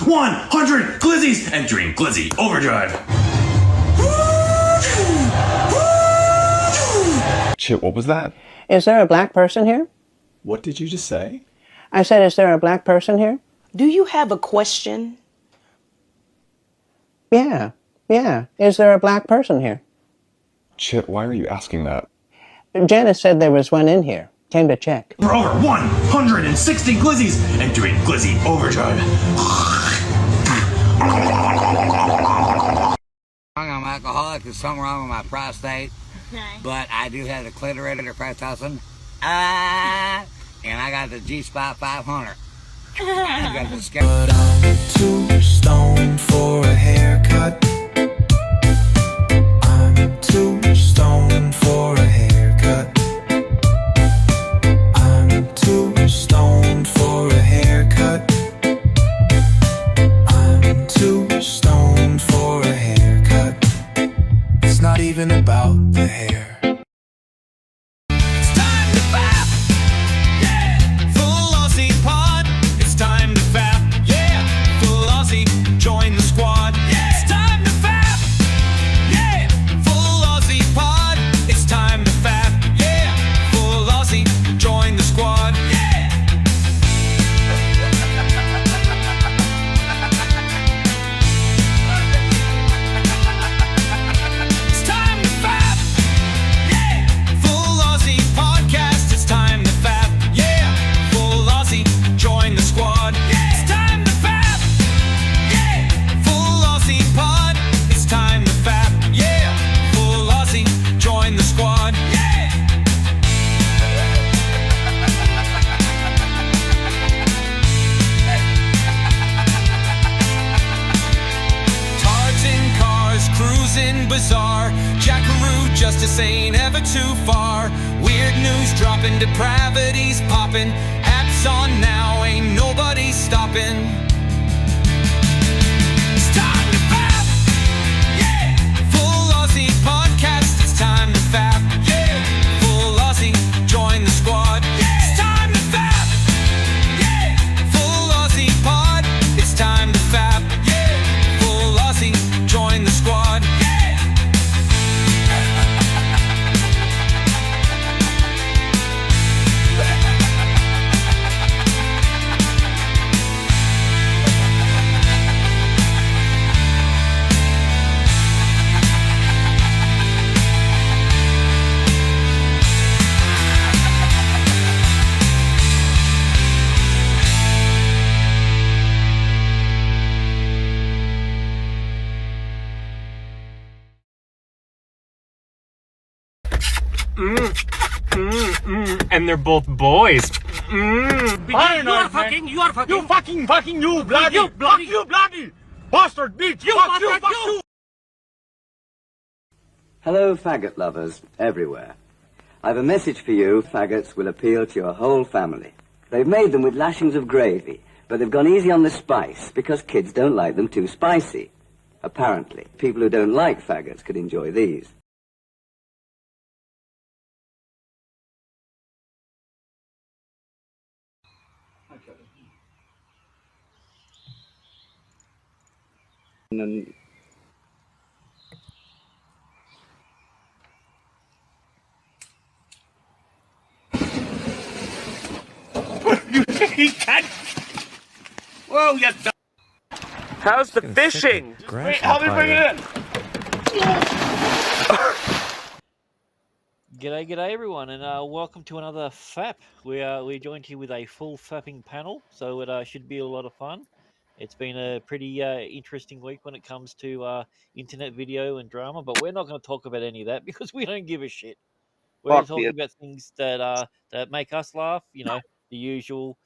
100 glizzies entering glizzy overdrive. Chip, what was that? Is there a black person here? What did you just say? I said, is there a black person here? Do you have a question? Yeah. Is there a black person here? Chip, why are you asking that? Janice said there was one in here. Came to check. For over 160 glizzies entering glizzy overdrive. I'm alcoholic. There's something wrong with my prostate. Okay. But I do have the clitoris 5,000. And I got the G-Spot 500. I got the scale. But I'm too stoned for a haircut. I'm too stoned for a haircut. I'm too stoned for a haircut. I'm too stoned for a haircut. It's not even about the hair. It's time to fap, yeah. Full Aussie pod. It's time to fap, yeah. Full Aussie, join the squad. Yeah. It's time to fap, yeah. Full Aussie pod. It's time to fap, yeah. Full Aussie, join the squad. Yeah. It's time to fap, yeah. Full Aussie podcast. It's time to fap, yeah. Full Aussie, join the squad. Yeah. It's time to fap, yeah. Full Aussie pod. It's time to fap, yeah. Full Aussie, join the squad. Yeah. Tards in cars, cruising bizarre. Jackaroo, justice ain't ever too far. Weird news dropping, depravities popping. Hats on now, ain't nobody stopping. It's time to fap, yeah. Full Aussie podcast. It's time to fap, yeah. Full Aussie, join the squad. Yeah. It's time to fap, yeah. Full Aussie pod. It's time to fap, yeah. Full Aussie, join the squad. Yeah. And they're both boys. You are fucking, you bloody, you bloody bastard bitch, fuck you. Hello, faggot lovers everywhere. I've a message for you. Faggots will appeal to your whole family. They've made them with lashings of gravy, but they've gone easy on the spice because kids don't like them too spicy. Apparently, people who don't like faggots could enjoy these. And He can't. Whoa, you dumb. How's the fishing? Wait, help me bring it in. G'day everyone, and welcome to another FAP. We're joined here with a full fapping panel, so it should be a lot of fun. It's been a pretty interesting week when it comes to internet video and drama, but we're not going to talk about any of that because we don't give a shit. We're talking about things that that make us laugh. You know, the usual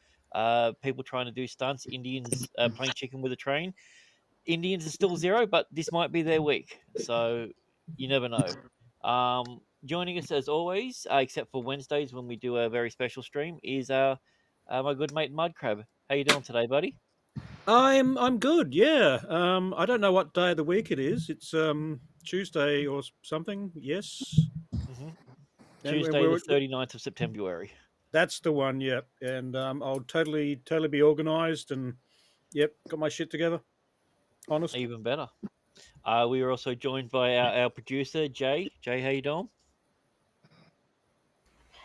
people trying to do stunts, Indians playing chicken with a train. Indians are still zero, but this might be their week, so you never know. Joining us as always, except for Wednesdays when we do a very special stream, is my good mate Mudcrab. How you doing today, buddy? I'm good, yeah. I don't know what day of the week it is. It's Tuesday or something, yes? Mm-hmm. Tuesday the 39th of September. That's the one, yeah. And I'll totally be organised and Yep, got my shit together. Honest. Even better. We are also joined by our producer, Jay. Jay, how you doing?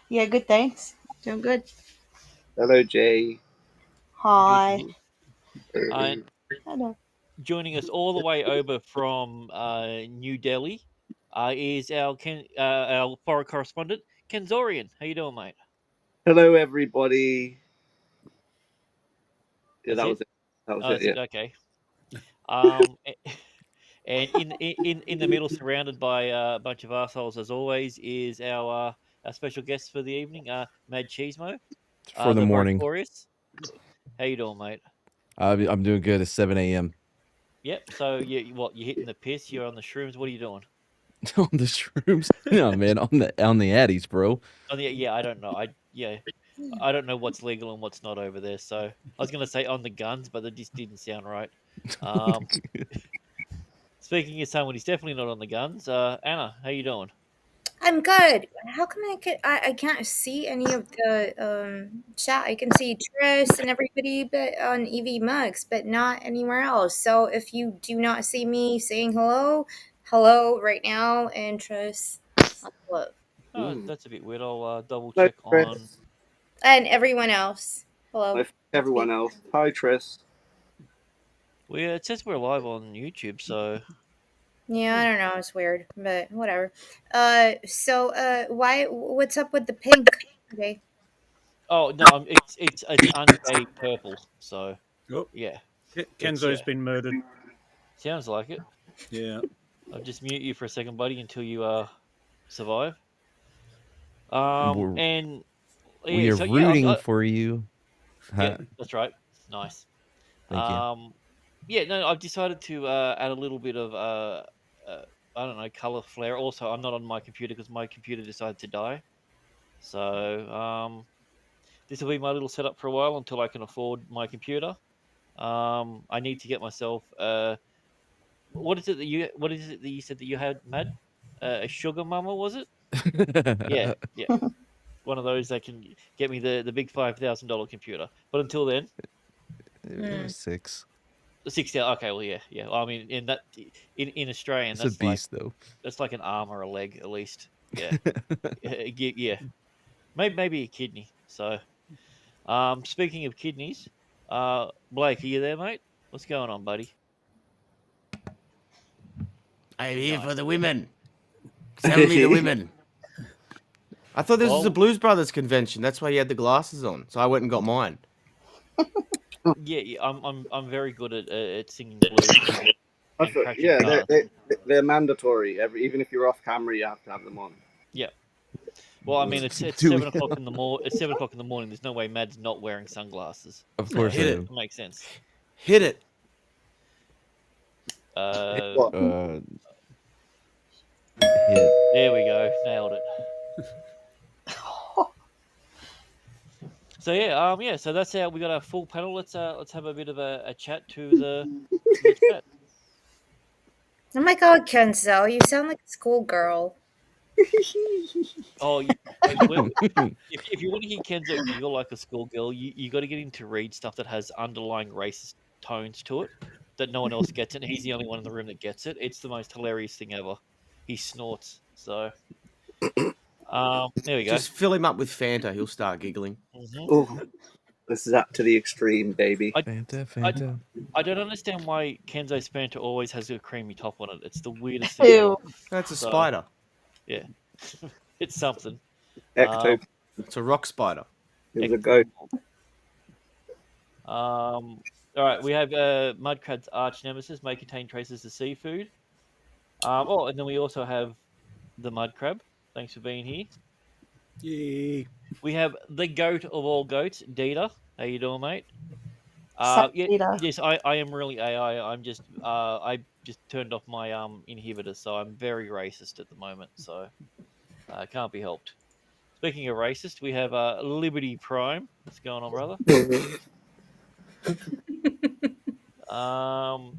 Yeah, good, thanks. Doing good. Hello, Jay. Good to Hi. hear. And Hello. joining us all the way over from New Delhi is our foreign correspondent, Kenzorian. How you doing, mate? Hello, everybody. Yeah, That's that it? was it. That was Oh, it. that's Yeah. it. Okay. Um, and in the middle, surrounded by a bunch of assholes as always, is our special guest for the evening, Mad Cheesemo, For the the morning. Vocorious. How you doing, mate? I'm doing good. It's 7 a.m. Yep. So you're hitting the piss? You're on the shrooms. What are you doing? on the shrooms. No, man, on the addies, bro. Oh yeah. I don't know. I don't know what's legal and what's not over there. So I was gonna say on the guns, but that just didn't sound right. Speaking of someone who's definitely not on the guns, Anna, how you doing? I'm good. How come I can't see any of the chat? I can see Tris and everybody but on EV Mugs, but not anywhere else. So if you do not see me saying hello right now, and Tris, hello. Oh, that's a bit weird. I'll double Hello, check on. Tris. And everyone else. Hello. Everyone else. Hi, Tris. It says we're live on YouTube, so Yeah, I don't know. It's weird, but whatever. What's up with the pink today? oh no, it's unshaded purple. So Oh, yeah, Kenzo's been murdered. Sounds like it. Yeah. I'll just mute you for a second, buddy, until you survive. We're- And we are so rooting for you. Yeah, that's right. Nice. Thank you. Yeah, no, I've decided to add a little bit of I don't know, color flare. Also, I'm not on my computer because my computer decided to die. So this will be my little setup for a while until I can afford my computer. I need to get myself what is it that you said that you had, Mad? A sugar mama, was it? Yeah. One of those that can get me the big $5,000 computer. But until then, It was 6. 60. Okay, well, yeah. I mean, in Australian, It's a that's like beast, though. that's like an arm or a leg at least. Yeah, yeah. Maybe a kidney. So, speaking of kidneys, Blake, are you there, mate? What's going on, buddy? I'm here for the women. Sell me the women. I thought this was a Blues Brothers convention. That's why you had the glasses on. So I went and got mine. Yeah. I'm very good at singing blues. And crashing Yeah, cars. they're mandatory. Even if you're off camera, you have to have them on. Yeah. Well, I mean, it's 7 o'clock in the morning. It's 7 o'clock in the morning. There's no way Mad's not wearing sunglasses. Of course, hit I it. am. Makes sense. Hit it. There we go. Nailed it. So yeah. So that's how we got our full panel. Let's have a bit of a chat to the chat. Oh my God, Kenzo, you sound like a schoolgirl. Oh, if you want to hear Kenzo giggle like a schoolgirl, you got to get him to read stuff that has underlying racist tones to it that no one else gets it. And he's the only one in the room that gets it. It's the most hilarious thing ever. He snorts. So, there we go. Just fill him up with Fanta. He'll start giggling. Oh, this is up to the extreme, baby. Fanta. I don't understand why Kenzo's Fanta always has a creamy top on it. It's the weirdest thing ever. That's a spider. Yeah. It's something. It's a rock spider. It was a goat. All right, we have Mudcrab's arch nemesis may contain traces of seafood. And then we also have the Mudcrab. Thanks for being here. Yay. We have the goat of all goats, Dita. How you doing, mate? Yes, I am really AI. I'm just I just turned off my inhibitor, so I'm very racist at the moment. So can't be helped. Speaking of racist, we have Liberty Prime. What's going on, brother? Oh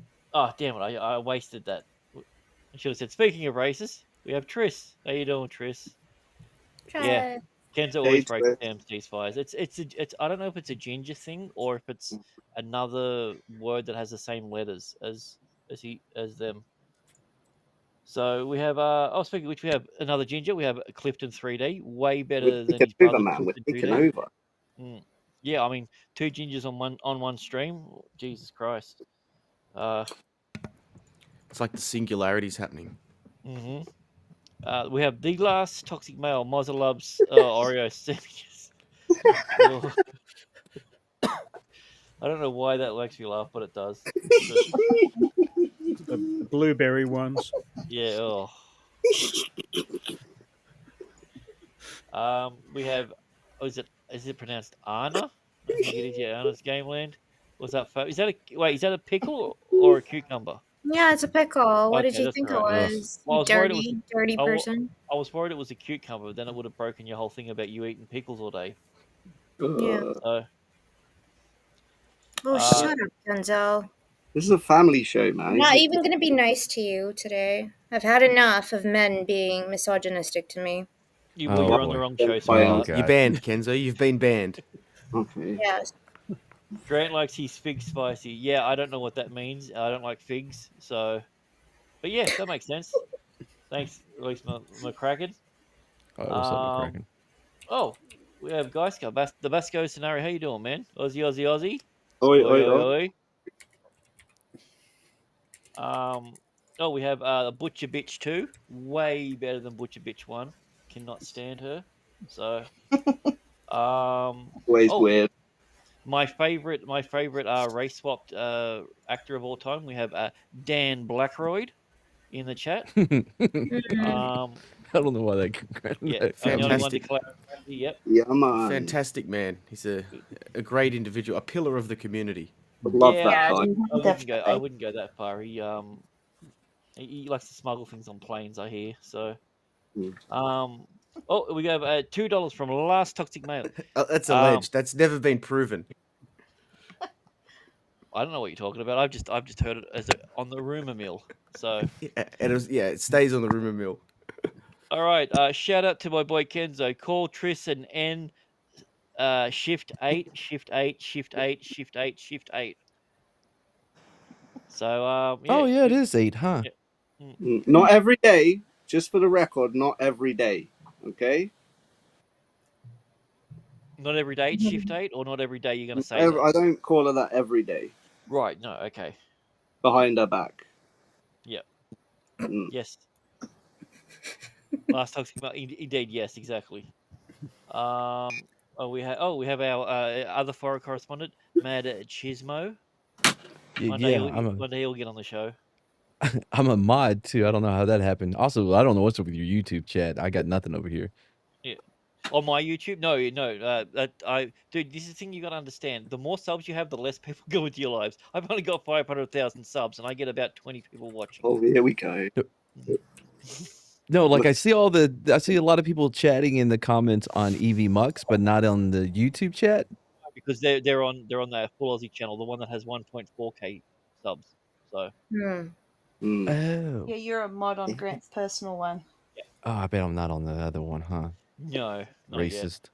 damn it! I wasted that. I should have said. Speaking of racist, we have Tris. How you doing, Tris? Try. Yeah, Kenzo always Age breaks with- down ceasefires. It's I don't know if it's a ginger thing or if it's another word that has the same letters as them. So we have speaking of which, we have another ginger. We have Clifton 3D, way better than his taking over, brother man. We're Clifton taking 2D. over. Yeah, I mean, two gingers on one stream. Jesus Christ. It's like the singularity's happening. We have the last toxic male. Mozza loves Oreo sandwiches. Oh. I don't know why that makes me laugh, but it does. The blueberry ones. Yeah. Oh. We have. Is it pronounced Anna? I think it is. Yeah, Anna's Gameland. Was that? Is that a wait? Is that a pickle or a cucumber? Yeah, it's a pickle. What did Okay, you that's think it all right. was? Well, I You was worried it was. dirty person. I was worried it was a cucumber. Then it would have broken your whole thing about you eating pickles all day. Yeah. So. Oh, shut up, Kenzo. This is a family show, man. I'm not even going to be nice to you today. I've had enough of men being misogynistic to me. You're on the wrong show. You're banned, Kenzo. You've been banned. Okay. Yes. Grant likes his fig spicy. Yeah, I don't know what that means. I don't like figs, so. But yeah, that makes sense. Thanks, at least McCracken. Oh, what's up, McCracken? Oh, we have Geiska. The Basco scenario. How you doing, man? Aussie, Aussie, Aussie. Oi, oi, oi. We have Butcher Bitch 2. Way better than Butcher Bitch 1. Cannot stand her. So, Always weird. My favorite race swapped actor of all time. We have Dan Blackroyd in the chat. I don't know why that. Yeah, fantastic. Yep. Yeah, man. Fantastic man. He's a great individual, a pillar of the community. Love Yeah, that guy. I wouldn't go that far. He likes to smuggle things on planes, I hear. So, we have $2 from last toxic male. That's alleged. That's never been proven. I don't know what you're talking about. I've just heard it on the rumor mill. So it stays on the rumor mill. All right. Shout out to my boy Kenzo. Call Tris and N. Shift 8, Shift 8, Shift 8, Shift 8, Shift 8. So Oh yeah, it is 8, huh? Yeah. Not every day. Just for the record, not every day. Okay. Not every day it's Shift 8, or not every day you're going to say that? I don't call her that every day. Right. No. Okay. Behind her back. Yep. Yes. Last toxic male. Indeed. Yes. Exactly. We have our other foreign correspondent, Mad Chismo. One day he'll get on the show. I'm a mod too. I don't know how that happened. Also, I don't know what's up with your YouTube chat. I got nothing over here. Yeah. On my YouTube? No. Dude, this is the thing you got to understand. The more subs you have, the less people go into your lives. I've only got 500,000 subs, and I get about 20 people watching. Oh, here we go. No, like I see a lot of people chatting in the comments on EV Mux, but not on the YouTube chat. Because they're on the Full Aussie channel, the one that has 1.4k subs. So. Oh. Yeah, you're a mod on Grant's personal one. Oh, I bet I'm not on the other one, huh? No, not Racist. Yet.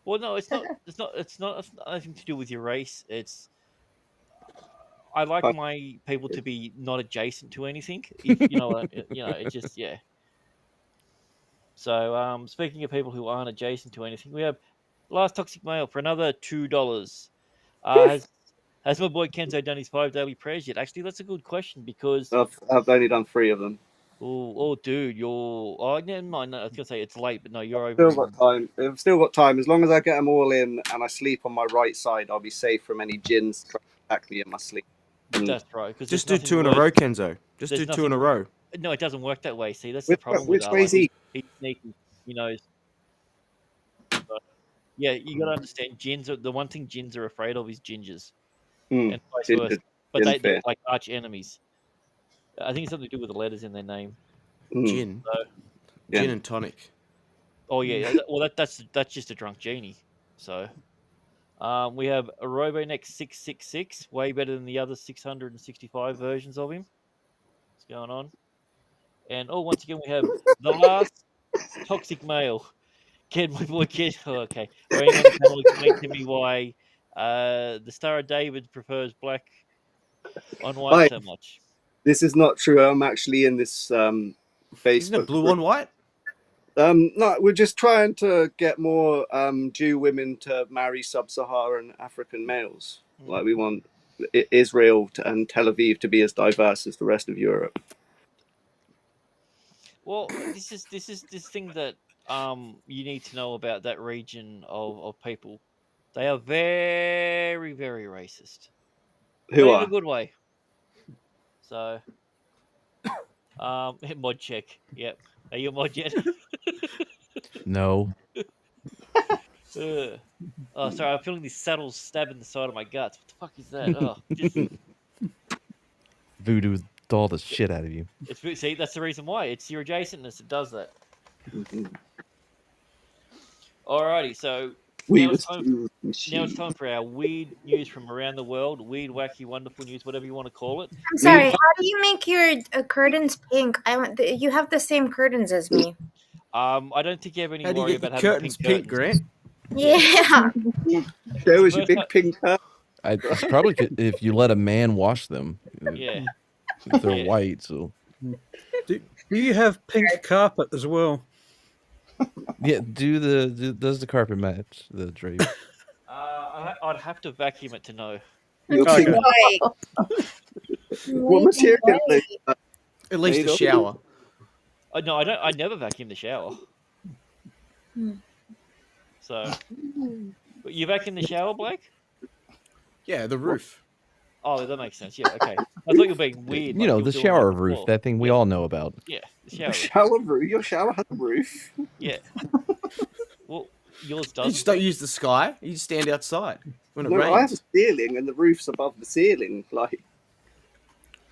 Well, no, it's not. It's not nothing to do with your race. I like my people to be not adjacent to anything. It's just yeah. So, speaking of people who aren't adjacent to anything, we have last toxic male for another $2. Has my boy Kenzo done his 5 daily prayers yet? Actually, that's a good question because I've only done 3 of them. Oh, dude, never mind. No, I was gonna say it's late, but no, you're over. Still got time. I've still got time. As long as I get them all in and I sleep on my right side, I'll be safe from any jinns trying to attack me in my sleep. That's right. Just do 2 in a row, Kenzo. Just do 2 in a row. No, it doesn't work that way. See, that's the problem. Which way is he? He's sneaky. He knows. But, yeah, you got to understand. The one thing jinns are afraid of is gingers, and vice versa. But they're like arch enemies. I think it's something to do with the letters in their name. Gin. So, Gin and tonic. Oh yeah. Well, that's just a drunk genie. So, we have a RoboNex 666, way better than the other 665 versions of him. What's going on? And once again we have the last toxic male. Can my boy Ken? Oh, okay. Or anyone on the panel explain to me why the Star of David prefers black on white Hi. so much? This is not true. I'm actually in this Facebook. Isn't it blue group. on white? No, we're just trying to get more Jew women to marry sub-Saharan African males. Like we want Israel and Tel Aviv to be as diverse as the rest of Europe. Well, this is this thing that you need to know about that region of people. They are very, very racist. Who But in are? a good way. So mod check. Yep. Are you a mod yet? No. Oh, sorry, I'm feeling this subtle stab in the side of my guts. What the fuck is that? Oh, just Voodoo doll the shit out of you. see, that's the reason why. It's your adjacentness that does that. Alrighty, so now it's time for our weird news from around the world. Weird, wacky, wonderful news, whatever you want to call it. I'm sorry. How do you make your curtains pink? You have the same curtains as me. I don't think you have any How do you worry get about your having curtains pink pink, Grant? Yeah. Show us your big pink curtain. It's probably if you let a man wash them. Yeah. If they're Yeah. white, so. Do you have pink carpet as well? Yeah, does the carpet match the drape? I'd have to vacuum it to know. Your Okay. pink- What material? At least Made the of? shower. No, I don't. I never vacuum the shower. So, but you vacuum the shower, Blake? Yeah, the roof. Oh, that makes sense. Yeah, okay. I thought you were being weird. You like know, you were the doing shower like roof, before. that thing we all know about. Yeah, the Your shower roof. shower roof. Your shower has a roof. Yeah. Well, yours You doesn't. just don't use the sky. You just stand outside when it No, I have a rains. ceiling, and the roof's above the ceiling. Like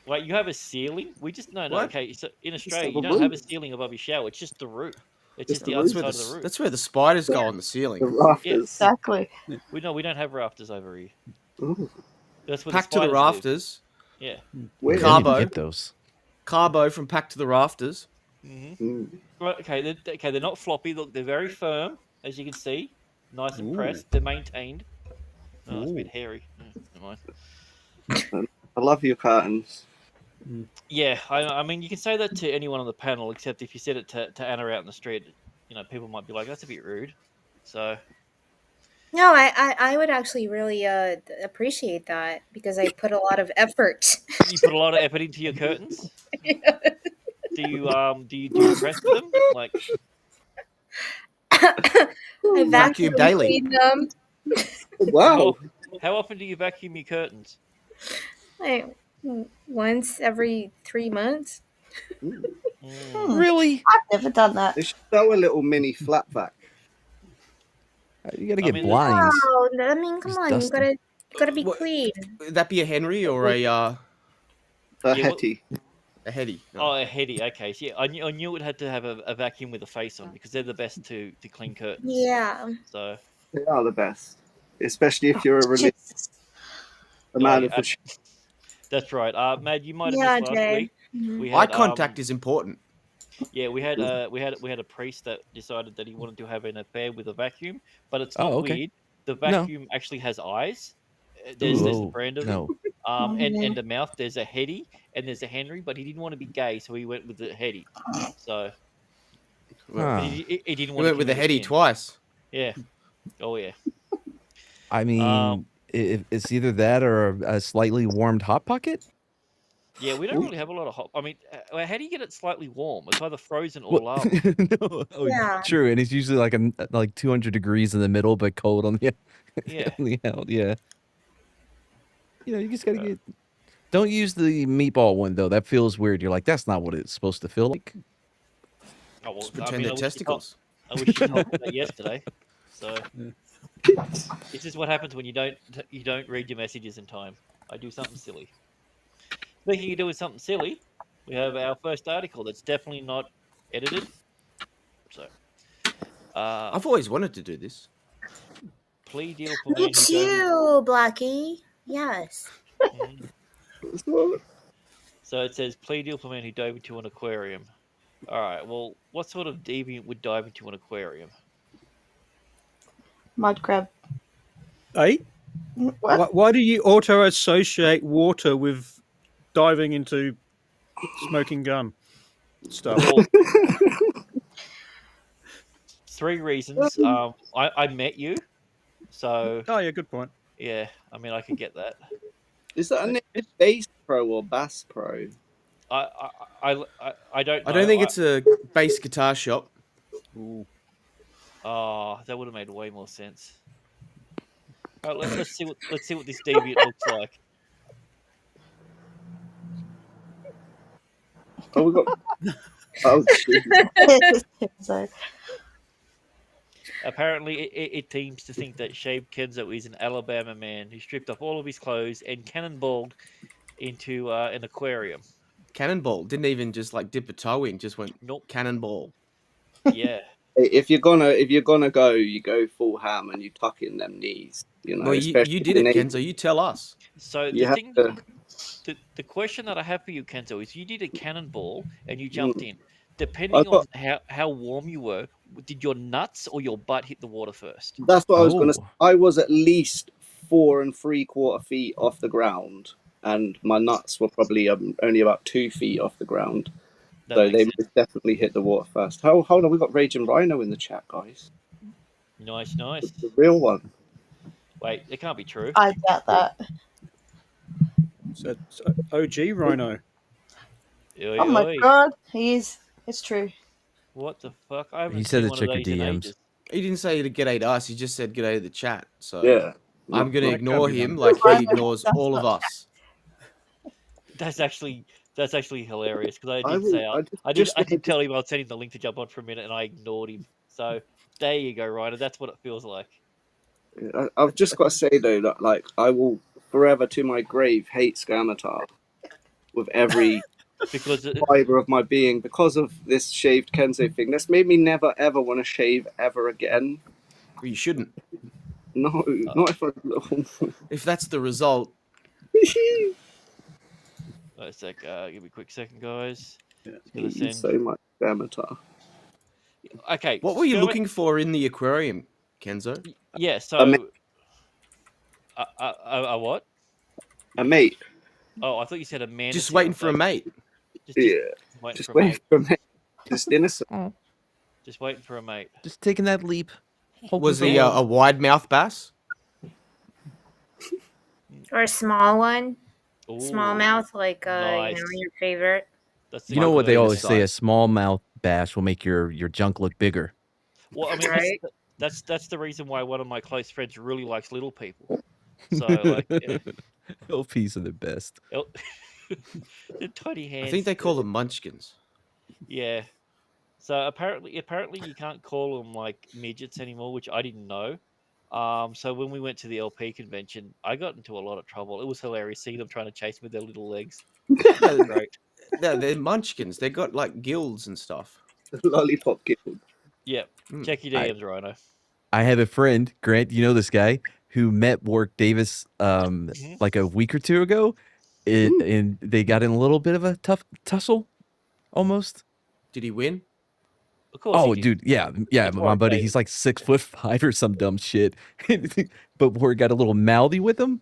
Wait, you have a ceiling? We just no. What? Okay, so in Just Australia, have you a don't have a roof. ceiling above your shower. It's just the roof. It's Just just the the roof. other side of the roof. That's where the spiders go on the ceiling. the rafters. Exactly. We don't have rafters over here. Ooh. That's where Pack the to the spiders live. rafters. Yeah. Where? I need to Carbo. get those. Carbo from Pack to the Rafters. Right, okay, they're not floppy. Look, they're very firm, as you can see. Nice and pressed. They're maintained. Oh, it's a bit hairy. Never mind. I love your curtains. Yeah, I mean, you can say that to anyone on the panel, except if you said it to Anna out in the street, people might be like, "That's a bit rude." So, No, I would actually really appreciate that because I put a lot of effort. you put a lot of effort into your curtains. Do you press them? Like, I Vacuum daily. clean them. Wow. how often do you vacuum your curtains? Like once every 3 months. Really? I've never done that. They should sell a little mini flat vac. You gotta get mean, blinds. Oh, I mean, come Just on, dust you gotta be What- clean. Would that be a Henry or a A Hetty. a Hetty? Oh, a Hetty. Okay, so yeah, I knew it had to have a vacuum with a face on because they're the best to clean curtains. Yeah. So, They are the best, especially if you're a Oh, man yeah, of the. that's right. Mad, you might have Yeah, missed last Jay. week. We Eye had, contact is important. Yeah, we had a priest that decided that he wanted to have an affair with a vacuum, but it's Oh, not okay. weird. The No. vacuum actually has eyes. There's a Ooh, brand of no. them. And a mouth. There's a Hetty and there's a Henry, but he didn't want to be gay, so he went with the Hetty. So Huh. he didn't You want went to with a commit Hetty sin. twice. Yeah. Oh yeah. I mean, it's either that or a slightly warmed hot pocket. Yeah, we don't really have a lot of hot. I mean, how do you get it slightly warm? It's either frozen or Well, lava. no, Yeah. true, and it's usually like 200 degrees in the middle, but cold on the Yeah. on the out. Yeah. You just gotta get. Don't use the meatball one though. That feels weird. You're like, that's not what it's supposed to feel like. Oh, well, Just pretend they're testicles. I wish you told me that yesterday. So this is what happens when you don't read your messages in time. I do something silly. Speaking of doing something silly, we have our first article that's definitely not edited. So, I've always wanted to do this. plea deal for Me man who dove too, Blackie. Yes. So it says plea deal for man who dove into an aquarium. All right. Well, what sort of deviant would dive into an aquarium? Mud crab. Eh? What? Why do you auto-associate water with diving into smoking gun stuff? Well, 3 reasons. I met you, so Oh yeah, good point. yeah. I mean, I could get that. Is that a name Bass Pro or Bass Pro? I don't know. I don't think it's a bass guitar shop. Ooh. Oh, that would have made way more sense. All right, let's see what this deviant looks like. Oh, we got. Oh, So, Apparently, it seems to think that Shaved Kenzo is an Alabama man who stripped off all of his clothes and cannonballed into an aquarium. Cannonball didn't even just like dip a toe in, just went cannonball. Yeah. If you're gonna go, you go full ham and you tuck in them knees. You know, Well, especially you did in it, Asia. Kenzo. You tell us. So You the have thing, to- the question that I have for you, Kenzo, is you did a cannonball and you Mm. jumped in. I Depending got- on how warm you were, did your nuts or your butt hit the water first? That's what I was gonna say. I was at least 4 3/4 feet off the ground, and my nuts were probably only about 2 feet off the ground. That So makes they sense. most definitely hit the water first. Hold on, we got Raging Rhino in the chat, guys. Nice. The real one. Wait, it can't be true. I doubt that. So it's OG Rhino. Oi, Oh my oi. god, he is. It's true. What the fuck? I haven't He said seen to one of check your these in DMs. ages. He didn't say to g'day to us. He just said g'day to the chat. So Yeah. I'm going to That ignore can't be him done. like he Rhino ignores does all of not us. That's actually hilarious because I just I did wanted to- tell him I'd send him the link to jump on for a minute and I ignored him. So there you go, Ryder. That's what it feels like. I've just got to say though that like I will forever to my grave hate Scamatar with every Because fiber of my being because of this shaved Kenzo thing. That's made me never ever want to shave ever again. Well, you shouldn't. No, not if I. If that's the result. Wait a sec. Give me a quick second, guys. Just gonna Hate you send. so much, Scamatar. Okay. What were you Skermit- looking for in the aquarium, Kenzo? Yeah. So. What? A mate. Oh, I thought you said a man. Just waiting for a mate. Yeah. Waiting Just for a waiting mate. for a mate. Just innocent. Just waiting for a mate. Just taking that leap. Hoping Was for he love. a wide mouth bass? Or a small one. Ooh, Smallmouth, like nice. your favorite. That's You know what they Penis always say: a size. smallmouth bass will make your junk look bigger. Well, I mean, Right. that's the reason why one of my close friends really likes little people. So like, LPs are the best. the tiny hands. I think they call them munchkins. Yeah. So apparently you can't call them like midgets anymore, which I didn't know. So when we went to the LP convention, I got into a lot of trouble. It was hilarious seeing them trying to chase me with their little legs. Great. No, they're munchkins. They got like gills and stuff. Lollipop guild. Yep. Check your DMs, Rhino. I have a friend, Grant. You know this guy who met Warwick Davis like a week or two ago, and they got in a little bit of a tough tussle, almost. Did he win? Of course. Oh, he did. dude, yeah. It's My Warwick buddy, Davis. he's like 6'5" or some dumb shit. But Warwick got a little mouthy with him.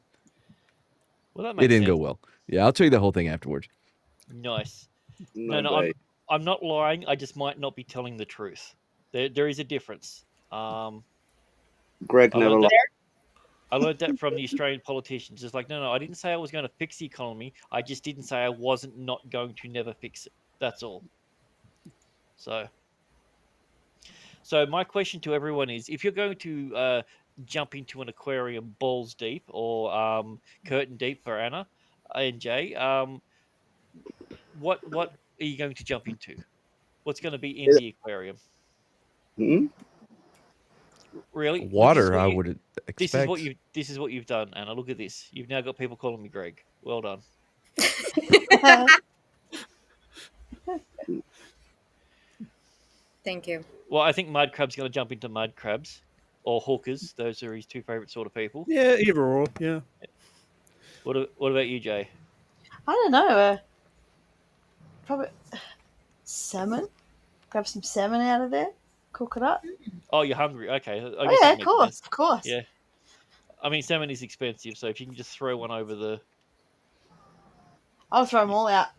Well, that It makes didn't go sense. well. Yeah, I'll tell you the whole thing afterwards. Nice. No No, way. I'm not lying. I just might not be telling the truth. There is a difference. Greg I never learned lied. I learned that from the Australian politicians. It's like, no, I didn't say I was going to fix the economy. I just didn't say I wasn't not going to never fix it. That's all. So my question to everyone is: if you're going to jump into an aquarium balls deep or curtain deep for Anna and Jay, what are you going to jump into? What's going to be in the aquarium? Hmm? Really? Water, I would expect. This is what you've done, Anna. Look at this. You've now got people calling me Greg. Well done. Thank you. Well, I think Mud Crab's going to jump into Mud Crabs or Hookers. Those are his two favorite sort of people. Yeah, either or. Yeah. What about you, Jay? I don't know. Probably salmon. Grab some salmon out of there. cook it up. Oh, you're hungry. Okay. I guess Oh yeah, that of makes course, sense. of course. Yeah. I mean, salmon is expensive, so if you can just throw one over the... I'll throw them all out.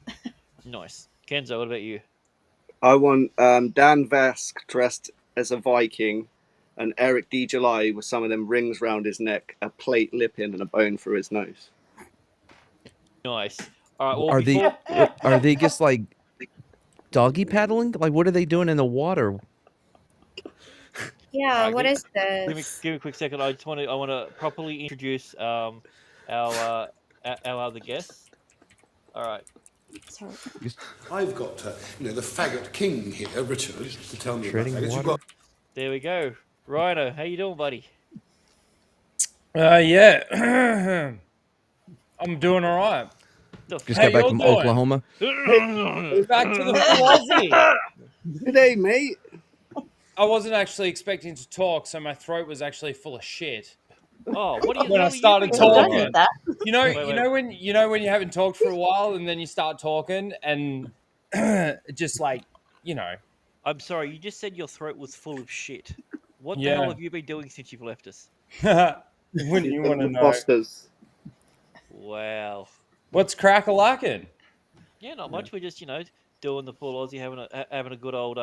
Nice. Kenzo, what about you? I want Dan Vesk dressed as a Viking, and Eric D. July with some of them rings round his neck, a plate lip in, and a bone through his nose. Nice. All right. Well, Are before... are they just like doggy paddling? Like, what are they doing in the water? Yeah, Alright, what is Give me this? a quick second. I want to properly introduce our other guests. All right. Sorry. I've got the faggot king here, Richard, to tell me about Treading faggots. You've water. got There we go. Rhino, how you doing, buddy? Yeah. I'm doing all right. Just How got back y'all from doing? Oklahoma. Back to the full Aussie. Good day, mate. I wasn't actually expecting to talk, so my throat was actually full of shit. Oh, what do you? When I What started you been doing? talking, you know, Wait, wait. you know when you haven't talked for a while, and then you start talking, and just like, you know. I'm sorry. You just said your throat was full of shit. What the Yeah. hell have you been doing since you've left us? Wouldn't you want to know? Wow. What's crack-a-lackin'? Yeah, not much. We're just doing the full Aussie, having a good old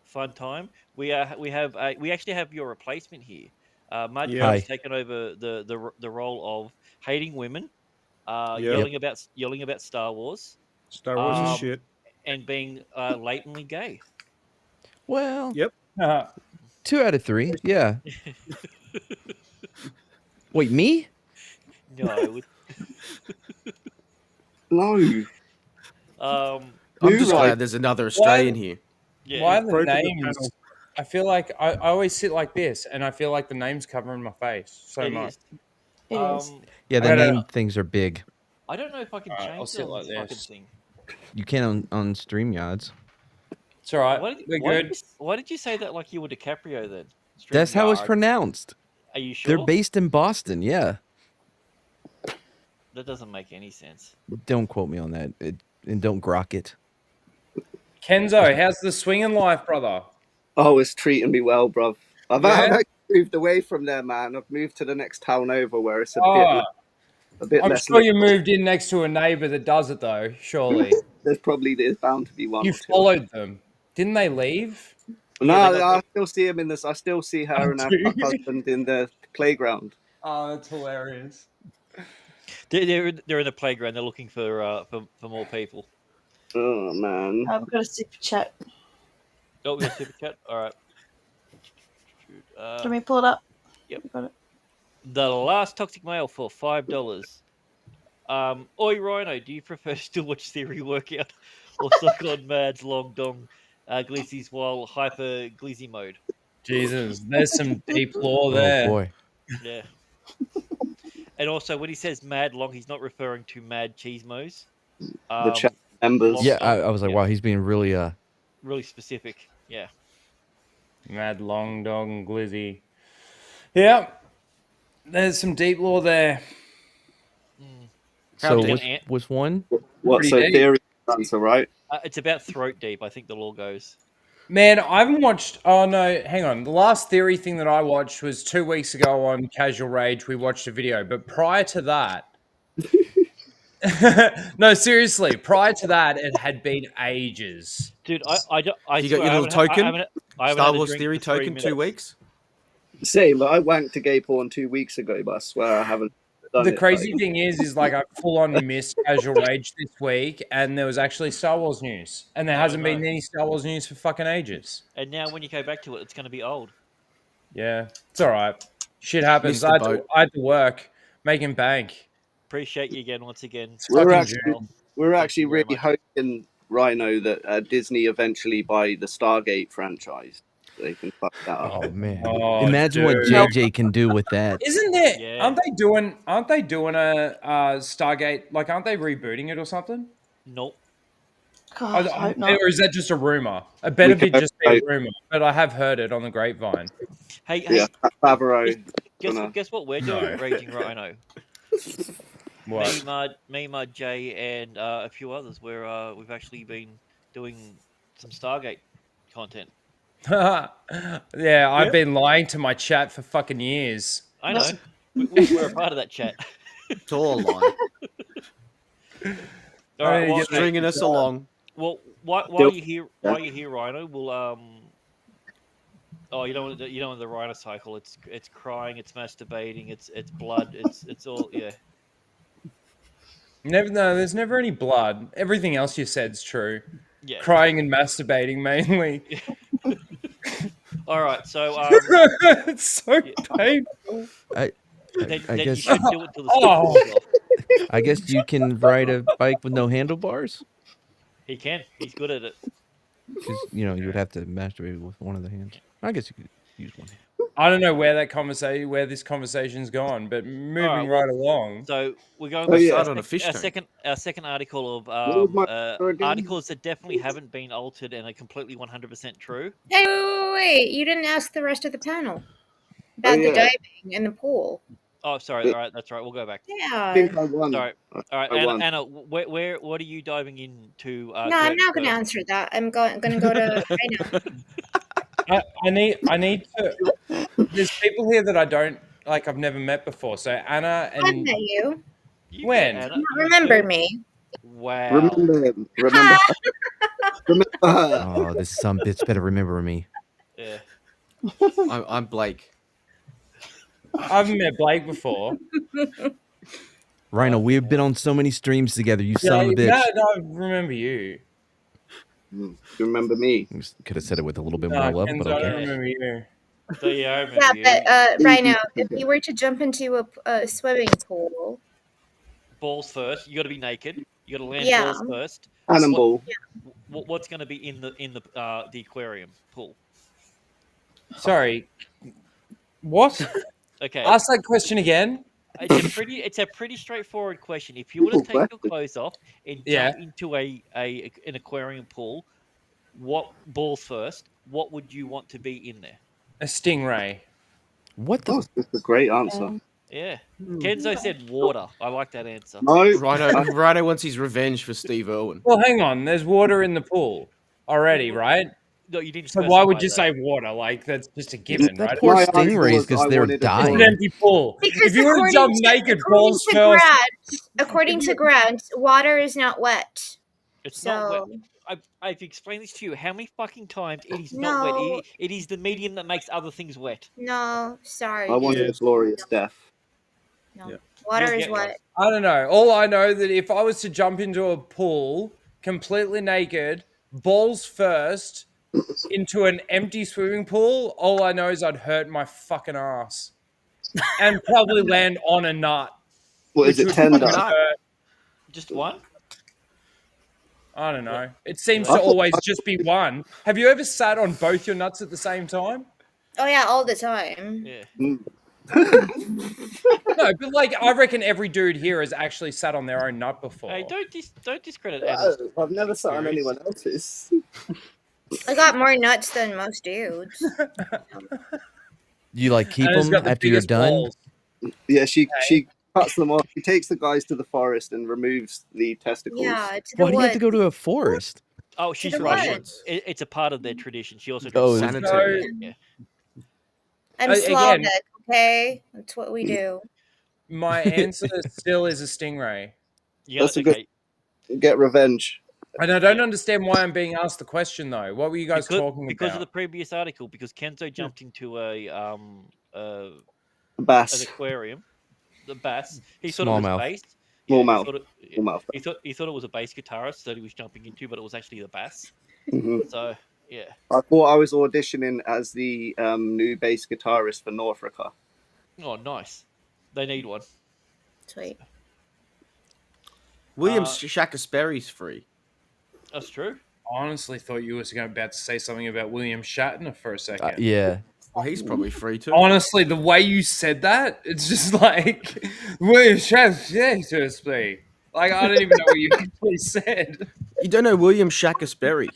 fun time. We actually have your replacement here. Mud Yeah. has Hi. taken over the role of hating women, Yep. yelling about Star Wars, Star Wars is shit. and being latently gay. Well, Yep. 2 out of 3. Yeah. Wait, me? No. No. I'm just glad there's another Australian here. Yeah. Why are the Broken the names? panel. I feel like I always sit like this, and I feel like the name's covering my face so It much. is. It is. Yeah, the I gotta- name things are big. I don't know if I can Alright, change I'll sit on like this fucking this. thing. You can on StreamYards. It's all right. Why did, We're why good. why did you say that like you were DiCaprio then? That's how it's StreamYard. pronounced. Are you sure? They're based in Boston. Yeah. That doesn't make any sense. Don't quote me on that. And don't grok it. Kenzo, how's the swinging life, brother? Oh, it's treating me well, bruv. I've Yeah? actually moved away from there, man. I've moved to the next town over where it's a bit I'm less. sure you moved in next to a neighbor that does it though. Surely There's bound to be one. you or two. followed them. Didn't they leave? No, Yeah, they got I still see him in this. I still see her Oh, and her do you? husband in the playground. Oh, that's hilarious. They're in the playground. They're looking for more people. Oh man. I've got a super chat. Oh, we got super chat. All right. Do you want me to pull it up? Yep. Got it. The last toxic mail for $5. Oi Rhino, do you prefer to still watch Theory Workout or suck on Mad's long dong glizzies while hyper glizzy mode? Jesus, there's some deep lore Oh there. boy. Yeah. And also, when he says mad long, he's not referring to mad cheesemos. The chat members. long Yeah, dong. I was like, Yeah. wow, he's being really Really specific. Yeah. Mad long dog and glizzy. Yeah, there's some deep lore there. So did which, Ant- which one? What? Pretty So deep. theory answer, right? It's about throat deep, I think the law goes. Man, I haven't watched. Oh no, hang on. The last theory thing that I watched was 2 weeks ago on Casual Rage. We watched a video, but prior to that, no, seriously, prior to that, it had been ages. Dude, I You got swear, your I little haven't had- I token? haven't had Star a Wars drink Theory for 3 token, 2 minutes. weeks? Same, but I wanked to gay porn 2 weeks ago, but I swear I haven't done The it. crazy thing is like I full on missed Casual Rage this week, and there was actually Star Wars news, and there Yeah, I hasn't been know. any Star Wars news for fucking ages. And now when you go back to it, it's going to be old. Yeah, it's all right. Shit happens. Missed the boat. I had to work, making bank. Appreciate you again, once again. It's We're fucking actually, jail. we're Thank actually you very really much. hoping, Rhino, that Disney eventually buy the Stargate franchise. They can fuck that up. Oh man. Oh, Imagine what dude. JJ can do with that. Isn't there? Yeah. Aren't they doing a Stargate? Like, aren't they rebooting it or something? Nope. God, I hope not. Or is that just a rumor? It better We be can just be a hope. rumor, but I have heard it on the grapevine. Hey, Yeah, Favreau. guess what we're doing at Raging Rhino? What? Me, Mud, Jay, and a few others. Where we've actually been doing some Stargate content. Yeah, I've been lying to my chat for fucking years. I know. We're a part of that chat. It's all a lie. All right, well, Stringing us along. Well, while you're here, Rhino, we'll Oh, you don't want the Rhino cycle. It's crying, it's masturbating, it's blood, it's all yeah. No, there's never any blood. Everything else you said's true. Yeah. Crying and masturbating mainly. All right, so it's so painful. Then you guess should do it till the skin falls off. I guess you can ride a bike with no handlebars. He can. He's good at it. Because you would have to masturbate with one of the hands. I guess you could use one. I don't know where this conversation's gone, but moving right along. So we're going Oh, to yeah. start on a fish tank. our second article of What was my answer again? articles that definitely haven't been altered and are completely 100% true. Hey, wait! You didn't ask the rest of the panel about the yeah. diving and the pool. Oh, sorry. All right, that's right. We'll go back. Yeah. I think I won. Sorry. All right, I won. Anna, what are you diving into? No, I'm not going to answer that. I'm going to go to Rhino. I need to. There's people here that I don't like. I've never met before. So Anna I've and met you. when? Anna, You don't remember me. Wow. Remember her. Oh, this some bitch better remember me. Yeah. I'm Blake. I haven't met Blake before. Rhino, we've been on so many streams together. You son of a bitch. No, I remember you. You remember me? Could have said it with a little bit No, more love, Kenzo, but I don't okay. remember you. So yeah, I remember you. But Rhino, if you were to jump into a swimming pool, Balls first. You got to be naked. You got to land Yeah. balls first. Cannonball. What's going to be in the aquarium pool? Sorry. What? Okay. Ask that question again. It's a pretty straightforward question. If you were to take your clothes off and Yeah. jump into an aquarium pool, what balls first? What would you want to be in there? A stingray. What the? That's a great answer. Yeah. Kenzo said water. I like that answer. No. Rhino wants his revenge for Steve Irwin. Well, hang on. There's water in the pool already, right? No, you didn't. So why would you specify say water? Like that's just a given, That right? poor My answer stingrays was because I they're wanted a It's dying. an empty pool. because If you were to according jump to- naked, according balls to first. according to Grant, water is not wet. It's not So wet. I've explained this to you how many fucking times it is not wet. No. It is the medium that makes other things wet. no, sorry. I wanted a glorious death. No. Water You'll is get one. wet. I don't know. All I know that if I was to jump into a pool completely naked, balls first, into an empty swimming pool, all I know is I'd hurt my fucking ass. And probably land on a nut. What is which it, would tender? fucking hurt. Just one? I don't know. It seems I to thought- always just be one. Have you ever sat on both your nuts at the same time? Oh yeah, all the time. Yeah. No, but like I reckon every dude here has actually sat on their own nut before. Hey, don't discredit Anna's. I've never sat on experience. anyone else's. I got more nuts than most dudes. You like keep And it's them got the after you're biggest done? balls. Yeah, she cuts them off. She takes the guys to the forest and removes the testicles. Yeah, to the Why do you have to woods. go to a forest? Oh, she's the Russian. woods. It's a part of their tradition. She also Oh, does sanitary. Yeah. I'm Again- Slavic, okay? That's what we do. My answer still is a stingray. You That's gotta, a good- okay. Get revenge. And I don't understand why I'm being asked the question though. What were you guys talking Because about? of the previous article, because Kenzo jumped into an Bass. aquarium, the bass. He thought it was Smallmouth. bass. Smallmouth. He thought, Smallmouth. he thought it was a bass guitarist that he was jumping into, but it was actually the bass. Mhm. So yeah. I thought I was auditioning as the new bass guitarist for Norfolk. Oh, nice. They need one. Sweet. William Shakespeare's free. That's true. Honestly, thought you was about to say something about William Shatner for a second. Yeah. Well, he's probably free too. Honestly, the way you said that, it's just like William Shatner. Like I don't even know what you actually said. You don't know William Shakespeare?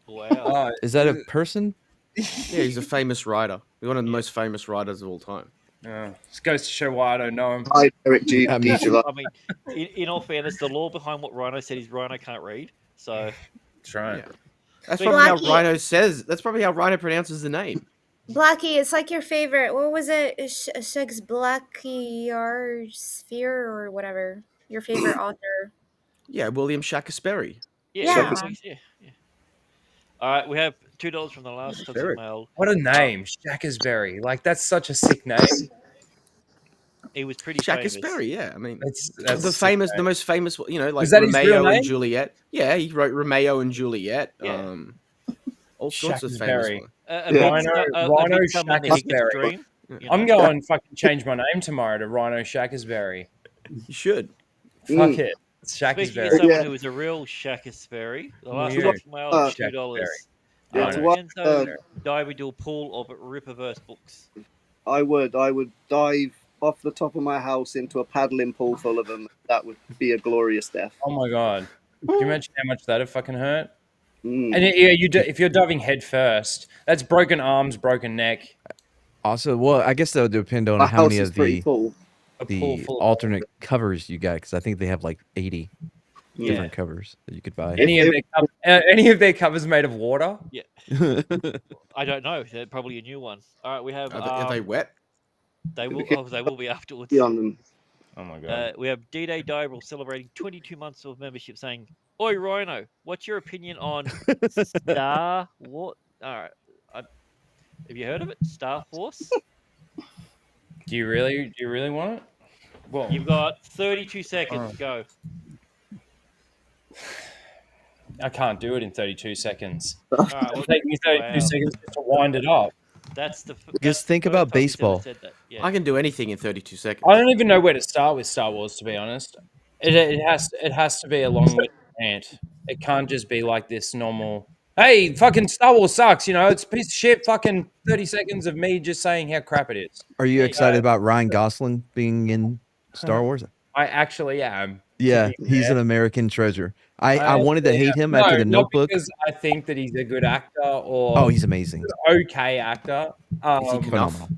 Wow. Is that a person? Yeah, he's a famous writer. He's one of the most famous writers of all time. This goes to show why I don't know him. Hi, Eric G. I mean, in all fairness, the law behind what Rhino said is Rhino can't read. So That's right. Yeah. That's probably how Blackie. Rhino says. That's probably how Rhino pronounces the name. Blackie, it's like your favorite. What was it? Shakes Blackie or Sphere or whatever. Your favorite author. Yeah, William Shakespeare. Yeah. Yeah. All right, we have $2 from the last toxic mail. What a name, Shakespeare. Like that's such a sick name. He was pretty Shakespeare, famous. yeah. I mean, That's the most famous, like Was that his real Romeo and name? Juliet. Yeah, he wrote Romeo and Juliet. Yeah. All sorts of famous Shakespeare. ones. Rhino Shakespeare. Dream. I'm going fucking change my name tomorrow to Rhino Shakespeare. You should. Fuck it. It's Speaking Shakespeare. of someone who was a real Shakespeare, the last Weird. toxic mail is $2. Shakespeare. Enzo, dive into a pool of Rippaverse books. I would dive off the top of my house into a paddling pool full of them. That would be a glorious death. Oh my god! Can you imagine how much that'd fucking hurt? Mm. And if you're diving head first, that's broken arms, broken neck. Also, well, I guess that would depend on My how many house is of pretty the full. pool full of alternate covers you got, because I think they have like 80 Yeah. different covers that you could buy. Any of their covers made of water? Yeah. I don't know. They're probably a new one. All right, we have. Are they wet? They will. Oh, they will be afterwards. On them. Oh my god. We have D-Day Diabril celebrating 22 months of membership, saying, "Oi, Rhino, what's your opinion on Star Wars?" All right, have you heard of it? Star Force. Do you really want it? Well, You've got 32 seconds. Go. I can't do it in 32 seconds. All right, well, It'll take me 32 wow. seconds just to wind it up. That's the. Just think about baseball. I can do anything in 32 seconds. I don't even know where to start with Star Wars, to be honest. It has to be a long rant. It can't just be like this normal. Hey, fucking Star Wars sucks. It's a piece of shit. Fucking 30 seconds of me just saying how crap it is. Are you excited about Ryan Gosling being in Star Wars? I actually am. Yeah, he's an American treasure. I wanted to hate him after The Notebook. Not because I think that he's a good actor or Oh, he's amazing. okay actor. Phenomenal.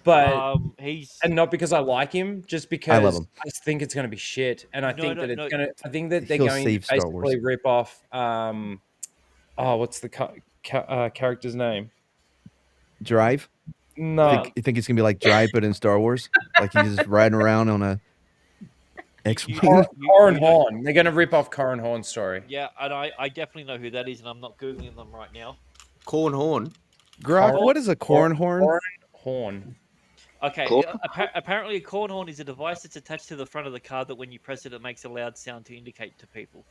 But he's and not because I like him, just because I love him. I think it's going to be shit, and I think that it's going to. I think that they're He'll going to save Star Wars. basically rip off. What's the character's name? Drive? No, You think it's gonna be like Drive, but in Star Wars? Like he's just riding around on a X-wing? Corran Horn. They're going to rip off Corran Horn's story. Yeah, and I definitely know who that is, and I'm not googling them right now. Corn horn. Grok, what is a corn horn? Corran Horn. Okay, apparently a corn horn is a device that's attached to the front of the car that when you press it, it makes a loud sound to indicate to people.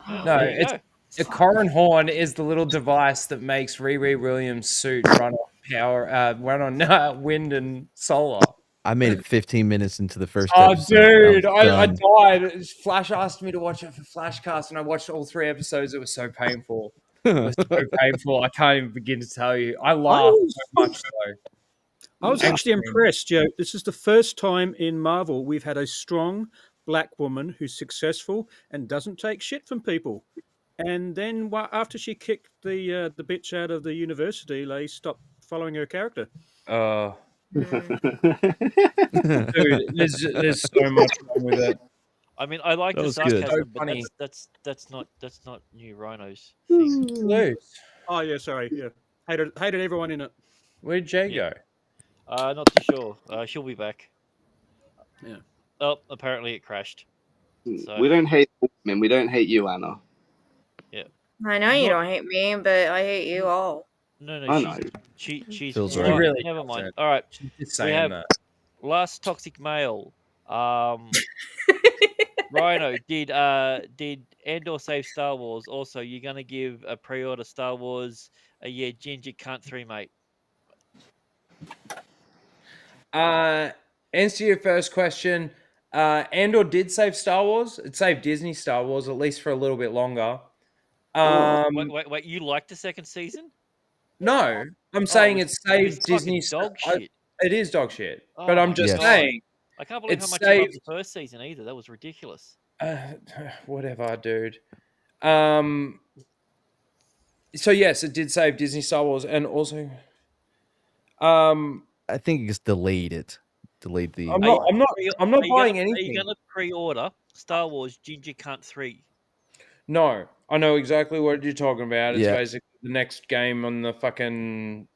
No, There you it's go. a Corran Horn is the little device that makes Riri Williams' suit run on wind and solar. I made it 15 minutes into the first Oh, episode. dude, I'm I done. died. Flash asked me to watch it for Flashcast, and I watched all 3 episodes. It was so painful. It was so painful. I can't even begin to tell you. I laughed so much, though. I was actually impressed, Joe. This is the first time in Marvel we've had a strong black woman who's successful and doesn't take shit from people. And then after she kicked the bitch out of the university, they stopped following her character. Dude, there's so much wrong with it. I mean, I like That the was good. sarcasm, So but funny. that's not New Rhino's thing. Loose. Oh yeah, sorry, yeah. Hated everyone in it. Where'd Jay go? Not too sure. She'll be back. Yeah. Oh, apparently it crashed. So, We don't hate women. We don't hate you, Anna. Yeah. I know you don't hate me, but I hate you all. No, I know. she's Feels all right. right. Really Never doesn't. mind. All right. She's just We saying have that. last toxic mail. Rhino, did Andor save Star Wars? Also, you're gonna give a pre-order Star Wars Ginger Cunt 3, mate. Answer your first question. Andor did save Star Wars. It saved Disney Star Wars, at least for a little bit longer. Wait, you liked the second season? No, I'm saying it was saved fucking Disney dog I- shit. It is dog shit. Oh But I'm my just God. saying, I can't believe it how much you loved saved. the first season either. That was ridiculous. Whatever, dude. So yes, it did save Disney Star Wars, and also, I think it just delayed it. Delayed the. I'm not Are you buying gonna, Are anything. you gonna pre-order Star Wars Ginger Cunt 3? No, I know exactly what you're talking about. It's Yeah. basically the next game on the fucking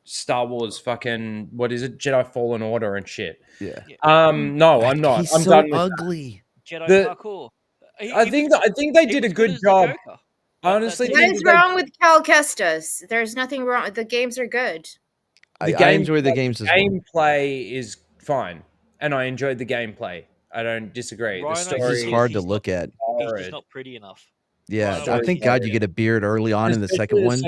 Star Wars fucking what is it? Jedi Fallen Order and shit. Yeah. No, I'm not. He's I'm so done with ugly. Jedi The- parkour. I think they did a good job. I honestly What think is that wrong with Cal Kestis? There's nothing wrong. The games are good. I enjoy the games as well. Gameplay is fine, and I enjoyed the gameplay. I don't disagree. The Rhino story It's just hard to he's look at. He's just not pretty enough. Yeah, Rhino I thank God you get a beard early on in the second one.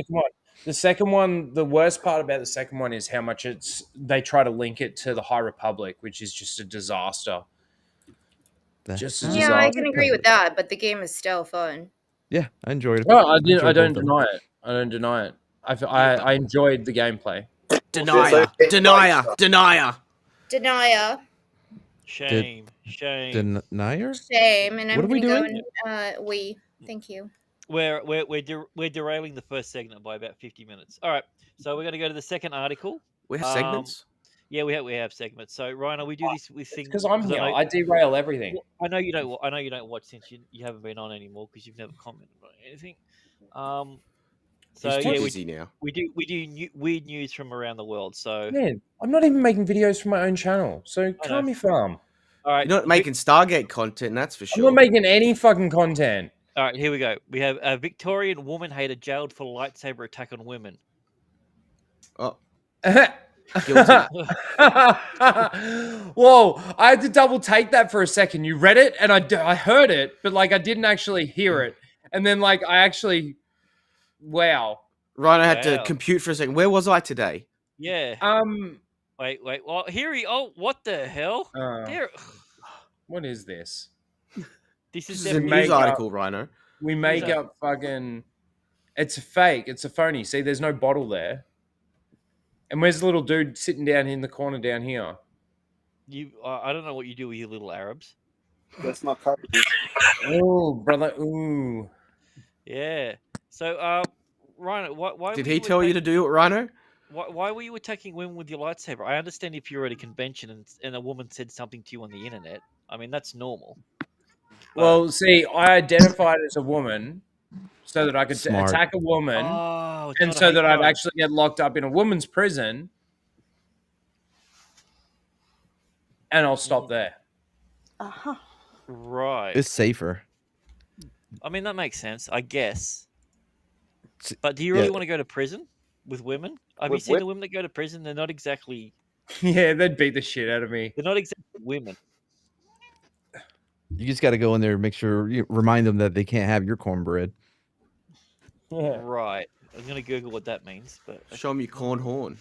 The second one, the worst part about the second one is how much they try to link it to the High Republic, which is just a disaster. Just a Yeah, disaster. I can agree with that, but the game is still fun. Yeah, I enjoyed it. Well, I enjoyed don't both of them. deny it. I don't deny it. I enjoyed the gameplay. Denier. Shame. Denier? Shame, and I'm What are we gonna doing? go we. Thank you. We're derailing the first segment by about 50 minutes. All right, so we're going to go to the second article. We have segments? Yeah, we have segments. So Ryan, we do this with things Because I'm here. I derail everything. I know you don't. I know you don't watch since you haven't been on anymore because you've never commented on anything. So He's too yeah, busy now. we do weird news from around the world. So Man, I'm not even making videos for my own channel. So calm your farm. all right, You're not making Stargate content, that's for I'm sure. not making any fucking content. all right, here we go. We have a Victorian woman hater jailed for lightsaber attack on women. Oh. Whoa! I had to double take that for a second. You read it, and I heard it, but like I didn't actually hear it. And then like I actually, wow! Ryan, I had to compute for a second. Where was I today? Yeah. Wait. Well, here he. Oh, what the hell? There. What is this? This is a news article, Rhino. We make up fucking. It's a fake. It's a phony. See, there's no bottle there. And where's the little dude sitting down in the corner down here? I don't know what you do with your little Arabs. That's my card. Oh, brother. Ooh. Yeah. So, Rhino, why Did were he tell you to do it, Rhino? Why were you attacking women with your lightsaber? I understand if you're at a convention and a woman said something to you on the internet. I mean, that's normal. Well, see, I identified as a woman so that I could Smart. attack a woman, Oh, it's and not a so hate that I'd crime. actually get locked up in a woman's prison, and I'll stop there. Right. It's safer. I mean, that makes sense, I guess. But do you really want to go to prison with women? Have you seen the women that go to prison? They're not exactly. Yeah, they'd beat the shit out of me. They're not exactly women. You just got to go in there and make sure you remind them that they can't have your cornbread. Right. I'm gonna Google what that means, but Show me corn horn.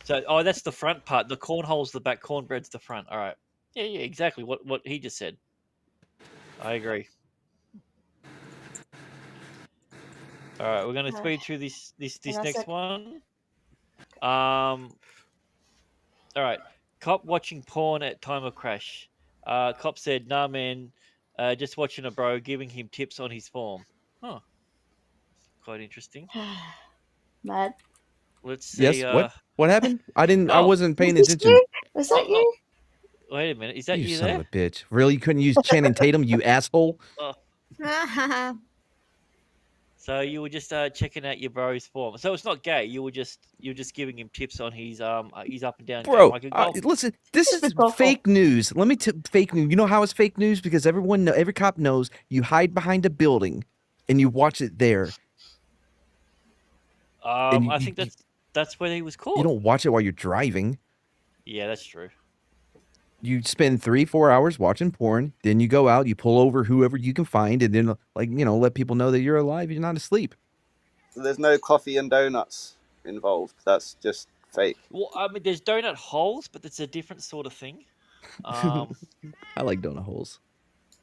So, that's the front part. The cornhole's the back. Cornbread's the front. All right. Yeah, exactly. What he just said. I agree. All right, we're gonna speed through this next one. All right. Cop watching porn at time of crash. Cop said, "Nah, man, just watching a bro, giving him tips on his form." Huh. Quite interesting. Matt. Let's see. Yes. What happened? I wasn't paying Was this attention. you? Was that you? Wait a minute. Is that You you son there? of a bitch! Really? You couldn't use Channing Tatum? You asshole! So you were just checking out your bro's form. So it's not gay. You're just giving him tips on his up and down. Bro, game, like a golf. listen. This is fake news. Let me fake news. You know how it's fake news because every cop knows you hide behind a building, and you watch it there. I think that's where he was caught. You don't watch it while you're driving. Yeah, that's true. You spend 3-4 hours watching porn, then you go out, you pull over whoever you can find, and then let people know that you're alive. You're not asleep. So there's no coffee and donuts involved. That's just fake. Well, I mean, there's donut holes, but it's a different sort of thing. I like donut holes.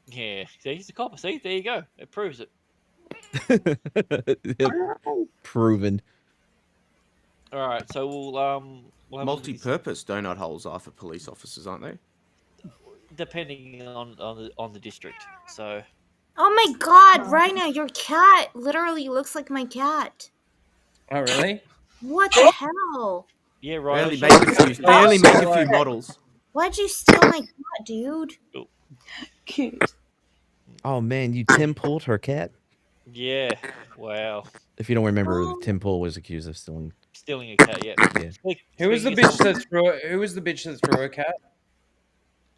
Yeah, see, he's a copper. See, there you go. It proves it. Proven. All right, so we'll have a look at this. Multi-purpose donut holes are for police officers, aren't they? Depending on the district. So. Oh my God, Rhino, your cat literally looks like my cat. Oh really? What the hell? Yeah, right. Barely make a few models. Why'd you steal my cat, dude? Cute. Oh man, you Tim pulled her cat. Yeah. Wow. If you don't remember, Tim Pool was accused of stealing. Stealing a cat. Yeah. Yeah. Who was the Speaking of bitch that threw? Who was the bitch that threw a cat?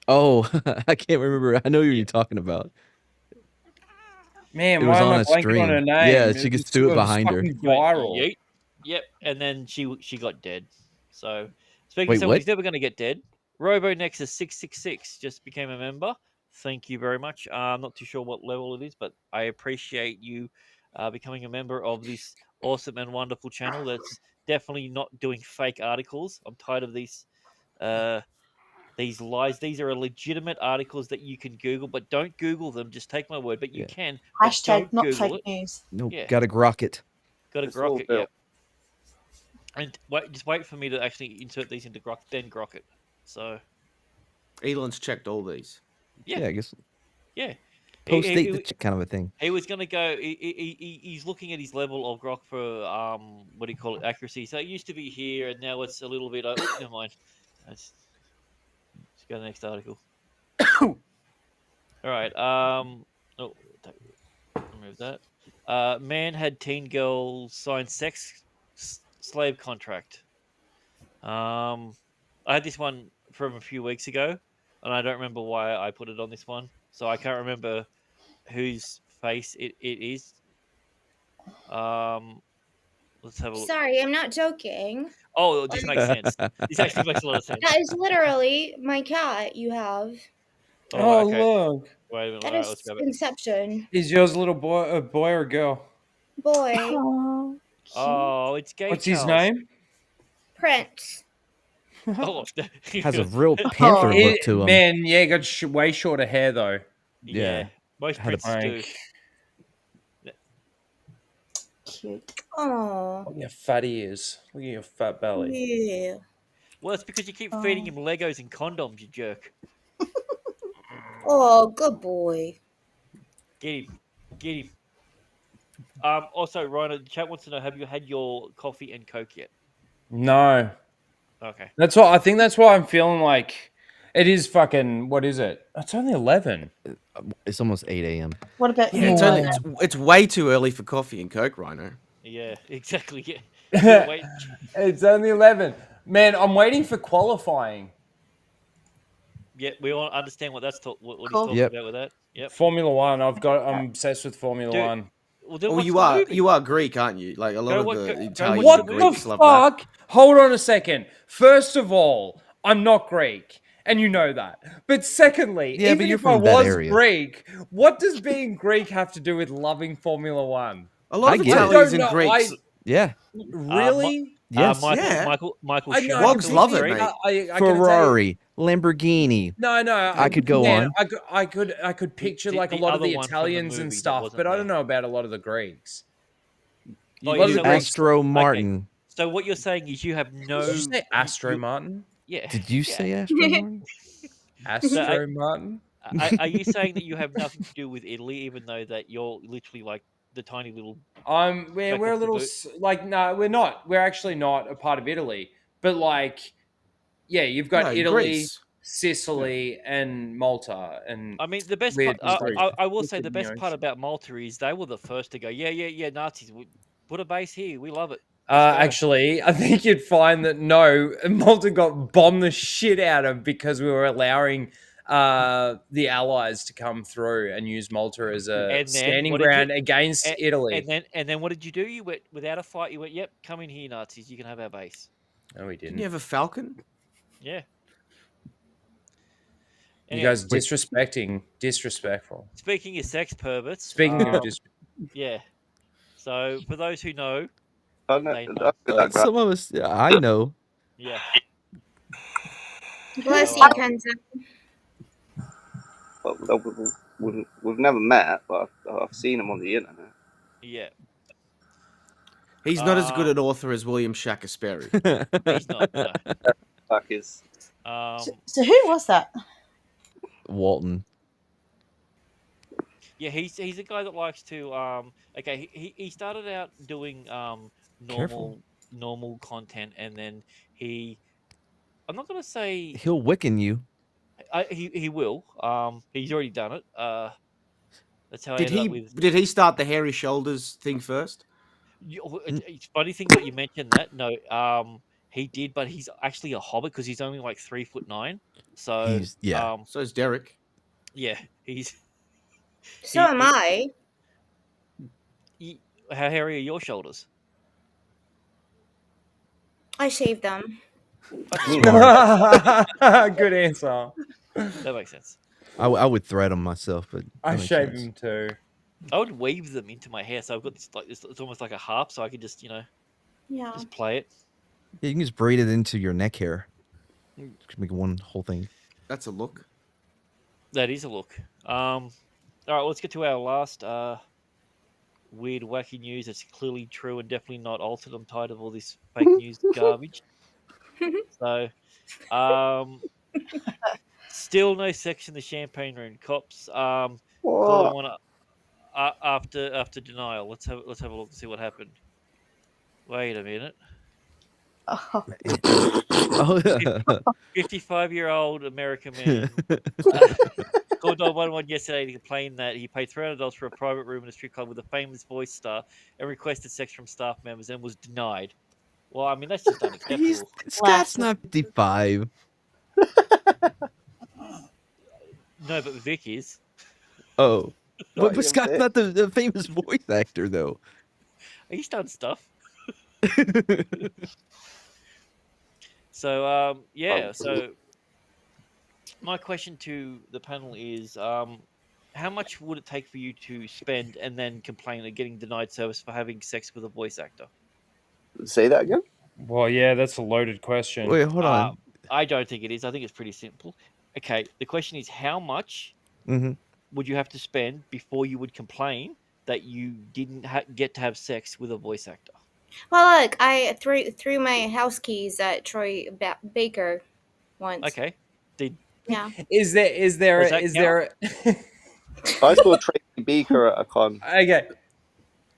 Oh, I can't remember. I know who you're talking about. Man, It why was am on I a blanking on her stream. name? Yeah, she just threw it behind her. fucking viral. Yeet. Yep. And then she got dead. So speaking Wait, of someone what? who's never going to get dead, RoboNexus666 just became a member. Thank you very much. I'm not too sure what level it is, but I appreciate you becoming a member of this awesome and wonderful channel that's definitely not doing fake articles. I'm tired of these lies. These are legitimate articles that you can Google, but don't Google them. Just take my word. But you can. But Hashtag don't not Google fake it. news. Nope. Yeah. Gotta grok it. Got to It's all grok it. built. Yeah. And just wait for me to actually insert these into grok, then grok it. So Elon's checked all these. yeah, I guess yeah. post date kind of a thing. He was going to go. He's looking at his level of grok for what do you call it, accuracy. So it used to be here, and now it's a little bit. Oh, never mind. Let's go to the next article. All right. Oh, remove that. Man had teen girl sign sex slave contract. I had this one from a few weeks ago, and I don't remember why I put it on this one, so I can't remember whose face it is. Let's have a look. Sorry, I'm not joking. Oh, this makes sense. This actually makes a lot of sense. That is literally my cat you have. Oh, okay. look. Wait a minute. That All right, is let's grab it. Inception. Is yours a little boy, a boy or a girl? Boy. Oh, it's gay. What's his Charles. name? Prince. Oh, Has a real panther look to him. Man, yeah, got way shorter hair though. Yeah, most Had a princes do. Cute. Oh. Look at your fat ears. Look at your fat belly. Yeah. Well, it's because you keep feeding him Legos and condoms, you jerk. Oh, good boy. Get him. Get him. Also, Ryan, the chat wants to know: have you had your coffee and Coke yet? No. Okay. That's what I think. That's why I'm feeling like it is fucking. What is it? It's only 11. It's almost 8 a.m. What about Yeah, it's way too early for coffee and Coke, Rhino. Yeah, exactly. Yeah. Wait. It's only 11. Man, I'm waiting for qualifying. Yeah, we all understand what that's what he's Cool. talking about with that. Yep. Formula One. I'm obsessed with Formula Dude, One. Well, then Oh, watch you the are movie. you are Greek, aren't you? Like a lot of the Italians What and the Greeks love that. fuck? Hold on a second. First of all, I'm not Greek, and you know that. But secondly, Yeah, but even you're if I from that was area. Greek, what does being Greek have to do with loving Formula One? A lot I of get it. Italians I and don't know, Greeks. Yeah. Really? Yes. Michael I know, Wogs I love it, completely- mate. I can tell you- Ferrari, Lamborghini. No, I could go on. I could picture The- like a the lot of other the one from the Italians movie and that stuff, wasn't but I there. don't know about a lot of the Greeks. Oh, A lot of yeah, the so- Greeks. Astro Martin. So what you're saying is you have no. Did you say Astro Martin? Yeah. Did you yeah. say Astro Martin? Astro Martin? Are you saying that you have nothing to do with Italy, even though that you're literally like the tiny little? We're a Back off the little boot. like no, we're not. We're actually not a part of Italy. But like, yeah, you've got No, Italy, Greece. Sicily, and Malta, and I mean, the best weird part. countries. I will Look say at the the best part ocean. about Malta is they were the first to go. Yeah. Nazis, put a base here. We love it. Let's go." Actually, I think you'd find that no, Malta got bombed the shit out of because we were allowing the Allies to come through and use Malta as a And then standing what did you- ground against Italy. And then what did you do? You went without a fight. You went, "Yep, come in here, Nazis. You can have our base." No, we Didn't didn't. you have a Falcon? Yeah. You Anyway, guys disrespectful. Speaking of sex perverts. Speaking of Yeah. So for those who know, I they know. know. Some of us, I know. Yeah. Bless you, Kenza. We've never met, but I've seen him on the internet. Yeah. He's not as good an author as William Shakespeare. He's not. No. Fuck is. So who was that? Walton. Yeah, he's a guy that likes to okay, he started out doing Careful. normal content, and then I'm not gonna say He'll Wiccan you. he will. He's already done it. That's how I Did ended he up with. did he start the hairy shoulders thing first? It's funny thing that you mentioned that. No, he did, but he's actually a hobbit because he's only like 3'9". So So is Derek. yeah, he's. So am I. How hairy are your shoulders? I shave them. Smart. Good answer. That makes sense. I would thread them myself, but I that makes shave sense. them too. I would weave them into my hair, so I've got this like this. It's almost like a harp, so I could just Yeah. just play it. Yeah, you can just braid it into your neck hair. Just make one whole thing. That's a look. That is a look. All right, let's get to our last weird, wacky news. That's clearly true and definitely not altered. I'm tired of all this fake news garbage. So, still no sex in the champagne room. Cops call one after denial. Let's have a look and see what happened. Wait a minute. 55-year-old American man called 911 yesterday to complain that he paid $300 for a private room in a strip club with a famous voice star and requested sex from staff members and was denied. Well, I mean, that's just unacceptable. Scott's not 55. No, but Vic is. Oh. Not But even Scott's Vic. not the famous voice actor, though. He's done stuff. So, yeah. So, my question to the panel is, how much would it take for you to spend and then complain of getting denied service for having sex with a voice actor? Say that again. Well, yeah, that's a loaded question. Wait, hold on. I don't think it is. I think it's pretty simple. Okay, the question is, how much would you have to spend before you would complain that you didn't get to have sex with a voice actor? Well, look, I threw my house keys at Troy Baker once. Okay. Yeah. Is there I saw Tracy Beaker at a con. Okay.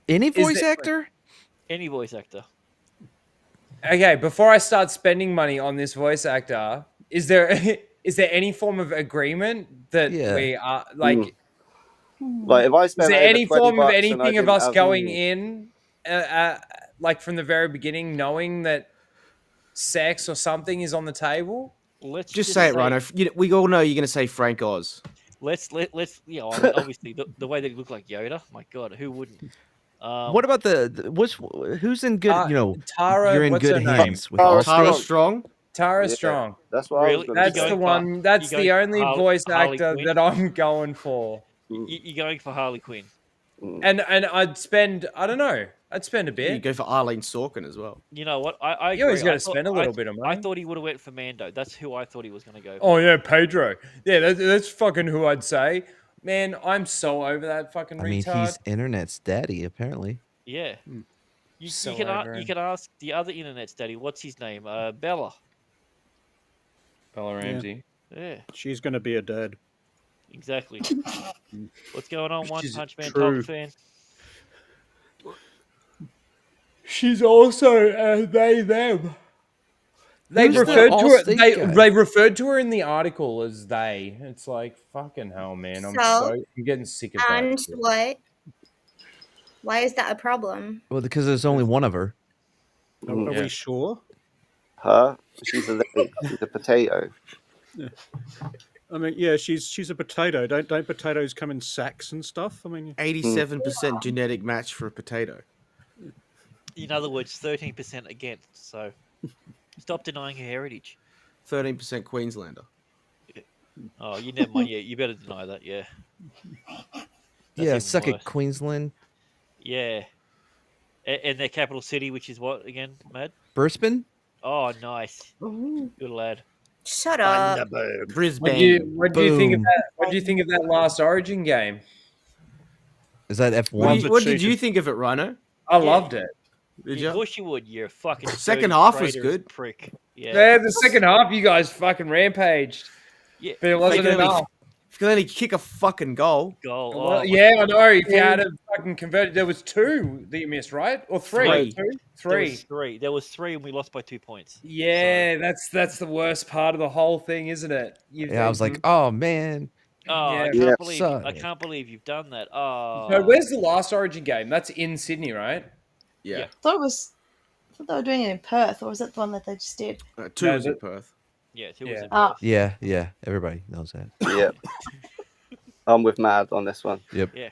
Any Is voice there- actor? Any voice actor. Okay, before I start spending money on this voice actor, is there any form of agreement that we are like? Like if I Is spent there over any 20 form of bucks and I anything of didn't us have- going in, like from the very beginning, knowing that sex or something is on the table? Let's Just say it, Rhino. We all know you're going to say Frank Oz. Let's I mean, obviously the way that he looked like Yoda. My God, who wouldn't? What about who's in good? Tara, you're in what's good her hands name? with all Tara Strong. Tara Yeah, Strong. That's what I was gonna That's say. the one. That's you're the going only for voice Harley actor Quinn? that I'm going for. You're going for Harley Quinn. And I'd spend, I don't know, I'd spend a You bit. go for Arlene Sorkin as well. You know what? I You always agree. gotta spend a little bit of I money. thought he would have went for Mando. That's who I thought he was going to go for. Oh yeah, Pedro. Yeah, that's fucking who I'd say. Man, I'm so over that fucking I mean, retard. he's internet's daddy, apparently. Yeah. You, So you can over you him. can ask the other internet's daddy. What's his name? Bella. Bella Ramsey. Yeah, She's going to be a dad. exactly. What's going on, One Which is Punch Man true. Top fan? She's also they them. They Who's the referred to her. Allstate guy? They referred to her in the article as they. It's like fucking hell, man. I'm So, getting sick of that. And shit. what? Why is that a problem? Well, because there's only one of her. Are we sure? Her? She's a potato. I mean, yeah, she's a potato. Don't potatoes come in sacks and stuff? I mean, 87% genetic match for a potato. In other words, 13% against. So stop denying her heritage. 13% Queenslander. Oh, you never mind. Yeah, you better deny that. Yeah. That's Yeah, even suck worse. it, Queensland. Yeah. And their capital city, which is what again, Mad? Brisbane? Oh, nice. Good lad. Shut up. Brisbane. What do you think of Boom. that? What do you think of that last Origin game? Is that F1? What did you think of it, Rhino? I loved it. Did Of you? course you would. You're a fucking Second dirty, half was traitorous good. prick. Yeah, the second half, you guys fucking rampaged. Yeah. But it wasn't If you can enough. if you can only kick a fucking goal. Goal. Well, Oh, yeah, I know. If you had a fucking converted, there was 2 that you missed, right? Or 3? Three. Two? There was three, and we lost by 2 points. Yeah, that's the worst part of the whole thing, isn't it? Yeah, I was like, oh man. Oh, Yeah. I can't believe you've done that. Oh. So where's the last Origin game? That's in Sydney, right? Yeah. I thought they were doing it in Perth, or was that the one that they just did? Two was in Perth. Yeah, two was in Ah. Perth. Yeah. Everybody knows that. Yep. I'm with Mad on this one. Yep. Yeah.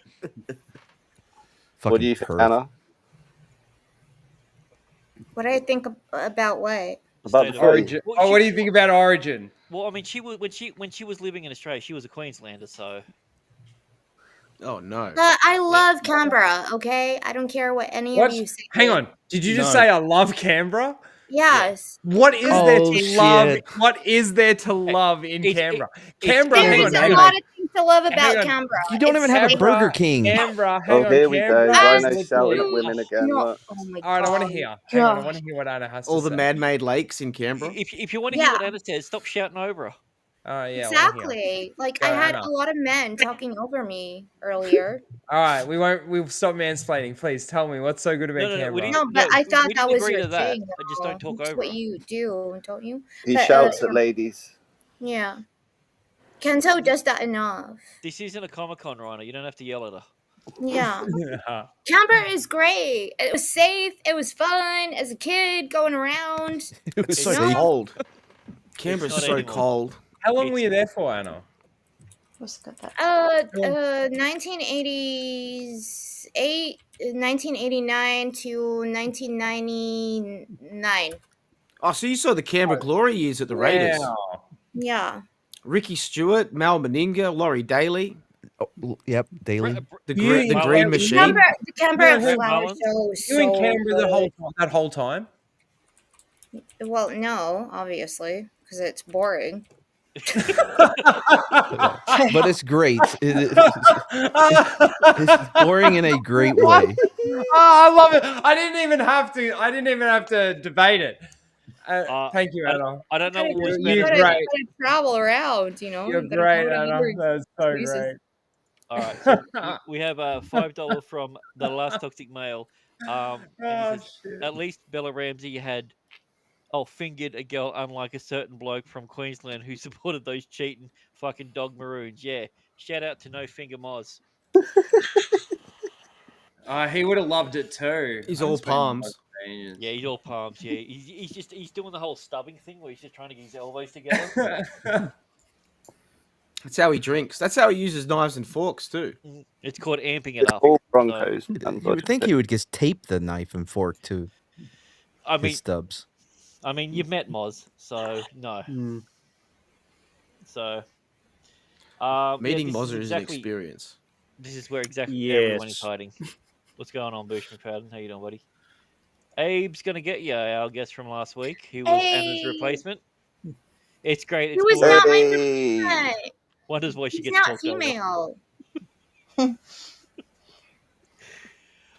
What do you think, Perth. Anna? What do I think about what? About the Origin. Oh, what do you think about Origin? Well, I mean, she was when she was living in Australia, she was a Queenslander, so. Oh no. I love Canberra. Okay, I don't care what any What? of you say. Hang on. Did you just No. say I love Canberra? Yes. What is there Oh, to love? shit. What is there to love in Canberra? There Canberra, hang is on, a hang lot on. of things to love Hang about on. Canberra. You don't even have a Burger King. Canberra, hang Oh, on. here we go. Canberra Rhino is shouting literally- at women again. No. Look. Oh my All right, I want to God. hear. Hang on, I want to hear what Anna has to All say. the man-made lakes in Canberra. If you want to hear what Anna says, stop shouting over her. Oh, yeah. Exactly. Like Go, I had Anna. a lot of men talking over me earlier. All right, we'll stop mansplaining. Please tell me what's so good about Canberra. No, but I thought we that didn't was agree your to that. thing. I just don't talk That's over what her. you do, don't you? He But, shouts at ladies. Yeah. Kento does that enough. This isn't a Comic-Con, Rhino. You don't have to yell at her. Yeah. Canberra is great. It was safe. It was fun as a kid going around. It was It's so safe. cold. Canberra's not so anymore. cold. How long were you there for, Anna? 1989 to 1999. Oh, so you saw the Canberra glory years at the Raiders. Wow. Yeah. Ricky Stewart, Mal Meninga, Laurie Daly. Oh, yep, Daily. The You- Green you- Machine. The Canberra Yeah, Flower Mullins. Show was You in so Canberra good. that whole time? Well, no, obviously, because it's boring. But it's great. It's boring in a great way. Oh, I love it. I didn't even have to debate it. Thank you, Anna. I don't know what was You're better. great. You gotta travel around, you know. You're You gotta great, go to Anna. other That's so places. great. All right, so we have $5 from the last toxic male. And he Oh, says, at least Bella Ramsey had fingered a girl, unlike a certain bloke from Queensland who supported those cheating fucking dog maroons. Yeah, shout out to No Finger Moz. He would have loved it too. He's I all haven't spoken to palms. Moz for ages. Yeah, he's all palms. Yeah, he's doing the whole stubbing thing where he's just trying to get his elbows together. That's how he drinks. That's how he uses knives and forks too. It's called amping it up. All Broncos. You would think he would just tape the knife and fork to I his mean, stubs. you've met Moz, so no. Hmm. So Meeting this is Mozer is an experience. This is where exactly Yes. everyone is hiding. What's going on, Bush McFadden? How you doing, buddy? Abe's gonna get you, our guest from last week. He was Anna's Hey. replacement. It's great. He It's was cool. not my Hey. replacement. Wonder's voice. She He's gets not talked over. female.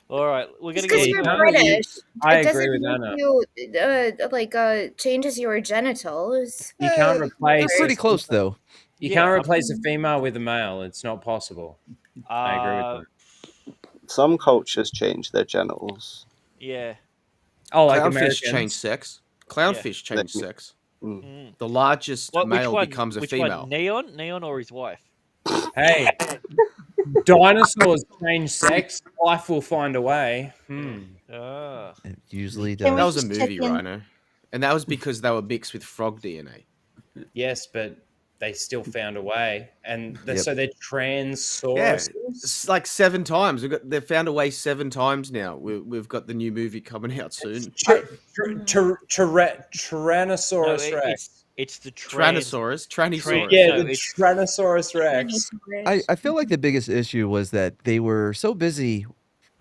All right, we're gonna Because get you're Anna, British, I it agree doesn't with Anna. make you changes your genitals. You can't replace. It's pretty close though. You Yeah, can't I'm- replace a female with a male. It's not possible. I agree with that. Some cultures change their genitals. Yeah. Oh, like Clownfish Americans. change sex. Clownfish change sex. Mm. The largest male becomes a which female. One? Neon or his wife? Hey, dinosaurs change sex. Life will find a way. Ah. It usually Can we That does. was a just check movie, in? Rhino. And that was because they were mixed with frog DNA. Yes, but they still found a way, and Yep. so they're Yeah, transauruses. it's like 7 times. They've found a way 7 times now. We've got the new movie coming out soon. Tyrannosaurus No, Rex. it's the Tyrannosaurus. Trannysaurus. Yeah, no, the it's- Tyrannosaurus Rex. I feel like the biggest issue was that they were so busy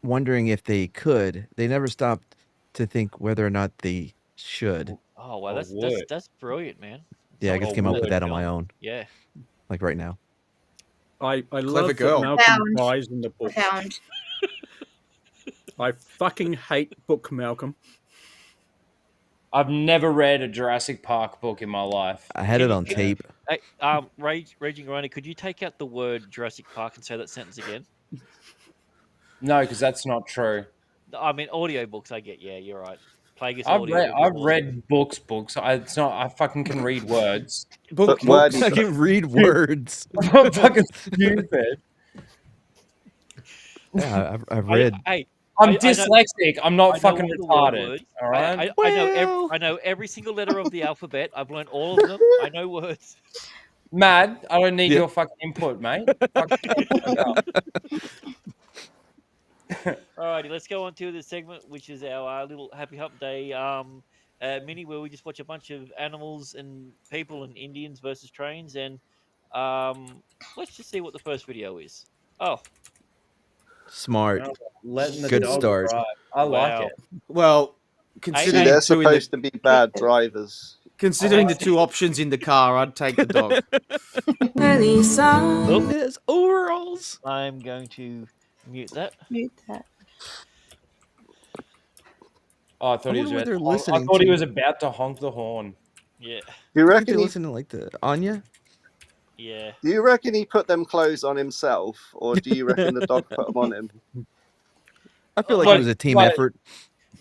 wondering if they could. They never stopped to think whether or not they should. Oh wow, Or that's would. that's brilliant, man. Yeah, I Someone just came up did with that that on my job. own, Yeah. like right now. I love girl. that Malcolm Found. dies in the book. Found. I fucking hate book Malcolm. I've never read a Jurassic Park book in my life. I had it on tape. Hey, Raging Rhino, could you take out the word Jurassic Park and say that sentence again? No, because that's not true. I mean, audiobooks, I get. Yeah, you're right. Plagueis I've audio. read books. It's not. I fucking can read words. But wordy I can stuff. read words. I'm not fucking stupid. Yeah, I've read. I'm I know- dyslexic. I'm not I know fucking all the word retarded. words. All right. I know every single letter of the alphabet. I've learned all of them. I know words. Mad. I don't need Yeah. your fucking input, mate. Fuck yourself. Alrighty, let's go on to the segment, which is our little Happy Hump Day mini, where we just watch a bunch of animals and people and Indians versus trains, and let's just see what the first video is. Oh, Smart. Letting the Good dog start. drive. I like wow. it. Well, See, considering they're the two in supposed the to be bad drivers. considering the two options in the car, I'd take the dog. Oh, There's overalls. I'm going to mute that. Mute that. Oh, I thought he was wonder what about. they're I listening thought he to. was about to honk the horn. Yeah, Do you I think reckon they're he? listening to like the Anya. yeah. Do you reckon he put them clothes on himself, or do you reckon the dog put them on him? I feel like What- it was a team what- effort.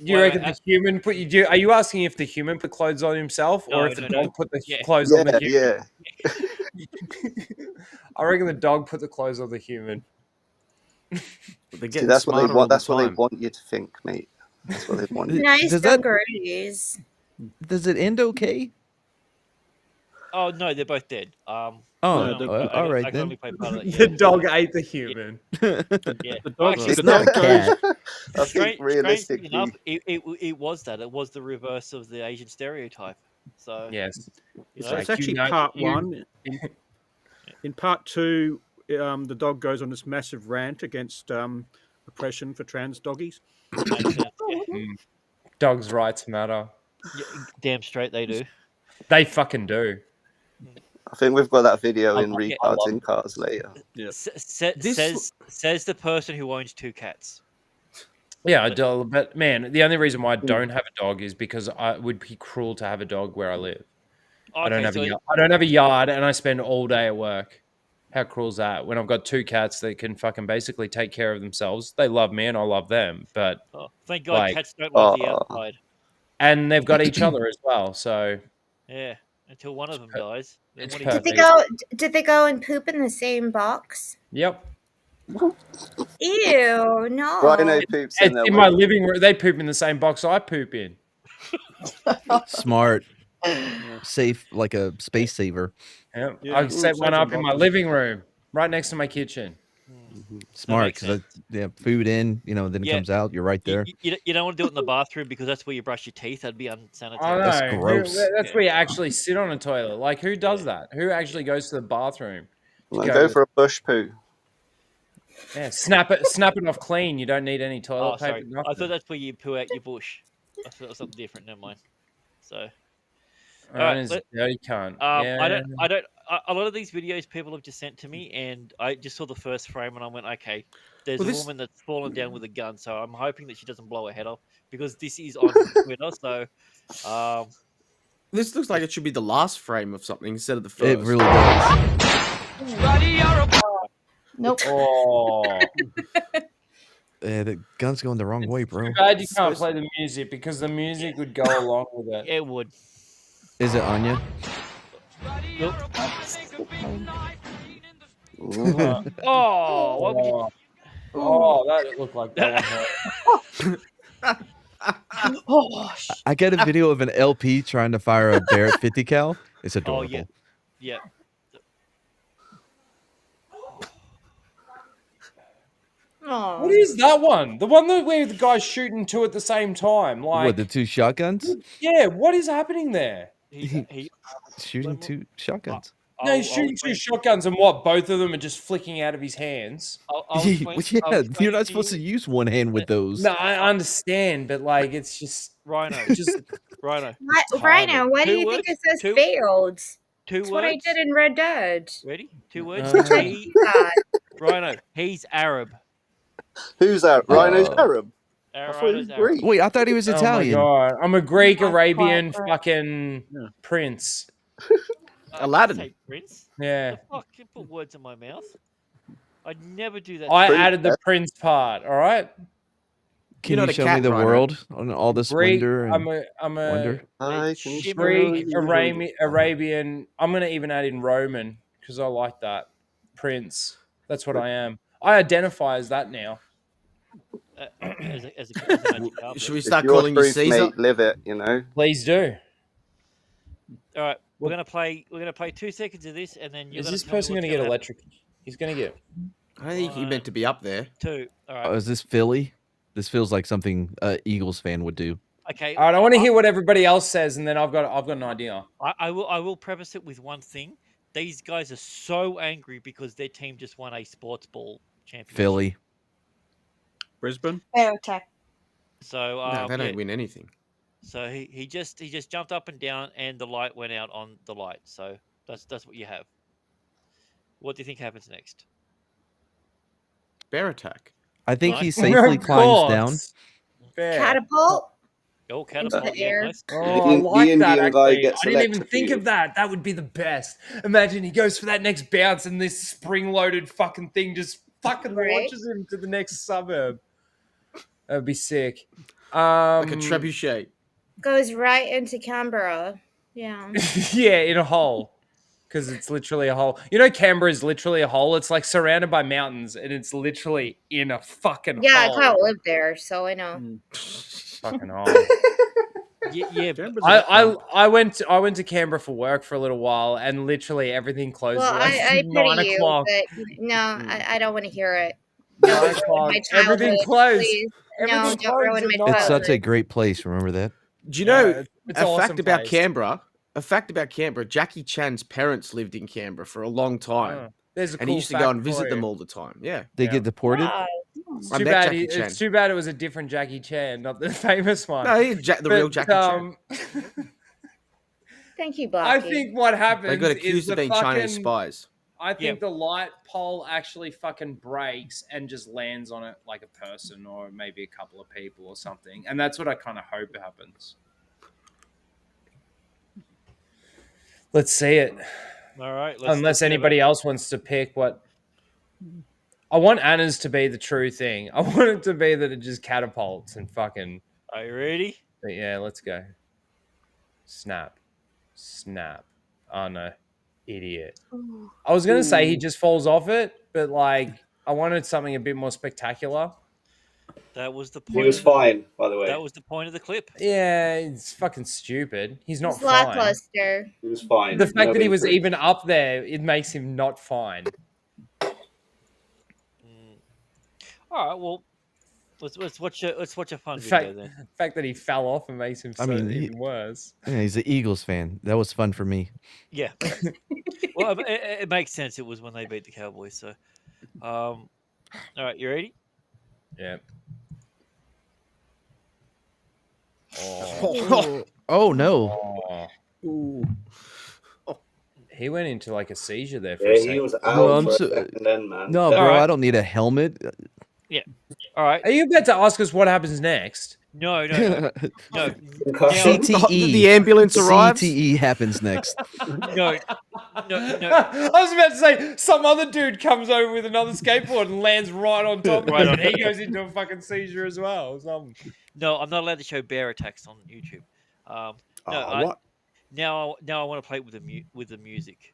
Do you reckon the human put you? Are you asking if the human put clothes on himself, or No, if the no, dog no. put the Yeah. clothes on the Yeah, human? I reckon the dog put the clothes on the human. They're See, getting that's what they smarter all want. the That's what they time. want you to think, mate. That's what they want. Nice Does that- dungarees. Does it end okay? Oh no, they're both dead. Oh, I all right can then. only play part of that. The Yeah. dog ate the human. Yeah. The dog, Actually, It's not a cat. I think realistically, enough, it was that. It was the reverse of the Asian stereotype. So Yes. you So know, it's actually you know- part you- one. In part two, the dog goes on this massive rant against oppression for trans doggies. makes sense. Yeah. Dogs' rights matter. Yeah, damn straight they do. They fucking do. I think we've got that video in Yeah. retards in cars later. Yeah. Says the person who owns 2 cats. Yeah, I do. But man, the only reason why I don't have a dog is because it would be cruel to have a dog where I live. I don't have I don't have a yard, and I spend all day at work. How cruel is that? When I've got 2 cats that can fucking basically take care of themselves. They love me, and I love them. But Thank God like- cats don't love the outside. and they've got each other as well. So Yeah, until one of them dies. Then it's what do you perfect. do? Did they go and poop in the same box? Yep. Ew, no. Rhino poops in It's their in my window. living room. They poop in the same box I poop in. Smart. Safe, like a space saver. Yep. Yeah. I set one Saves up on in my boxes. living room, right next to my kitchen. Smart, makes because food in, then it Yeah. comes out. You're right there. You don't want to do it in the bathroom because that's where you brush your teeth. That'd be unsanitary. I know. That's gross. That's where you actually sit on a toilet. Like, who does that? Who actually goes to the bathroom? Well, go for a bush poo. Yeah, snap it off clean. You don't need any toilet Oh, paper. sorry. Nothing. I thought that's where you poo out your bush. I thought it was something different. Never mind. So, Alright, Alright, dirty cunt. I don't. A lot of these videos people have just sent to me, and I just saw the first frame, and I went, okay, there's Well, a this- woman that's fallen down with a gun, so I'm hoping that she doesn't blow her head off because this is on Twitter. So, This looks like it should be the last frame of something instead of the first. It really does. Nope. Oh, The gun's going the wrong way, bro. too bad you can't play the music because the music would go along with it. it would. Is it Anya? Nope. Ooh. Oh, what would you? Oh, that looked like that. Oh, I got a video of an LP trying to fire a Barrett 50 cal. It's Oh adorable. yeah, yeah. Oh. What is that one? The one that where the guy's shooting 2 at the same time. Like, What, the 2 shotguns? yeah, what is happening there? He Shooting 2 shotguns. No, he's shooting 2 shotguns, and what? Both of them are just flicking out of his hands. Yeah, you're not supposed to use one hand with those. No, I understand, but like, it's just Rhino. just Rhino. Rhino, why do Two you words? think it says Two- failed? Two That's what I words. did in Red Dead. Ready? 2 words. Uh, Rhino. He's Arab. Who's that? Rhino's Arab. I thought he was Rhino's Arab. Greek. Wait, I thought he was Italian. Oh my god, I'm a Greek That's Arabian quite fucking prince. Aladdin. Say Prince. Yeah, The fuck? You put words in my mouth. I'd never do that. I to you. added the prince part. All right. Can not you a show cat, me the Rhino. world on all the Greek. splendor and I'm a wonder? Greek, Arabian. I'm gonna even add in Roman because I like that. Prince. That's what I am. I identify as that now. As a magic carpet. Should we It's start your calling you truth, Caesar? mate. Live it. You know. Please do. All right, we're gonna play 2 seconds of this, and then you're Is gonna this tell me person what's gonna get happen. electric? He's gonna get. I think he meant to be up there. 2. All right. Oh, is this Philly? This feels like something Eagles fan would do. Okay. All right, I want to hear what everybody else says, and then I've got an idea. I will preface it with one thing. These guys are so angry because their team just won a sports ball championship. Philly. Brisbane. Bear attack. So No, they don't win anything. So he just jumped up and down, and the light went out on the light. So that's what you have. What do you think happens next? Bear attack. I think he Nice. safely Of climbs down. course. Fair. Catapult. Oh, Into catapult. the Yeah, air. nice. Oh, The I like that Indian guy actually. gets I didn't even think electrocuted. of that. That would be the best. Imagine he goes for that next bounce and this spring-loaded fucking thing just fucking Right. launches him to the next suburb. That would be sick. Like a trebuchet. Goes right into Canberra. Yeah. Yeah, in a hole. Because it's literally a hole. You know, Canberra is literally a hole. It's like surrounded by mountains, and it's literally in a fucking Yeah, I hole. kind of live there, so I know. Fucking hole. Yeah. I went to Canberra for work for a little while, and literally everything closed Well, at like I 9 pity you, o'clock. but no, I don't want to hear it. 9 Don't o'clock. ruin my Everything childhood, closed. please. Everything No, don't closed ruin at my 9. It's such a childhood. great place. Remember that? Do you know it's a an fact awesome about place. Canberra? A fact about Canberra: Jackie Chan's parents lived in Canberra for a long time, Oh, there's a and he cool used to go fact and for visit you. them all the time. Yeah, They Yeah. get deported. Wow. It's I too met bad. Jackie Chan. It's too bad it was a different Jackie Chan, not the famous one. No, he's the real Jackie Chan. Thank you, I Blackie. think what happens They got is accused the of being fucking, Chinese spies. I think the light pole actually fucking breaks and just lands on it like a person or maybe a couple of people or something. And that's what I kind of hope happens. Let's see it. All right. Unless anybody else wants to pick what. I want Anna's to be the true thing. I want it to be that it just catapults and fucking. Are you ready? But yeah, let's go. Snap. Snap. Oh no. Idiot. I was going to say he just falls off it, but like I wanted something a bit more spectacular. That was the He point. was fine, by the way. That was the point of the clip. Yeah, it's fucking stupid. He's not It's fine. lackluster. He was fine. The fact that he was Nobody- even up there, it makes him not fine. All right. Well, let's watch a fun The video then. fact that he fell off and makes him I so mean, even worse. Yeah, he's an Eagles fan. That was fun for me. Yeah. Well, it makes sense. It was when they beat the Cowboys. So, all right, you ready? Yeah. Oh no. Oh. He went into like a seizure there for Yeah, a he second. was out No, I'm for a so- second then, man. No, That- bro, Alright. I don't need a helmet. Yeah. All right. Are you about to ask us what happens next? No. Concussion. CTE. The ambulance arrives. CTE happens next. No. I was about to say some other dude comes over with another skateboard and lands right on top of Right him, on and he top. goes into a fucking seizure as well. Or something. No, I'm not allowed to show bear attacks on YouTube. What? Now I want to play it with the music.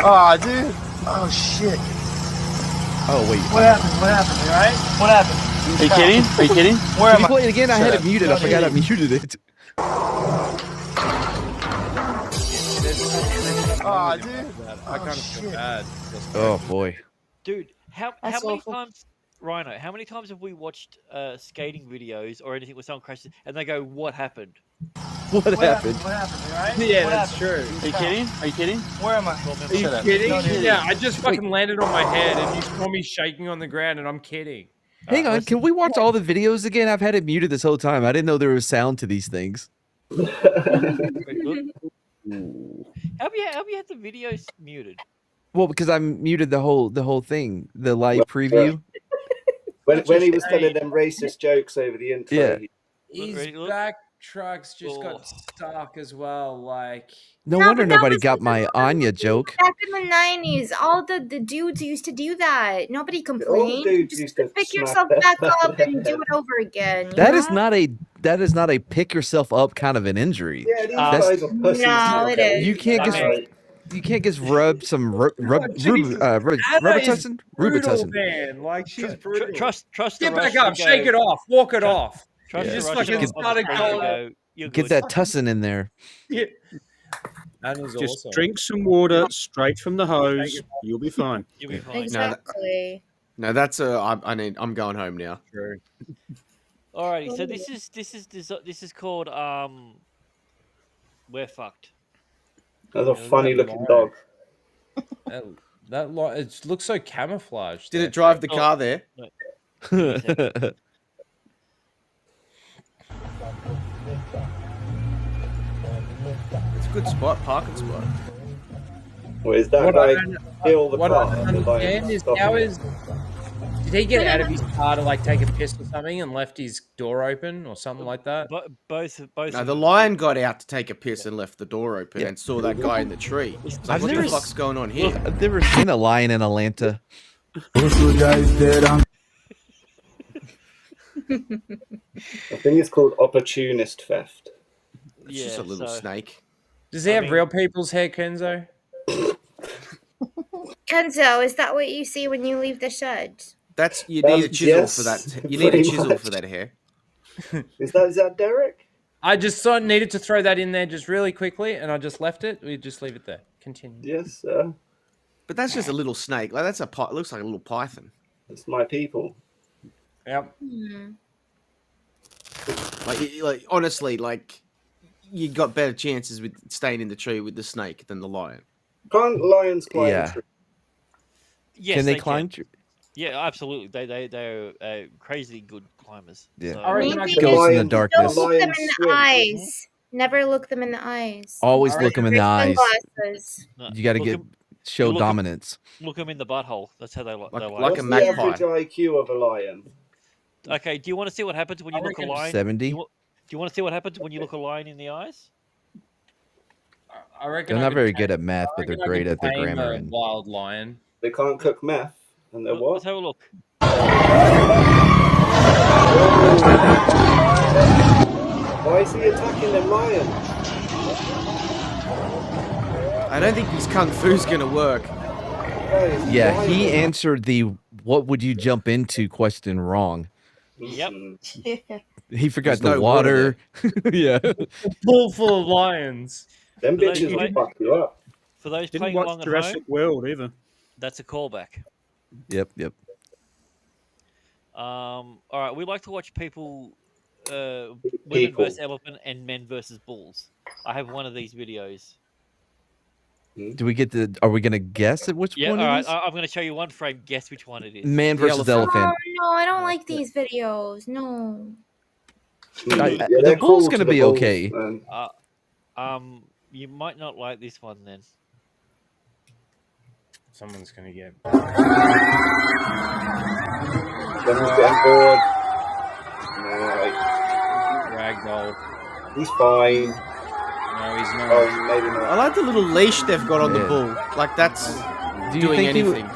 Oh, dude. Oh, shit. Oh wait. What happened? What happened? You alright? What happened? Are you kidding? Are you kidding? Where Can am you I? play it again? I had it muted. I Don't forgot I hit me. muted it. Oh, dude. I kind of feel bad. Oh boy. Dude, how That's many awful. times, Rhino? How many times have we watched skating videos or anything where someone crashes and they go, "What happened?" What happened? What happened? You alright? Yeah, What that's happened? true. Are you kidding? Are you kidding? Where am I? Are you kidding? Yeah, I just fucking landed on my head and you saw me shaking on the ground and I'm kidding. Hang on, can we watch all the videos again? I've had it muted this whole time. I didn't know there was sound to these things. Wait, look. How have you had the videos muted? Well, because I muted the whole thing, the live preview. When he was telling them racist jokes over the intro, Yeah. he- He's Ready, look. back. trucks just got stuck as well. Like, No No, wonder but that nobody was got my Anya joke. back in the 90s. All the dudes used to do that. Nobody All the complained. You dudes just used to pick smack yourself their back back up of their and do head. it over again. That is not a pick yourself up kind of an injury. Yeah, these That's, guys are pussies. No, it is. you can't just Right. you can't just rub some Jesus, Anna is Robitussin. brutal, Robitussin. man. Like, she's brutal. Trust Get the back rush up, to shake go- it off, walk it off. Trust You the just rush fucking of the started screen to going. go, you're Get good. that tussin in there. Yeah. Anna's Just awesome. drink some water straight from the hose. You'll be fine. You'll be fine. Exactly. No, that's I'm going home now. True. Alrighty, so this is called We're Fucked. That's a funny looking dog. It looks so camouflaged. Did it drive the car there? It's a good spot, parking spot. Well, is that What guy I don't- kill the what car? I don't The guy understand is stopping how it? did he get out of his car to like take a piss or something and left his door open or something like that? But both. No, the lion got out to take a piss and left the door open and saw that guy in the tree. It's like, I've what never the fuck's going on here? Look, I've never seen a lion in Atlanta. I think it's called opportunist theft. It's just a little snake. Does he have real people's hair, Kenzo? Kenzo, is that what you see when you leave the shed? That's you need a chisel yes, for that. You need a pretty chisel much. for that hair. Is that Derek? I just needed to throw that in there just really quickly, and I just left it. We just leave it there. Continue. Yes, sir. But that's just a little snake. Like that's it looks like a little python. It's my people. Yep. Like honestly, like you got better chances with staying in the tree with the snake than the lion. Can't lions climb Yeah. trees? Yes, Can they climb? Yeah, absolutely. They're crazy good climbers. Yeah. So- I reckon I Maybe could- Ghosts in the don't darkness. look them in the swim. eyes. Never look them in the eyes. Always look them in the eyes. Sunglasses. No, You got to look get 'em- show look 'em- dominance. Look them in the butthole. That's how they like. Like What's a the magpie. average IQ of a lion? Okay, do you want to see what happens when you look a lion? 70. Do you want to see what happens when you look a lion in the eyes? I reckon They're I not could very tame- good at math, but I they're reckon I great could at their tame grammar. a And wild lion. They can't cook meth, and they're what? Let's have a look. Why is he attacking them lions? I don't think his kung fu's gonna work. Guys, yeah, why he is it- answered the "What would you jump into?" question wrong. Yep. He forgot There's the no water. yeah. A pool full of lions. Them For those bitches will playing- fuck you up. For those Didn't playing watch along at Jurassic home, World either. that's a callback. Yep. All right, we like to watch people, women People. versus elephant and men versus bulls. I have one of these videos. Do we get the? Are we gonna guess at which Yeah, one all it right. is? I'm going to show you one frame. Guess which one it is. Man The versus elephant. Oh, no, I don't like these videos. No. The bull's gonna be okay. Man. You might not like this one then. Someone's gonna get. Someone's getting bored. Right. Ragdoll. He's fine. No, he's not. Oh, maybe I not. like the little leash they've got on the Yeah. bull. Like that's Do you doing think anything.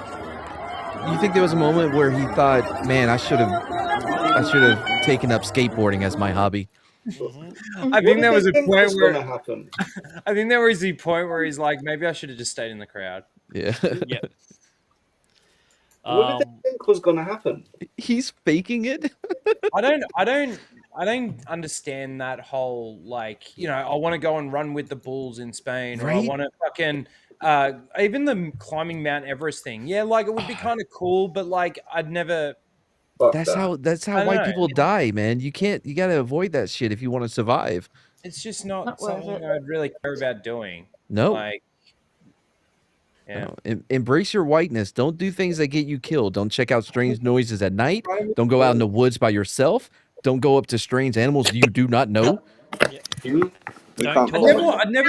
you think there was a moment where he thought, "Man, I should have taken up skateboarding as my hobby"? I think there was a point What's where gonna happen? I think there was a point where he's like, maybe I should have just stayed in the crowd. Yeah. Yeah. What did they think was gonna happen? He's faking it. I don't understand that whole like, I want to go and run with the bulls in Spain, or I Right? want to fucking even the climbing Mount Everest thing. Yeah, like it would be kind of cool, but like I'd never. Fuck That's that. how I white know. people die, man. You gotta avoid that shit if you want to survive. It's just not Not worth something it. I'd really care about doing. No. Like, yeah. No. Embrace your whiteness. Don't do things that get you killed. Don't check out strange noises at night. Don't go out in the woods by yourself. Don't go up to strange animals you do not know. Don't I'd talk, never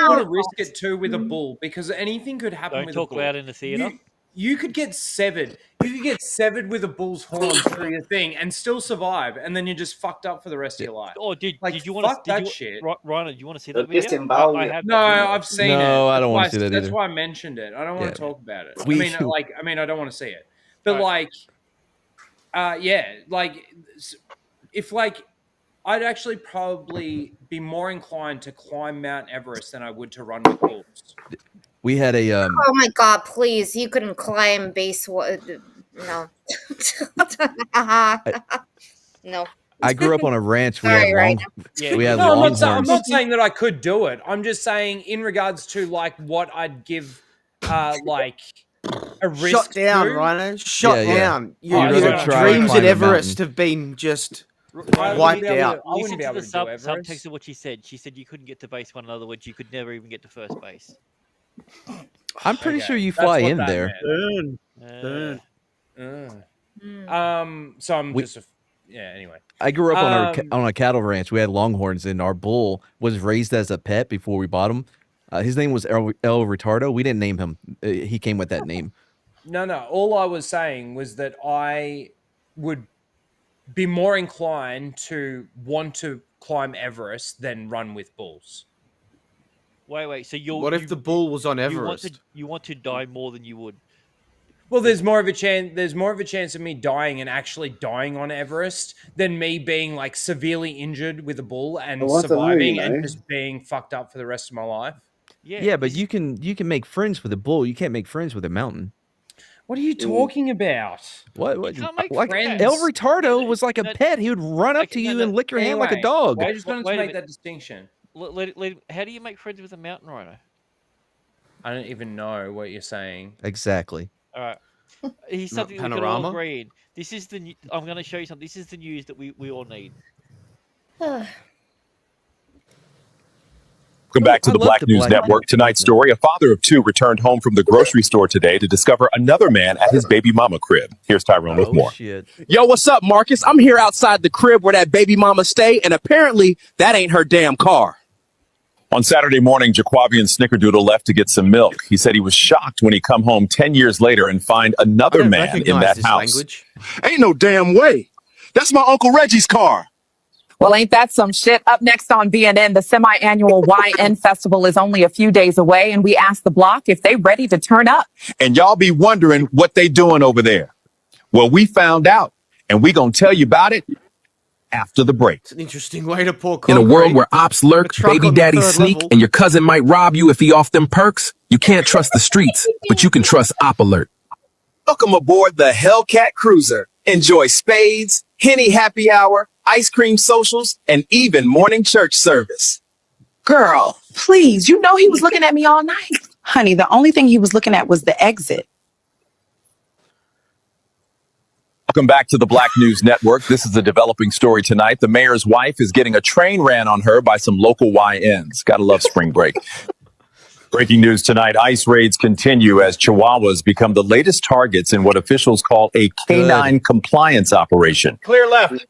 want to risk it too with a bull because anything could happen don't with talk a bull. loud in the theater. you could get severed. You could get severed with a bull's horn through your thing and still survive, and then you're just fucked up for the rest of your life. Oh, did you want fuck that shit? Ryan, do you want to see They'll that video? disembowel I you. have No, that video. I've seen it. No, I don't want why to see that That's either. why I mentioned it. I don't want to talk about it. We- I mean, I don't want to see it. But if I'd actually probably be more inclined to climb Mount Everest than I would to run with bulls. We had a Oh my god, please. You couldn't climb base. No. No. I grew up on a ranch. We Sorry, had right we had No, longhorns. I'm not saying that I could do it. I'm just saying in regards to like what I'd give like a risk. Shot down, to. Rhino. Shot down. Your try to dreams climb at a Everest mountain. have been just Ryan, wiped listen out. to- Listen to the subtext of what she said. She said you couldn't get to base one. In other words, you could never even get to first base. I'm pretty Okay, sure you that's fly what in that there. meant. So I'm anyway. I grew up on a cattle ranch. We had longhorns, and our bull was raised as a pet before we bought him. His name was El Retardo. We didn't name him. He came with that name. No. All I was saying was that I would be more inclined to want to climb Everest than run with bulls. Wait. So What if the bull was on You Everest? want to die more than you would. Well, there's more of a chance of me dying and actually dying on Everest than me being like severely injured with a bull and Well, I don't know, surviving you know. and just being fucked up for the rest of my life. Yeah, but you can make friends with a bull. You can't make friends with a mountain. What are you talking about? What? can't make Like friends. El Retardo was like a pet. He would run up to you and lick your hand like a dog. I just wanted Wait to a make minute. that distinction. How do you make friends with a mountain rhino? I don't even know what you're saying. Exactly. All right. Here's Not something we can all panorama? agree in. This is I'm going to show you something. This is the news that we all need. Welcome back to the Black News Network. Tonight's story, a father of two returned home from the grocery store today to discover another man at his baby mama crib. Here's Tyrone with more. Shit. Yo, what's up, Marcus? I'm here outside the crib where that baby mama stay, and apparently that ain't her damn car. On Saturday morning, Jaquavian Snickerdoodle left to get some milk. He said he was shocked when he come home 10 years later and find another man in that house. Ain't no damn way. That's my Uncle Reggie's car. Well, ain't that some shit? Up next on BNN, the semi-annual YN Festival is only a few days away, and we asked the block if they ready to turn up. And y'all be wondering what they doing over there. Well, we found out, and we gonna tell you about it after the break. It's an interesting way to pour In a concrete. world where ops lurk, truck baby on the daddy third sneak, level. and your cousin might rob you if he off them perks, you can't trust the streets, but you can trust Op Alert. Welcome aboard the Hellcat Cruiser. Enjoy spades, Henny happy hour, ice cream socials, and even morning church service. Girl, please, you know he was looking at me all night. Honey, the only thing he was looking at was the exit. Welcome back to the Black News Network. This is a developing story tonight. The mayor's wife is getting a train ran on her by some local YNs. Gotta love spring break. Breaking news tonight, ICE raids continue as Chihuahuas become the latest targets in what officials call a canine compliance operation. Clear left.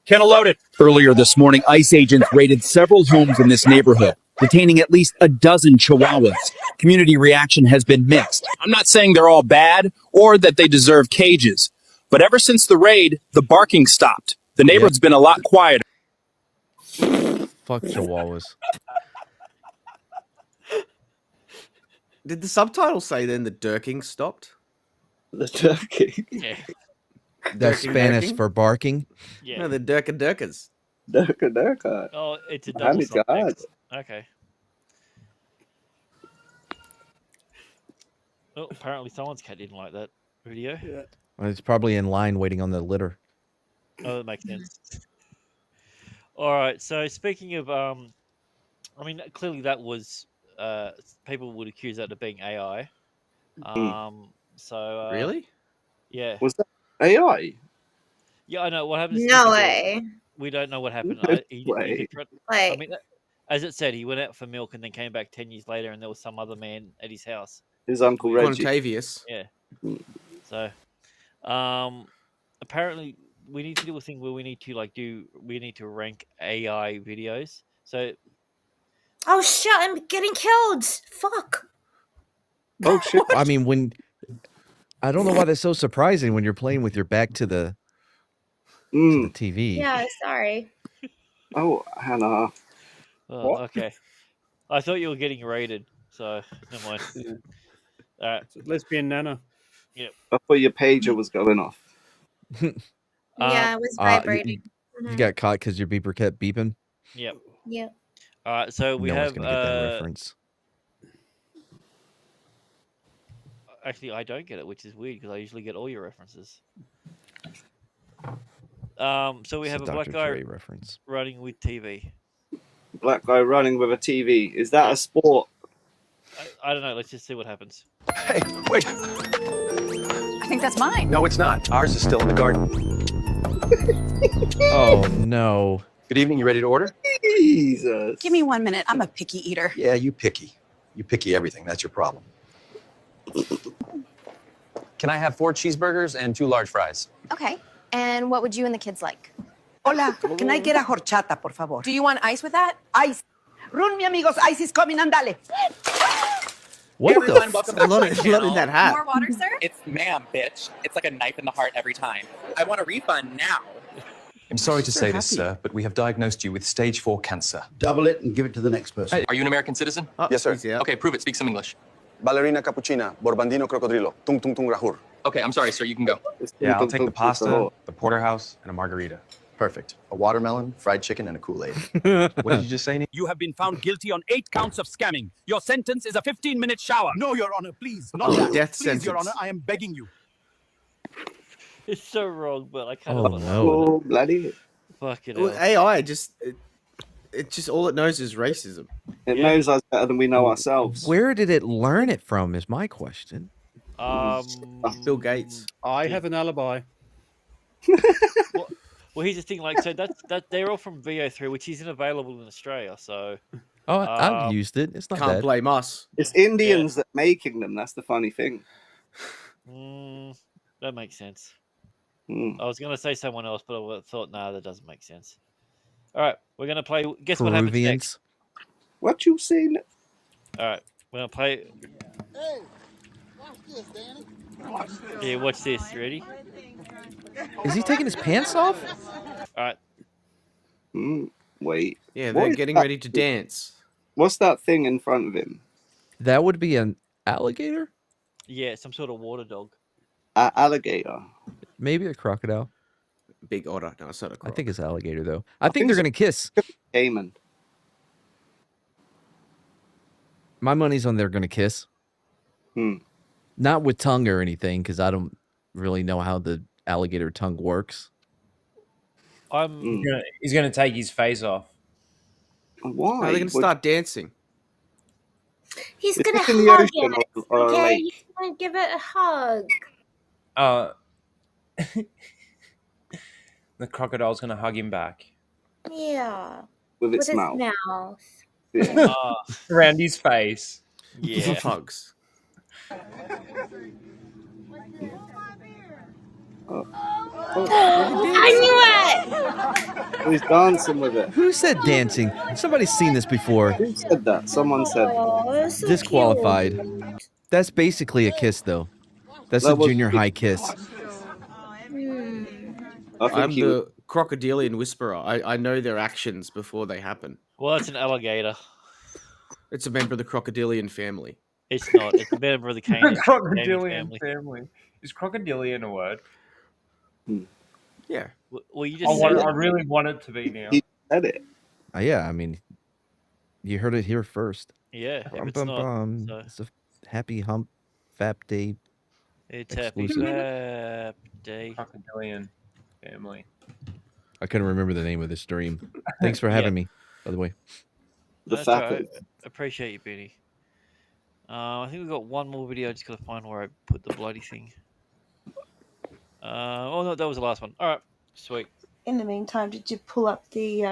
Kennel loaded. Earlier this morning, ICE agents raided several homes in this neighborhood, detaining at least a dozen Chihuahuas. Community reaction has been mixed. I'm not saying they're all bad or that they deserve cages, but ever since the raid, the barking stopped. The neighborhood's been a lot quieter. Fuck Chihuahuas. Did the subtitle say then the dirking stopped? The dirking? Yeah. That's Spanish for barking. Yeah. No, the dirkas. Durka. Oh, it's a Hand double it, God. subtext. Okay. Oh, apparently someone's cat didn't like that video. Yeah. Well, it's probably in line waiting on the litter. Oh, that makes sense. All right. So speaking of, I mean, clearly that was, people would accuse that of being AI. So Really? Yeah. Was that AI? Yeah, I know what happened. to No Snickerdoodle. way. We don't know what happened. No He way. I Like, mean, as it said, he went out for milk and then came back 10 years later, and there was some other man at his house. His Uncle Reggie. Quantavius. Yeah. So, apparently, we need to do a thing where we need to rank AI videos. So, oh shit, I'm getting killed. Fuck. Oh shit. I mean, when I don't know why that's so surprising when you're playing with your back to the TV. Yeah, sorry. Oh, Hannah. Oh, okay. I thought you were getting raided, so never mind. All right. Lesbian Nana. Yep. I thought your pager was going off. Yeah, it was vibrating. You got caught because your beeper kept beeping. Yep. Yep. All right. So we No have. one's gonna get that reference. Actually, I don't get it, which is weird because I usually get all your references. So we It's have a a black Dr. guy Dre reference. running with TV. Black guy running with a TV. Is that a sport? I don't know. Let's just see what happens. Hey, wait. I think that's mine. No, it's not. Ours is still in the garden. Oh no. Good evening. You ready to order? Jesus. Give me 1 minute. I'm a picky eater. Yeah, you picky. You picky everything. That's your problem. Can I have 4 cheeseburgers and 2 large fries? Okay. And what would you and the kids like? Hola, can I get a horchata, por favor? Do you want ice with that? Ice. Run, mi amigos, ice is coming, andale. What Everyone, welcome to my channel. That hat. More water, sir? It's ma'am, bitch. It's like a knife in the heart every time. I want a refund now. I'm sorry to So say this, happy. sir, but we have diagnosed you with stage 4 cancer. Double it and give it to the next person. Hey, are you an American citizen? Yes, sir. Okay, prove it. Speak some English. Ballerina cappuccina, borbandino crocodilo, tung tung tung rahur. Okay, I'm sorry, sir. You can go. Yeah, I'll take the pasta, the porterhouse, and a margarita. Perfect. A watermelon, fried chicken, and a Kool-Aid. What did you just say? You have been found guilty on 8 counts of scamming. Your sentence is a 15-minute shower. No, Your Honor, please, not that. Death Please, Your sentence. Honor, I am begging you. It's so wrong, but I can't. Oh no. Oh, bloody. Fucking Well, hell. AI just it just all it knows is racism. It knows us better than we know ourselves. Where did it learn it from? Is my question. Bill Gates. I have an alibi. Well, here's the thing. Like, so that they're all from VO3, which isn't available in Australia. So. Oh, I've used it. It's not Can't bad. blame us. It's Indians that making them. That's the funny thing. That makes sense. Mm. I was going to say someone else, but I thought, nah, that doesn't make sense. All right, we're going to play. Guess what happens next? What you seen? All right, we're going to play. Hey, watch this, Danny. Yeah, watch this. You ready? Is he taking his pants off? All right. Wait. Yeah, What they're is getting that? ready to dance. What's that thing in front of him? That would be an alligator? Yeah, some sort of water dog. Alligator. Maybe a crocodile. Big otter. No, it's not a I croc. think it's alligator though. I think they're gonna kiss. Cayman. My money's on they're gonna kiss. Not with tongue or anything, because I don't really know how the alligator tongue works. He's gonna take his face off. Why? No, they're going to start dancing. He's Is gonna this in the hug ocean it. or a Okay, lake? he's gonna give it a hug. The crocodile's gonna hug him back Yeah. With its mouth. around his face. Yeah. Hugs. I knew it! He's dancing with it. Who said dancing? Somebody's seen this before. Who said that? Someone said. Oh, that's so Disqualified. That's basically a kiss, though. That's That a was- junior high kiss. I think I'm he the crocodilian whisperer. I know their actions before they happen. Well, it's an alligator. It's a member of the crocodilian family. It's not. It's a member of the canine Crocodilian family. family. Is crocodilian a word? Yeah. Well, you just said I it. really want it to be now. He said it. Yeah, I mean, you heard it here first. Yeah, if Bum, it's bum, not, bum. so- It's a happy hump fap day. It's happy exclusive. Fab Day. Crocodilian family. I couldn't remember the name of this stream. Thanks for having me, by the way. The That's fappers. all right. Appreciate you, Benny. I think we've got one more video. I just got to find where I put the bloody thing. Oh no, that was the last one. All right, sweet. In the meantime, did you pull up the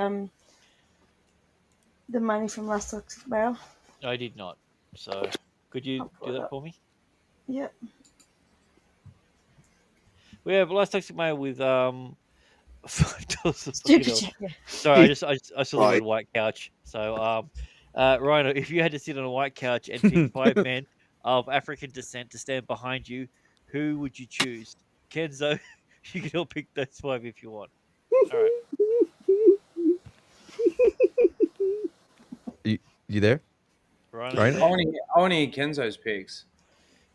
money from last week's mail? I did not. So, could you do that for me? Yep. We have last toxic mail with $5 of Stupid fucking shit, yeah. Sorry, I saw the Right. word white couch. So, Rhino, if you had to sit on a white couch and pick 5 men of African descent to stand behind you, Who would you choose? Kenzo, you can all pick those 5 if you want. All right. You there? Rhino, Right. you I there? want to hear Kenzo's picks.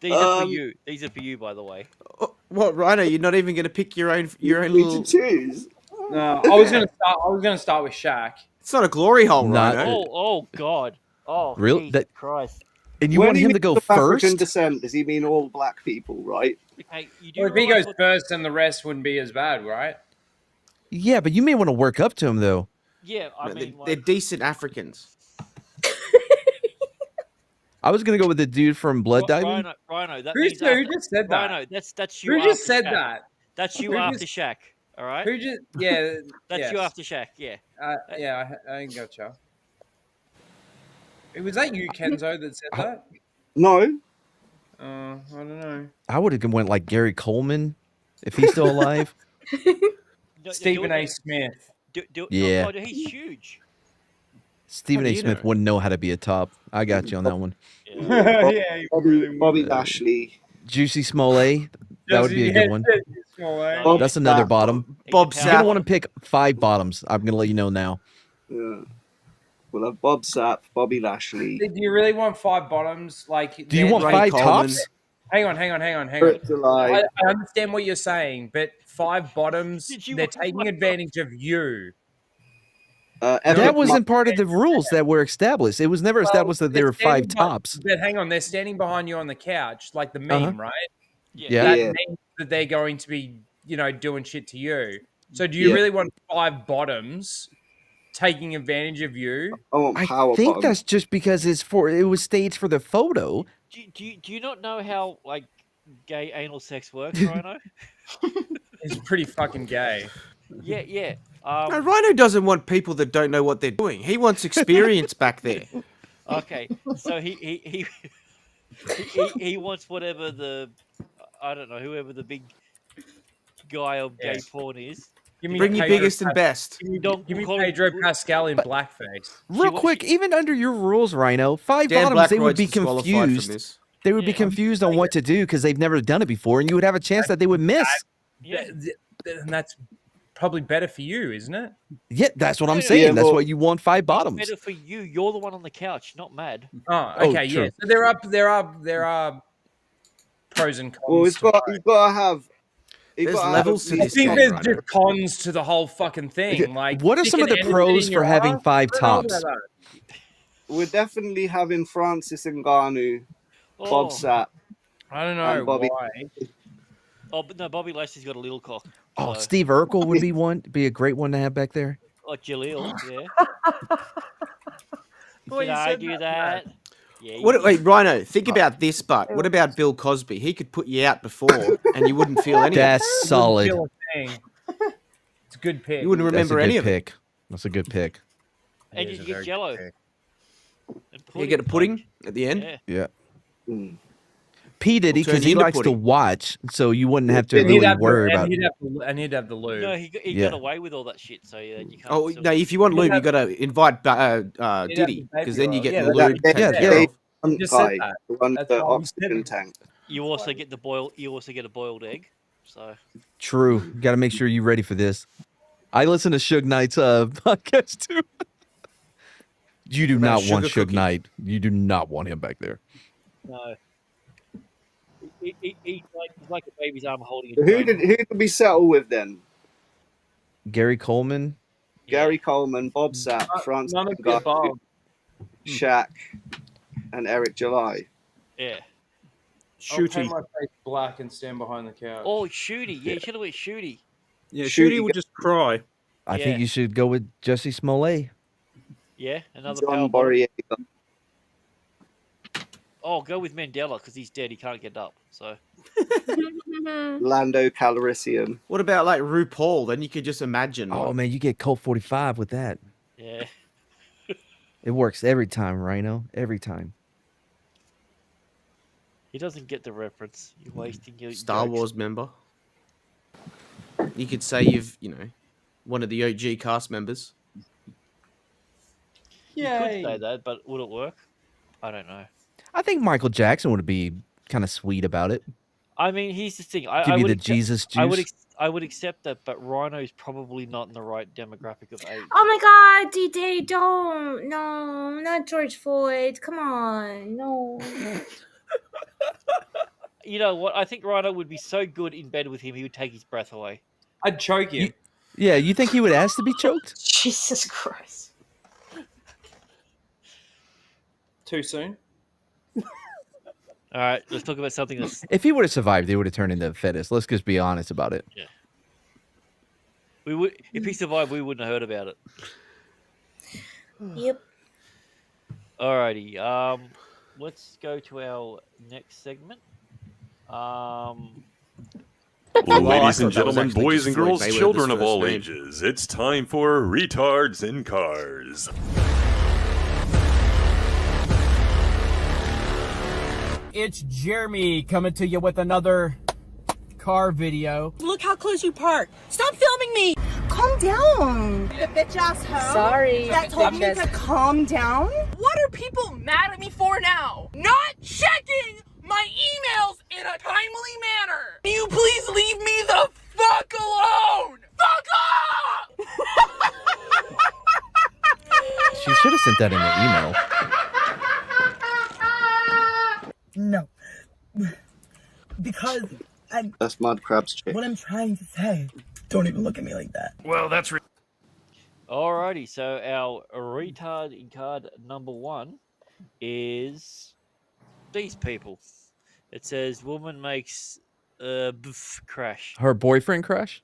These are for you. These are for you, by the way. What, Rhino? You're not even going to pick your own Me little. to choose. No, I was gonna start with Shaq. It's not a glory hole, Not Rhino. Oh God. Oh, real. Jesus That Christ. and you When want he him to means go of African first? descent, does he mean all black people, right? Okay, you do Well, if he realize goes what? first, then the rest wouldn't be as bad, right? Yeah, but you may want to work up to him though. Yeah, I No, mean, they're like, decent Africans. I was gonna go with the dude from Blood Diving. Rhino. That Who means who after just said that? Rhino. That's you Who after just said Shaq. that? That's you Who after just- Shaq. All right. Who just? Yeah, That's yes. you after Shaq. Yeah. Yeah, I gotcha. Was that you, Kenzo, that said that? No. I don't know. I would have went like Gary Coleman if he's still alive. Stephen A. Smith. Yeah. No, he's huge. Stephen How A. do you Smith know? wouldn't know how to be a top. I got you on that one. Yeah, he really Bobby would. Lashley. Juicy Smollett. That would be a good one. Bob That's another Sapp. bottom. Bob You're gonna Sapp. want to pick 5 bottoms. I'm gonna let you know now. Yeah. We'll have Bob Sapp, Bobby Lashley. Do you really want 5 bottoms? Like, Do you want like- 5 Coleman. tops? Hang on. Eric July. I understand what you're saying, but 5 bottoms, Did you they're want taking 5 advantage of you. That Everett wasn't part of the rules that were established. It was never established that there they're were 5 standing tops. But hang on, they're standing behind you on the couch, like the meme, right? Yeah. That Yeah. means that they're going to be, doing shit to you. So do you Yeah. really want 5 bottoms taking advantage of you? I want I power think bottom. that's just because it was staged for the photo. Do you not know how like gay anal sex works, Rhino? It's pretty fucking gay. Yeah. No, Rhino doesn't want people that don't know what they're doing. He wants experience back there. Okay, so he wants whatever I don't know, whoever the big guy of gay porn is. Bring your biggest and best. Give me Pedro Pascal in blackface. Real quick, even under your rules, Rhino, 5 Dan bottoms, they Blackroyd's would be disqualified from confused. this. They would be confused on what to do because they've never done it before, and you would have a chance that they would miss. And that's probably better for you, isn't it? Yeah, that's what I'm Yeah, saying. That's well- why you want 5 bottoms. Better for you. You're the one on the couch, not mad. Oh, Oh, okay, true. yeah. So there are pros and cons. Well, you've got to have. you've There's got to levels have to a- I this think game, there's Rhino. just cons to the whole fucking thing. Like, What are some of the sticking pros anything in for your having ass? 5 I don't know tops? about We're definitely having Francis Ngannou, Bob Oh. Sapp. that. I don't know And Bobby- why. Oh, but no, Bobby Lashley's got a little cock. Oh, so- Steve Urkel would be a great one to have back there. Like Jaleel, yeah. Well, Can you I said do that, that? Yeah. Wait, Rhino, think about this, but what about Bill Cosby? He could put you out before, and you wouldn't feel any of it. That's solid. Feel a thing. It's a good pick. You wouldn't That's a remember good any of it. pick. That's a good pick. And It is you a get very Jello. good pick. And You get a pudding like, at the end. Yeah. Yeah. Mm. P Diddy, Turns because he into likes to pudding. watch, so you wouldn't have to And he'd really have worry the, about it. and he'd have the lube. No, he Yeah. got away with all that shit, so yeah, you can't. Oh sort no! of- If you want lube, you got to invite He'd have Diddy, the because baby then you oil. get Yeah, the that's lube right. taken Yeah, care yeah. of. Hunt just guy said that. who runs That's the what I'm oxygen saying. tank. You also get the boil. You also get a boiled egg. So True. Got to make sure you're ready for this. I listen to Suge Knight's podcast too. You do About not want sugar Suge cookie? Knight. You do not want him back there. no. He's like a baby's arm holding a Who drone. did we settle with then? Gary Coleman. Gary Coleman, Bob Sapp, Francis None of the Ngannou, above. Shaq, and Eric July. Yeah. I'll paint Shooty. my face black and stand behind the couch. Oh, Shooty. Yeah, you should have went Shooty. Yeah, Shooty Shooty would just cry. I Yeah. think you should go with Jesse Smollett. Yeah, another John power bottom. Borriega. Oh, go with Mandela because he's dead. He can't get up. So Lando Calrissian. What about like RuPaul? Then you could just imagine. Oh man, you get Colt 45 with that. yeah. It works every time, Rhino. Every time. He doesn't get the reference. You're wasting your Star jokes. Wars member. You could say you've, one of the OG cast members. You could say that, but would it work? I don't know. I think Michael Jackson would be kind of sweet about it. I mean, here's the thing. Give I me would the accept, Jesus juice. I would accept that, but Rhino's probably not in the right demographic of age. Oh my God, D-Day, don't. No, not George Floyd. Come on. No. You know what? I think Rhino would be so good in bed with him, he would take his breath away. I'd choke him. Yeah, you think he would ask to be choked? Jesus Christ. Too soon? All right, let's talk about something that's. If he would have survived, he would have turned into a fetus. Let's just be honest about it. Yeah. We would, if he survived, we wouldn't have heard about it. Yep. Alrighty. Let's go to our next segment. Ladies and gentlemen, boys and girls, children of all ages, it's time for Retards in Cars. It's Jeremy coming to you with another car video. Look how close you park. Stop filming me. Calm down. The bitch ass hoe. Sorry. That told me to calm down. What are people mad at me for now? Not checking my emails in a timely manner. Can you please leave me the fuck alone? Fuck off! She should have sent that in the email. No. Because That's Mud Crab's chick. what I'm trying to say. Don't even look at me like that. Well, that's. Alrighty, so our retard in card number 1 is these people. It says woman makes boof crash. Her boyfriend crash?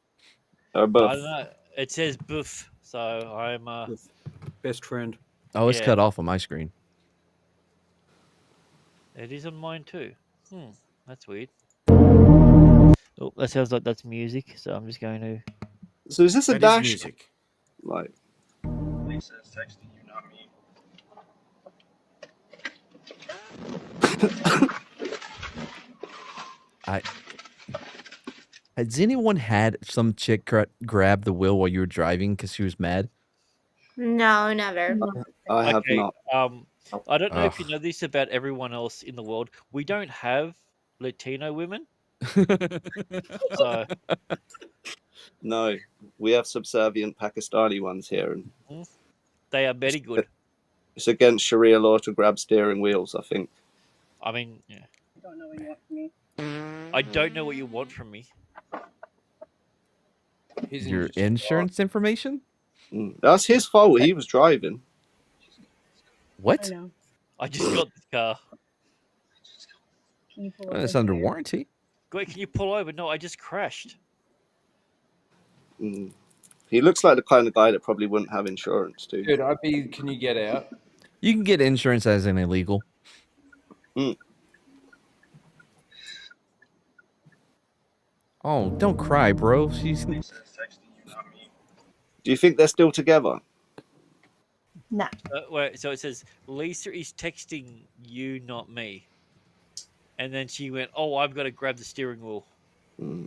Or I both. don't know. It says boof, so I'm Best friend. Oh, it's Yeah. cut off on my screen. It is on mine too. That's weird. Oh, that sounds like that's music, so I'm just going to. So is this a That is dash? music. Like, Lisa's texting you, not me. Has anyone had some chick grab the wheel while you were driving because she was mad? No, never. I have Okay, not. I don't know if you Ugh. know this about everyone else in the world. We don't have Latino women, so No, we have subservient Pakistani ones here, and they are very good. it's against Sharia law to grab steering wheels. I think. I mean, yeah. I don't know what you want from me. I don't know what you want from me. Your insurance information? That's his fault. He was driving. What? I just got this car. Can you pull It's under warranty. Wait, can you pull over? No, I just crashed. He looks like the kind of guy that probably wouldn't have insurance, too. Dude, can you get out? You can get insurance as an illegal. Oh, don't cry, bro. She's. Lisa's texting you, not me. Do you think they're still together? Nah. Wait, so it says Lisa is texting you, not me. And then she went, "Oh, I've got to grab the steering wheel."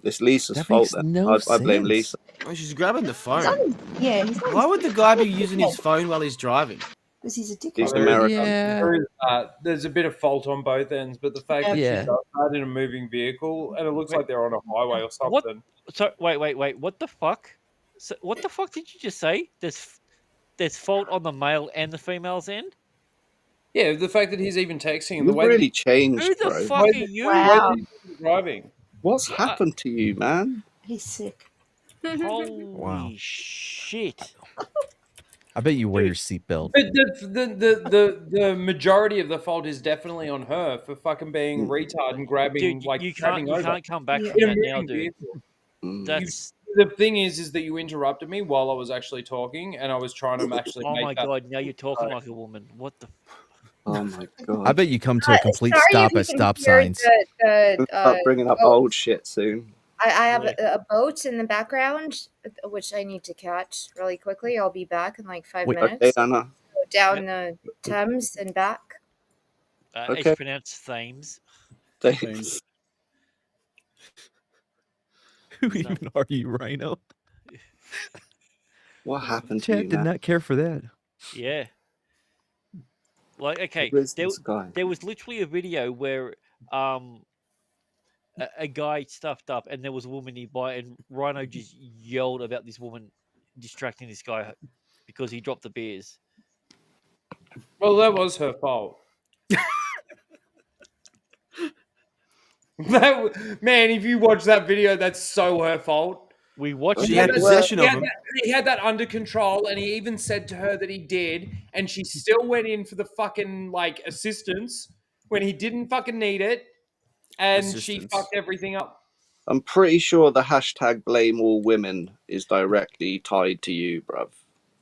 It's Lisa's That fault. makes Then no I blame sense. Lisa. Oh, she's grabbing the He's phone. on, yeah, he's on Why would the guy be using his phone while he's driving? because he's a dick. He's American. Yeah. There's a bit of fault on both ends, but the fact that Yeah. she does that in a moving vehicle, and it looks like they're on a highway or something. What? So wait. What the fuck? So, what the fuck did you just say? There's fault on the male and the female's end. Yeah, the fact that he's even texting and the You've way really changed, Who the bro. fuck are you? Wow. driving. What's happened to you, man? He's sick. Holy Wow. shit! I bet you wear your seatbelt. But the majority of the fault is definitely on her for fucking being retard and grabbing Dude, like you grabbing over. can't come back Yeah. from In a that now, moving dude. vehicle. That's The thing is that you interrupted me while I was actually talking, and I was trying to actually. oh make my that god! Now you're talking like a woman. What the? Oh my god! I bet you come to a complete Sorry stop if you at can stop hear signs. We'll start bringing up old shit soon. I have a boat in the background, which I need to catch really quickly. I'll be back in like 5 Wait, minutes. Okay, Anna. Go down the Thames and back. Okay. It's pronounced Thames. Thanks. Who even are you, Rhino? What happened to you, Chad did man? not care for that. Yeah. Like okay, Who is this guy? there was literally a video where a guy stuffed up, and there was a woman nearby, and Rhino just yelled about this woman distracting this guy because he dropped the beers. Well, that was her fault. Man, if you watch that video, that's so her fault. We watched. She had possession of him. He had that under control, and he even said to her that he did, and she still went in for the fucking assistance when he didn't fucking need it, and she fucked everything up. I'm pretty sure the hashtag blame all women is directly tied to you, bruv.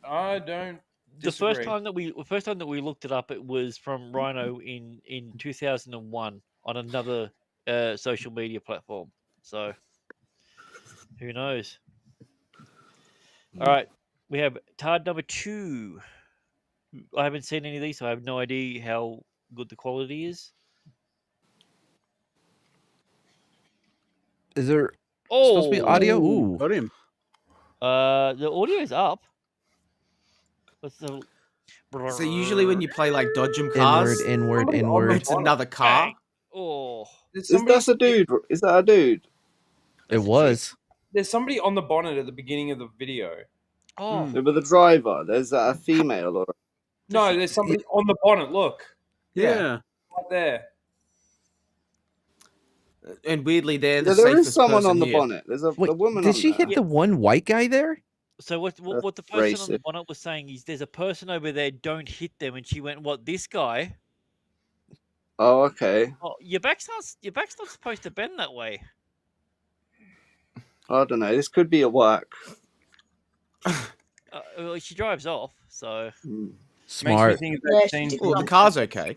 I don't. The first time that we looked it up, it was from Rhino in 2001 on another social media platform. So who knows? All right, we have Tard number 2. I haven't seen any of these, so I have no idea how good the quality is. Is there supposed to be audio? Ooh. Got him. The audio is up. What's the? So usually when you play like Dodgem cars, inward. it's another car. Bang. Oh, Is that a dude? Is that a dude? It was. There's somebody on the bonnet at the beginning of the video. Oh, But the driver, there's a female or? No, there's somebody on the bonnet. Look. Yeah. Right there. And weirdly, they're the Yeah, there safest is someone person on the here. bonnet. There's a woman. Did on she there. hit the one white guy there? so what the That's person on the racist. bonnet was saying is, there's a person over there. Don't hit them. And she went, "What? This guy? Oh, okay. Oh, your back's not supposed to bend that way." I don't know. This could be a work. Well, she drives off, so Smart. Makes me think of that scene. Well, the car's okay.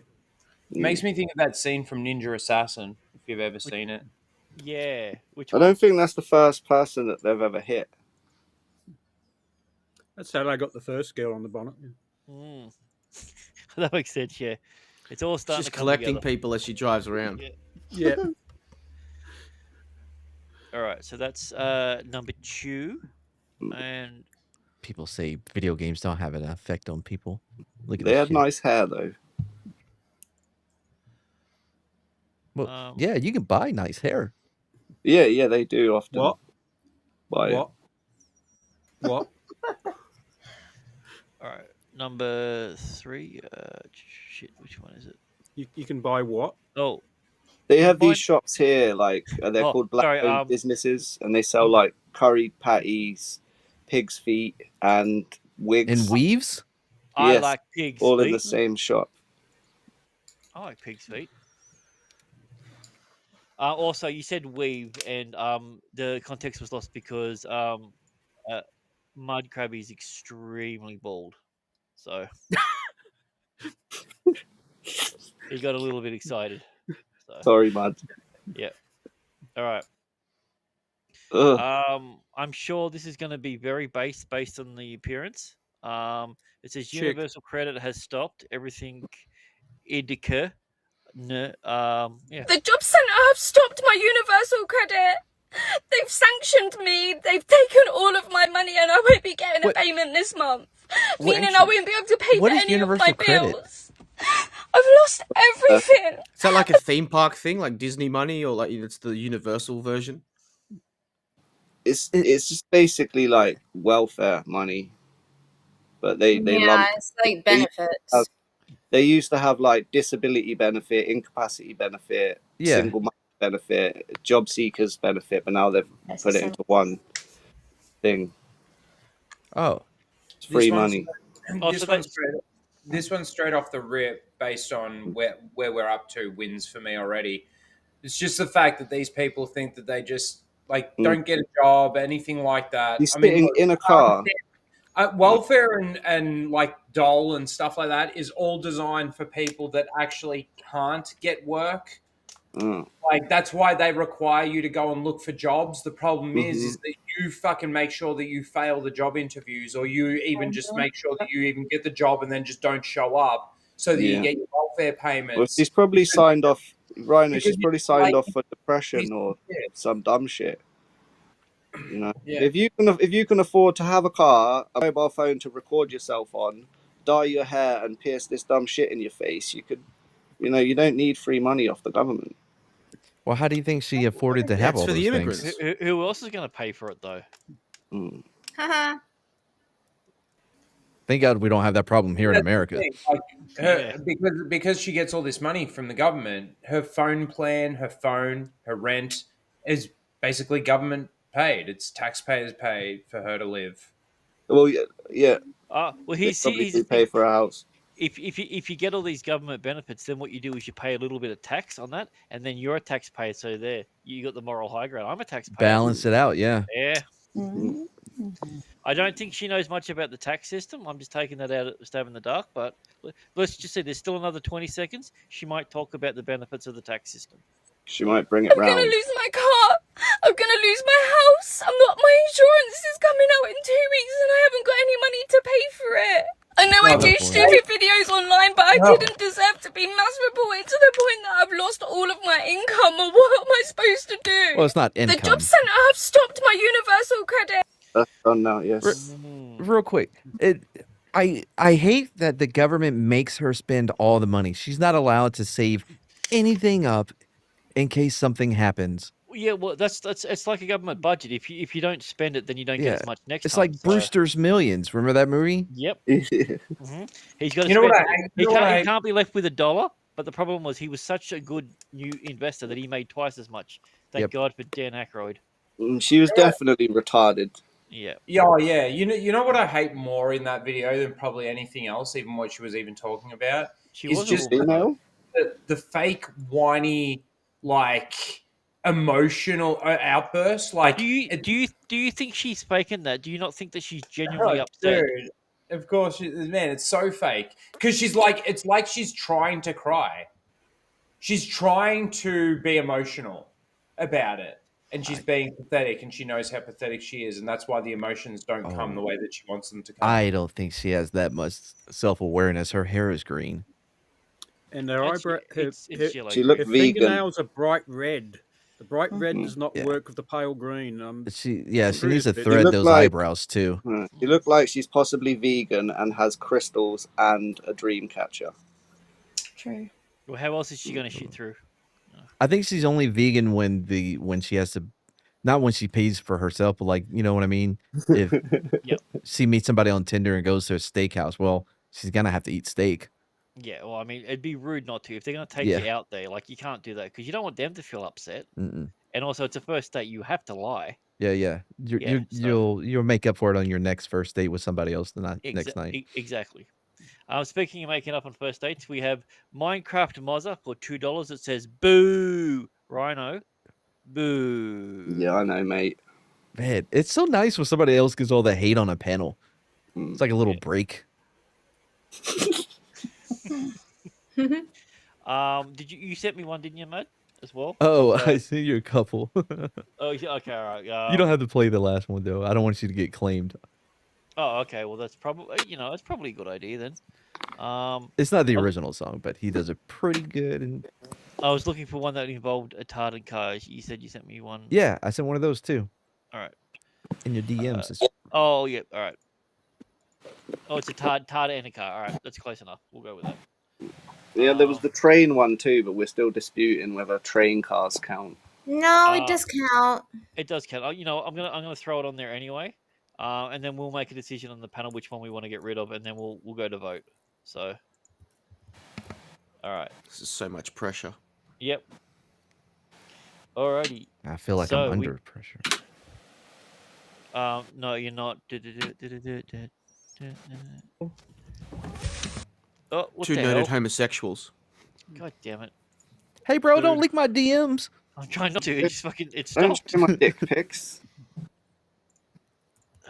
Makes me think of that scene from Ninja Assassin, if you've ever seen it. yeah. Which I don't think that's the first person that they've ever hit. That's how I got the first girl on the bonnet. Mm. That makes sense. Yeah, it's all starting Just to come collecting together. people as she drives around. Yeah. All right, so that's number 2, and People say video games don't have an effect on people. Look at They this had shit. nice hair though. Well, yeah, you can buy nice hair. Yeah, they do often. What? Buy it. What? all right, number 3. Shit, which one is it? You can buy what? Oh, They have these shops here, like they're Oh, called sorry, black-owned businesses, and they sell like curried patties, pig's feet, and wigs. And weaves? I Yes, like pig's all feet. in the same shop. I like pig's feet. Also, you said weave, and the context was lost because Mud Crab is extremely bald, so he got a little bit excited. So, Sorry, Mud. yeah. All right. Ugh. I'm sure this is going to be very based on the appearance. It says Chick. Universal Credit has stopped everything. Indica. No, yeah. The job centre have stopped my universal credit. They've sanctioned me. They've taken all of my money, and I won't be getting a payment this month. Meaning I won't be able to pay What for is any of Universal my Credit? bills. I've lost everything. Is that like a theme park thing, like Disney money, or like it's the Universal version? It's just basically like welfare money, but they lump. It's like benefits. They used to have like disability benefit, incapacity benefit, Yeah. single mother benefit, job seekers benefit, but now they've put it into one thing. Oh, it's free money. This one's straight off the rip, based on where we're up to, wins for me already. It's just the fact that these people think that they just don't get a job, anything like that. You're sitting in a car. Welfare and like dole and stuff like that is all designed for people that actually can't get work. Like that's why they require you to go and look for jobs. The problem is that you fucking make sure that you fail the job interviews, or you even just make sure that you even get the job and then just don't show up, so that you get your welfare payments. Well, she's probably signed off. Rhino, she's probably signed like- off for depression or some dumb shit. You know, Yeah. if you can afford to have a car, a mobile phone to record yourself on, dye your hair, and pierce this dumb shit in your face, you could, you know, you don't need free money off the government. Well, how do you think she afforded to have it's all for those the things? immigrants. Who else is going to pay for it though? Haha. Thank God we don't have that problem here in That's the America. thing, like, because she gets all this money from the government, her phone plan, her phone, her rent is basically government paid. It's taxpayers paid for her to live. Well, yeah. Well, They probably do pay for a house. If you get all these government benefits, then what you do is you pay a little bit of tax on that, and then you're a taxpayer. So there, you got the moral high ground. I'm a taxpayer. Balance it out, yeah. Yeah. I don't think she knows much about the tax system. I'm just taking that out, stab in the dark. But let's just say there's still another 20 seconds. She might talk about the benefits of the tax system. She might bring it I'm gonna round. lose my car. I'm gonna lose my house. My insurance is coming out in 2 weeks and I haven't got any money to pay for it. I know I do stupid videos online, but I didn't deserve to be mass reported to the point that I've lost all of my income. Or what am I supposed to do? Well, it's not The income. job centre have stopped my universal credit. That's done now, yes. Real quick, I hate that the government makes her spend all the money. She's not allowed to save anything up in case something happens. Yeah, well, that's it's like a government budget. If you don't spend it, then you don't get as much next It's time. like Brewster's Millions. Remember that movie? Yep. He's got to You know what spend. I hate? He You know what I he hate? can't be left with $1. But the problem was he was such a good new investor that he made twice as much. Thank God for Dan Aykroyd. She was definitely retarded. Yeah. Yeah. You know what I hate more in that video than probably anything else, even what she was even talking about? She is was just female. The fake whiny, like emotional outburst. Like, do you think she's faking that? Do you not think that she's genuinely upset? Dude, of course, man, it's so fake because it's like she's trying to cry. She's trying to be emotional about it, and she's being pathetic, and she knows how pathetic she is, and that's why the emotions don't come the way that she wants them to come. I don't think she has that much self-awareness. Her hair is green. And her eyebrow, She looked her vegan. fingernails are bright red. The bright red does not work with the pale green. She needs to She thread looked those like- eyebrows too. She looked like she's possibly vegan and has crystals and a dream catcher. True. Well, how else is she going to shit through? I think she's only vegan when she has to, not when she pays for herself, but like, you know what I mean? If she meets somebody on Tinder and goes to a steakhouse, well, she's gonna have to eat steak. Yeah, well, I mean, it'd be rude not to. If they're going to take Yeah. you out there, like, you can't do that because you don't want them to feel upset. Mm-mm. And also, it's a first date. You have to lie. Yeah. You'll make up for it on your next first date with somebody else the next night. Exactly. Speaking of making up on first dates, we have Minecraft Mozza for $2. It says, boo, Rhino. Boo. Yeah, I know, mate. Man, it's so nice when somebody else gets all the hate on a panel. It's like a little break. Did you sent me one, didn't you, Matt, as well? Oh, I see you a couple. Oh, yeah, okay, all right. You don't have to play the last one though. I don't want you to get claimed. Oh, okay. Well, that's probably it's probably a good idea then. It's not the original song, but he does it pretty good. And I was looking for one that involved a tartan car. You said you sent me one. yeah, I sent one of those too. All right. In your DMs. Oh, yeah. All right. Oh, it's a tartan and a car. All right, that's close enough. We'll go with that. Yeah, there was the train one too, but we're still disputing whether train cars count. No, it does count. It does count. I'm gonna throw it on there anyway, and then we'll make a decision on the panel which one we want to get rid of, and then we'll go to vote. So, all right. This is so much pressure. Yep. Alrighty. I feel like I'm under pressure. No, you're not. Oh, what Two the noted hell? homosexuals. God damn it! Hey, bro, don't leak my DMs. I'm trying not to. It just fucking it Don't stopped. show my dick pics.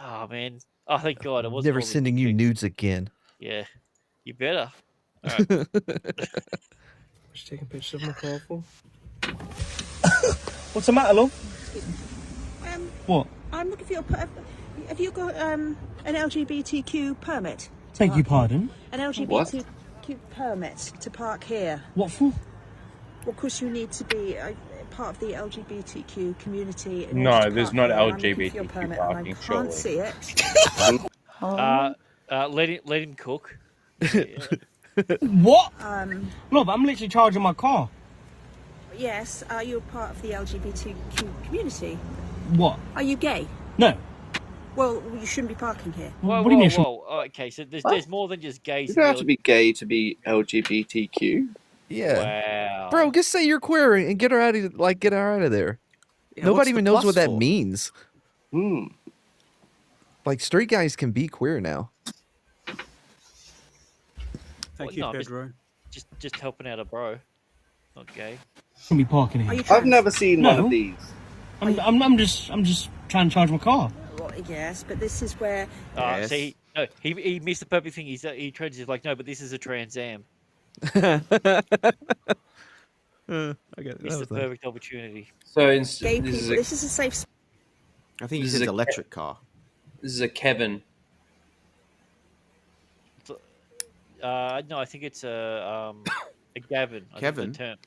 Oh man! Oh thank God! It wasn't Never all the sending dick you pics. nudes again. Yeah, you better. All right. Just taking pictures of my powerful. What's the matter, love? What? I'm looking for your. Have you got an LGBTQ permit? Beg your pardon? An LGBTQ permit to park here. What for? Well, of course, you need to be part of the LGBTQ community. in No, order to there's park not here. I'm looking for your LGBTQ permit parking, and I surely. can't see it. Let him cook. What? Um, No, but I'm literally charging my car. Yes, are you a part of the LGBTQ community? What? Are you gay? No. Well, you shouldn't be parking here. Whoa, What do you mean? whoa. Oh, okay, so there's more than just gays You in don't the have to be gay to be LGBTQ. Yeah. Wow. Bro, just say you're queer and get her out of there. Yeah, Nobody what's the even knows plus what that for? means. Like straight guys can be queer now. Thank you, no, Pedro. Just helping out a bro, not gay. Shouldn't be parking here. I've never seen one of these. I'm just trying to charge my car. Well, yes, but this is where. See, no, he missed the perfect thing. He tried to like, no, but this is a Trans Am. Okay, Missed the perfect opportunity. So Gay people. This is a safe. I think he This says is a electric car. This is a Kevin. No, I think it's a Gavin. I think Kevin? the term.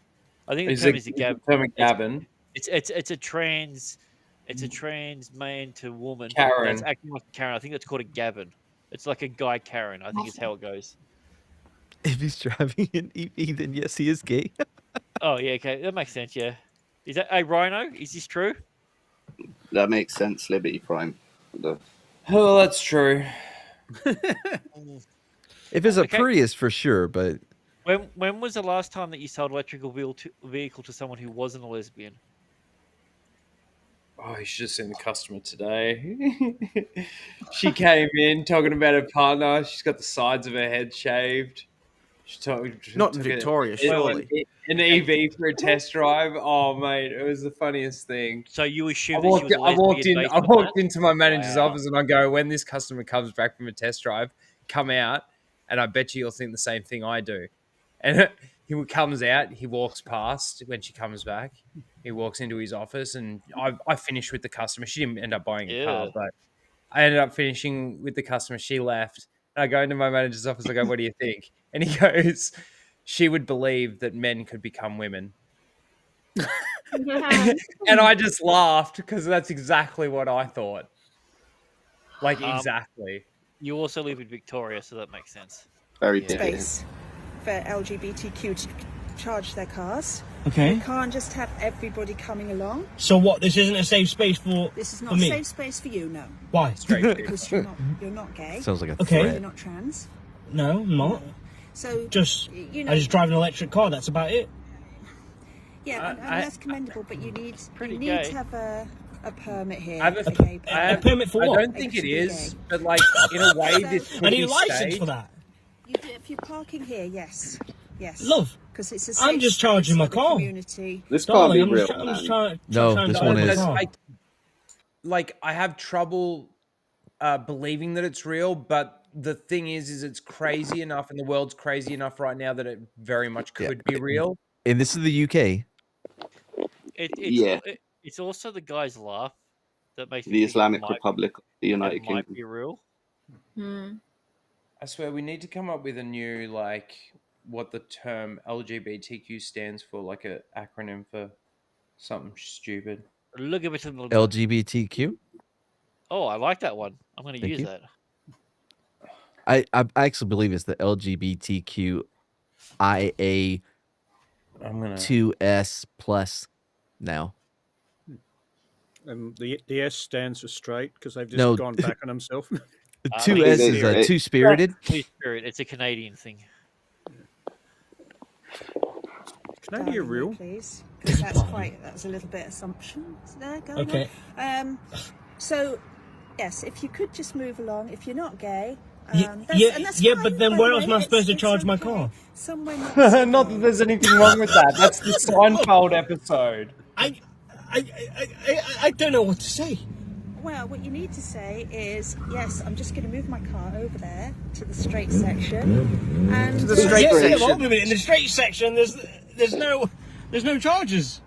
I think the Is term it- is a is Gavin. the term a Gavin? It's a trans. It's a trans man to woman. Karen. That's acting like a Karen. I think that's called a Gavin. It's like a guy Karen. I think is how it goes. If he's driving an EV, then yes, he is gay. Oh yeah, okay, that makes sense. Yeah, is that a Rhino? Is this true? That makes sense, Liberty Prime. Oh, that's true. If it's a Okay. Prius, for sure, but When was the last time that you sold electrical vehicle to someone who wasn't a lesbian? Oh, you should have seen the customer today. She came in talking about her partner. She's got the sides of her head shaved. Not in Victoria, surely. An EV for a test drive. Oh, mate, it was the funniest thing. So you I assume that she was a walked, lesbian based I on walked that? into my manager's Wow. office and I go, when this customer comes back from a test drive, come out, and I bet you you'll think the same thing I do. And he comes out, he walks past when she comes back. He walks into his office, and I finished with the customer. She didn't end up buying a car, Yeah. but I ended up finishing with the customer. She left. And I go into my manager's office. I go, what do you think? And he goes, she would believe that men could become women. And I just laughed because that's exactly what I thought. Like, exactly. You also live in Victoria, so that makes sense. Very space for LGBTQ to charge their cars. Okay. We can't just have everybody coming along. So what? This isn't a safe space for This is for not a me. safe space for you, no. Why? Because you're not gay. Sounds like a Okay. You're threat. not trans. No, I'm not. So Just you know, I just drive an electric car. That's about it. yeah, and that's commendable, but you need gay. to have a permit here. I have for gay people. A permit for I what? don't think it is, but like in a way, this could I need be a license staged. for that. You do, if you're parking here, yes. Love. Because it's a I'm safe just charging space my for the car. community. This Darling, can't be real, I'm just man. No, trying this to one own is. the car. I have trouble believing that it's real, but the thing is it's crazy enough, and the world's crazy enough right now that it very much could be real. And this is the UK. It's also the guy's laugh that makes me The think Islamic it might, Republic of the United it might Kingdom. be real. I swear we need to come up with a new, like, what the term LGBTQ stands for, like a acronym for something stupid. Look at it. LGBTQ. Oh, I like that one. I'm going to Thank use you. that. I actually believe it's the LGBTQIA I'm gonna 2S plus now. The S stands for straight because they've just No. gone back on themselves. The 2S is two spirited. Two spirit. It's a Canadian thing. Can I be real? Please, because that's a little bit assumption there going Okay. on. So, yes, if you could just move along. If you're not gay, Yeah, that's yeah, fine, but then by where the else am way, I supposed to it's charge my okay. car? Somewhere Not that there's anything wrong with that. That's the Seinfeld episode. I don't know what to say. Well, what you need to say is, yes, I'm just going to move my car over there to the straight section. And In the straight section, there's no charges.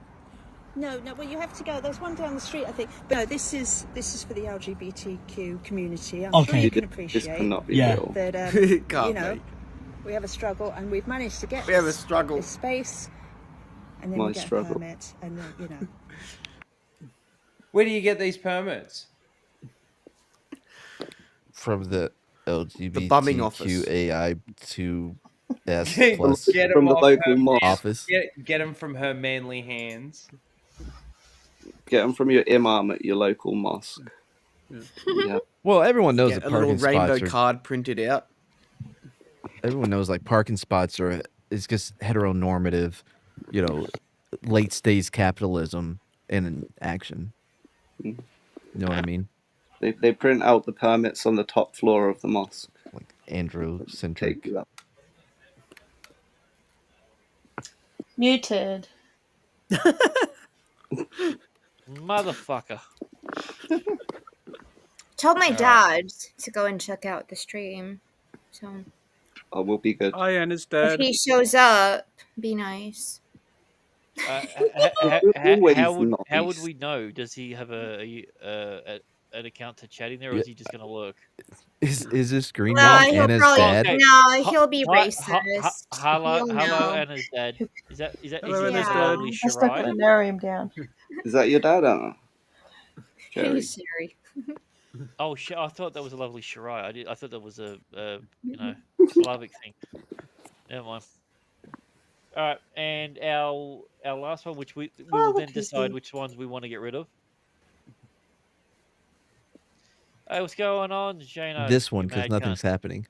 No, well, you have to go. There's one down the street, I think. But no, this is for the LGBTQ community. I'm sure you can appreciate This cannot be real. that. It can't you know, be. we have a struggle, and we've managed to get We have a struggle. this space, and then My we get struggle. a permit, and then you know. Where do you get these permits? From the bumming office. LGBTQAI to S Get plus him from the off local her mosque. office. Get him from her manly hands. Get them from your imam at your local mosque. Yeah. Well, everyone knows Get that a little parking rainbow spots are. card printed out. Everyone knows like parking spots are. It's just heteronormative, late stage capitalism in action. You know what I mean? They print out the permits on the top floor of the mosque. Like androcentric. Muted. Motherfucker. Told my All right. dad to go and check out the stream. So Oh, we'll be good. Hi, Anna's if dad. he shows up, be nice. How would we know? Does he have an account to chat in there, or is he just gonna look? Is this green Nah, man he'll Anna's probably dad? he'll be racist. Hello, He'll hello, know. Anna's dad. Is that Hello, is Anna's the dad. lovely I'm still Shirai? gonna narrow him down. Is that your dad, Anna? Hey, Siri. Oh shit! I thought that was a lovely Shirai. I thought that was a Slavic thing. Never mind. All right, and our last one, which we will then decide which ones we want to get rid of. Hey, what's going on, Jana? This one, you because mad nothing's cunt? happening.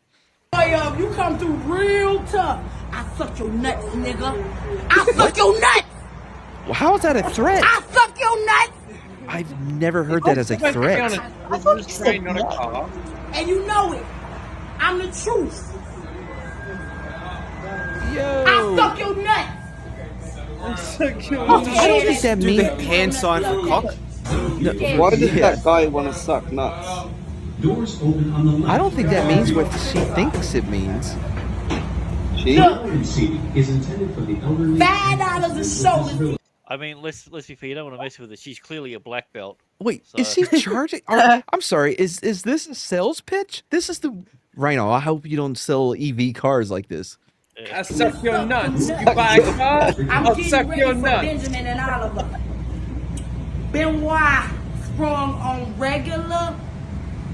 Hey, you come through real tough. I suck your nuts, nigga. I suck your nuts. Well, how is that a threat? I suck your nuts. I've never heard that as a threat. I thought you said not a car. And you know it. I'm the truth. Yo. I suck your nuts. I don't think that means hand sign for cock. No, Why does that guy want to suck nuts? I don't think that means what she thinks it means. She? Is intended for the elderly. $5 a show. I mean, let's be fair. You don't want to mess with her. She's clearly a black belt. Wait, So- is she charging? I'm sorry. Is this a sales pitch? This is the Rhino. I hope you don't sell EV cars like this. I suck your nuts. You buy a car, I'll suck your nuts. Benjamin and Oliver. Benoit sprung on regular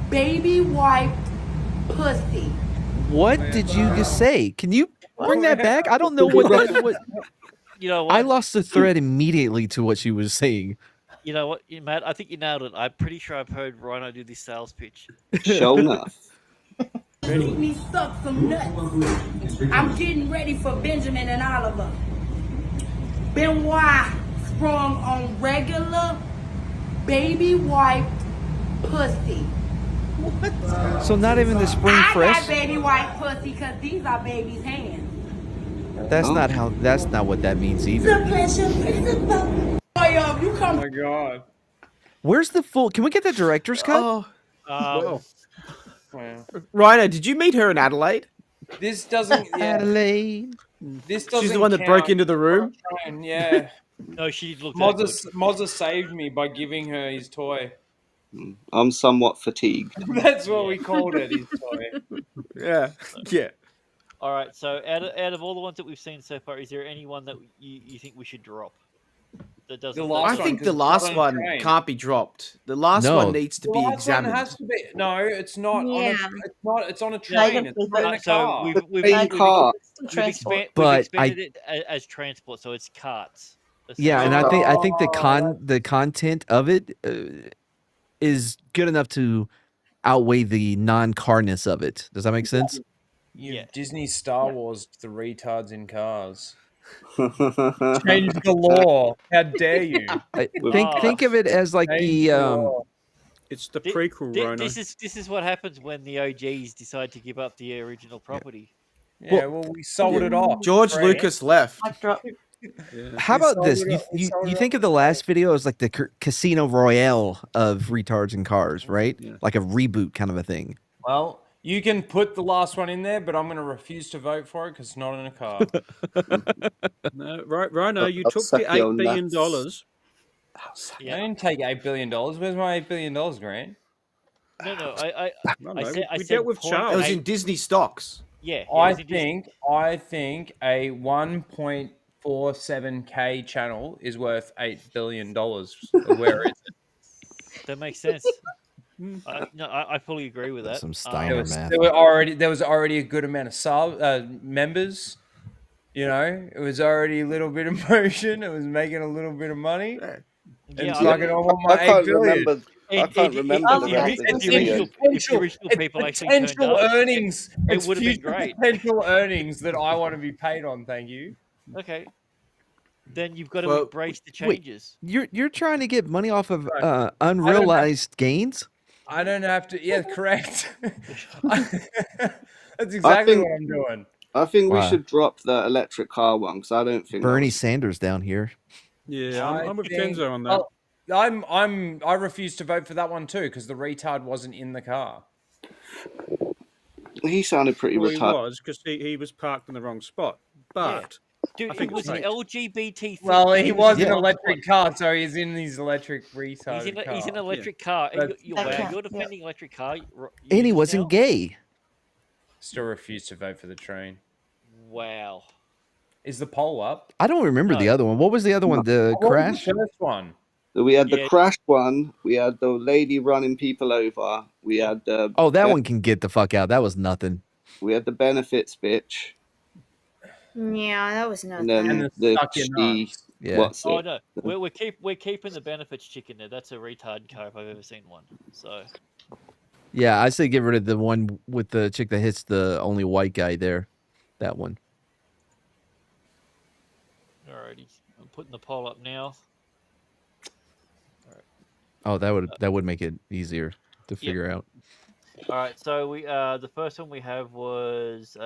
baby wipe pussy. What did you just say? Can you bring that back? I don't know what. You know what? I lost the thread immediately to what she was saying. You know what, Matt? I think you nailed it. I'm pretty sure I've heard Rhino do this sales pitch. Show enough. Let me suck some nuts. I'm getting ready for Benjamin and Oliver. Benoit sprung on regular baby wipe pussy. So not even the spring I fresh. got baby white pussy because these are baby's hands. That's not how. That's not what that means either. You come. Oh my god. Where's the full? Can we get the director's cut? Wow. Rhino, did you meet her in Adelaide? This doesn't. Yeah. Adelaide. This doesn't. She's the one that broke into the room. Yeah. No, she looked. Mozza saved me by giving her his toy. I'm somewhat fatigued. That's what we called it. His toy. Yeah. Yeah. All right. So out of all the ones that we've seen so far, is there anyone that you think we should drop? That doesn't. I think the last one can't be dropped. The last one needs to The be last examined. one has to be. No, it's not. Yeah. It's on a train. It's not in a So car. we've But expanded it as transport, so it's carts. Yeah, and I think the content of it is good enough to outweigh the non-carness of it. Does that make sense? Yeah. Disney Star Wars, the retards in cars. Change the law. How dare you? Think of it as like It's the prequel, Rhino. This is what happens when the OGs decide to give up the original property. Yeah, well, we sold it off. George Lucas left. How about this? You think of the last video as like the Casino Royale of retards and cars, right? Like a reboot kind of a thing. Well, you can put the last one in there, but I'm going to refuse to vote for it because it's not in a car. No, right, Rhino, you I'll took suck the your $8 billion. nuts. I didn't take $8 billion. Where's my $8 billion, Grant? No, I we said dealt with Charles. It was in Disney stocks. Yeah, I think a 1.47K channel is worth $8 billion. Where is it? That makes sense. No, I fully agree with that. Some Steiner math. There was already a good amount of members. You know, it was already a little bit of motion. It was making a little bit of money. And fucking, I want my I can't 8 billion. remember. I can't remember the rest of the video. If the original people actually turned potential up, earnings. it It's would have been future great. potential earnings that I want to be paid on. Thank you. Okay. Then you've got to Well, embrace the wait, changes. you're trying to get money off of unrealized gains? I don't have to. Yeah, correct. That's exactly what I'm doing. I think we Wow. should drop the electric car one because I don't think Bernie Sanders down here. Yeah, I'm with Kenzo on that. I refuse to vote for that one too because the retard wasn't in the car. he sounded pretty Well, he retarded. was because he was parked in the wrong spot. But Dude, I think it was it's an fake. LGBT thing. Well, he was in in an electric car, so he's in his electric retard. He's in an electric car. And you're defending electric car. And he wasn't gay. Still refuse to vote for the train. Wow. Is the poll up? I don't remember the other one. What was the other one? The What was crash? the first one? So we had the crash one. We had the lady running people over. We had the That one can get the fuck out. That was nothing. We had the benefits bitch. Yeah, that was nothing. And then the she. Yeah. What's Oh it? no, we're keeping the benefits chicken there. That's a retard car if I've ever seen one. So Yeah, I say get rid of the one with the chick that hits the only white guy there. That one. alrighty, I'm putting the poll up now. Oh, that would make it easier to figure out. All right, so we the first one we have was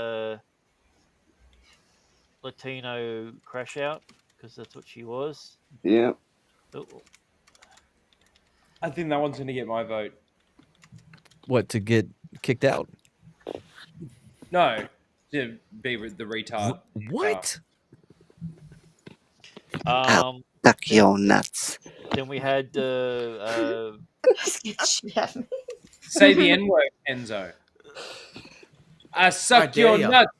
Latino crash out because that's what she was. Yeah. Oh, I think that one's going to get my vote. What, to get kicked out? No, to be the retard. What? Suck your nuts. Then we had Say the N word, Enzo. I suck your nuts.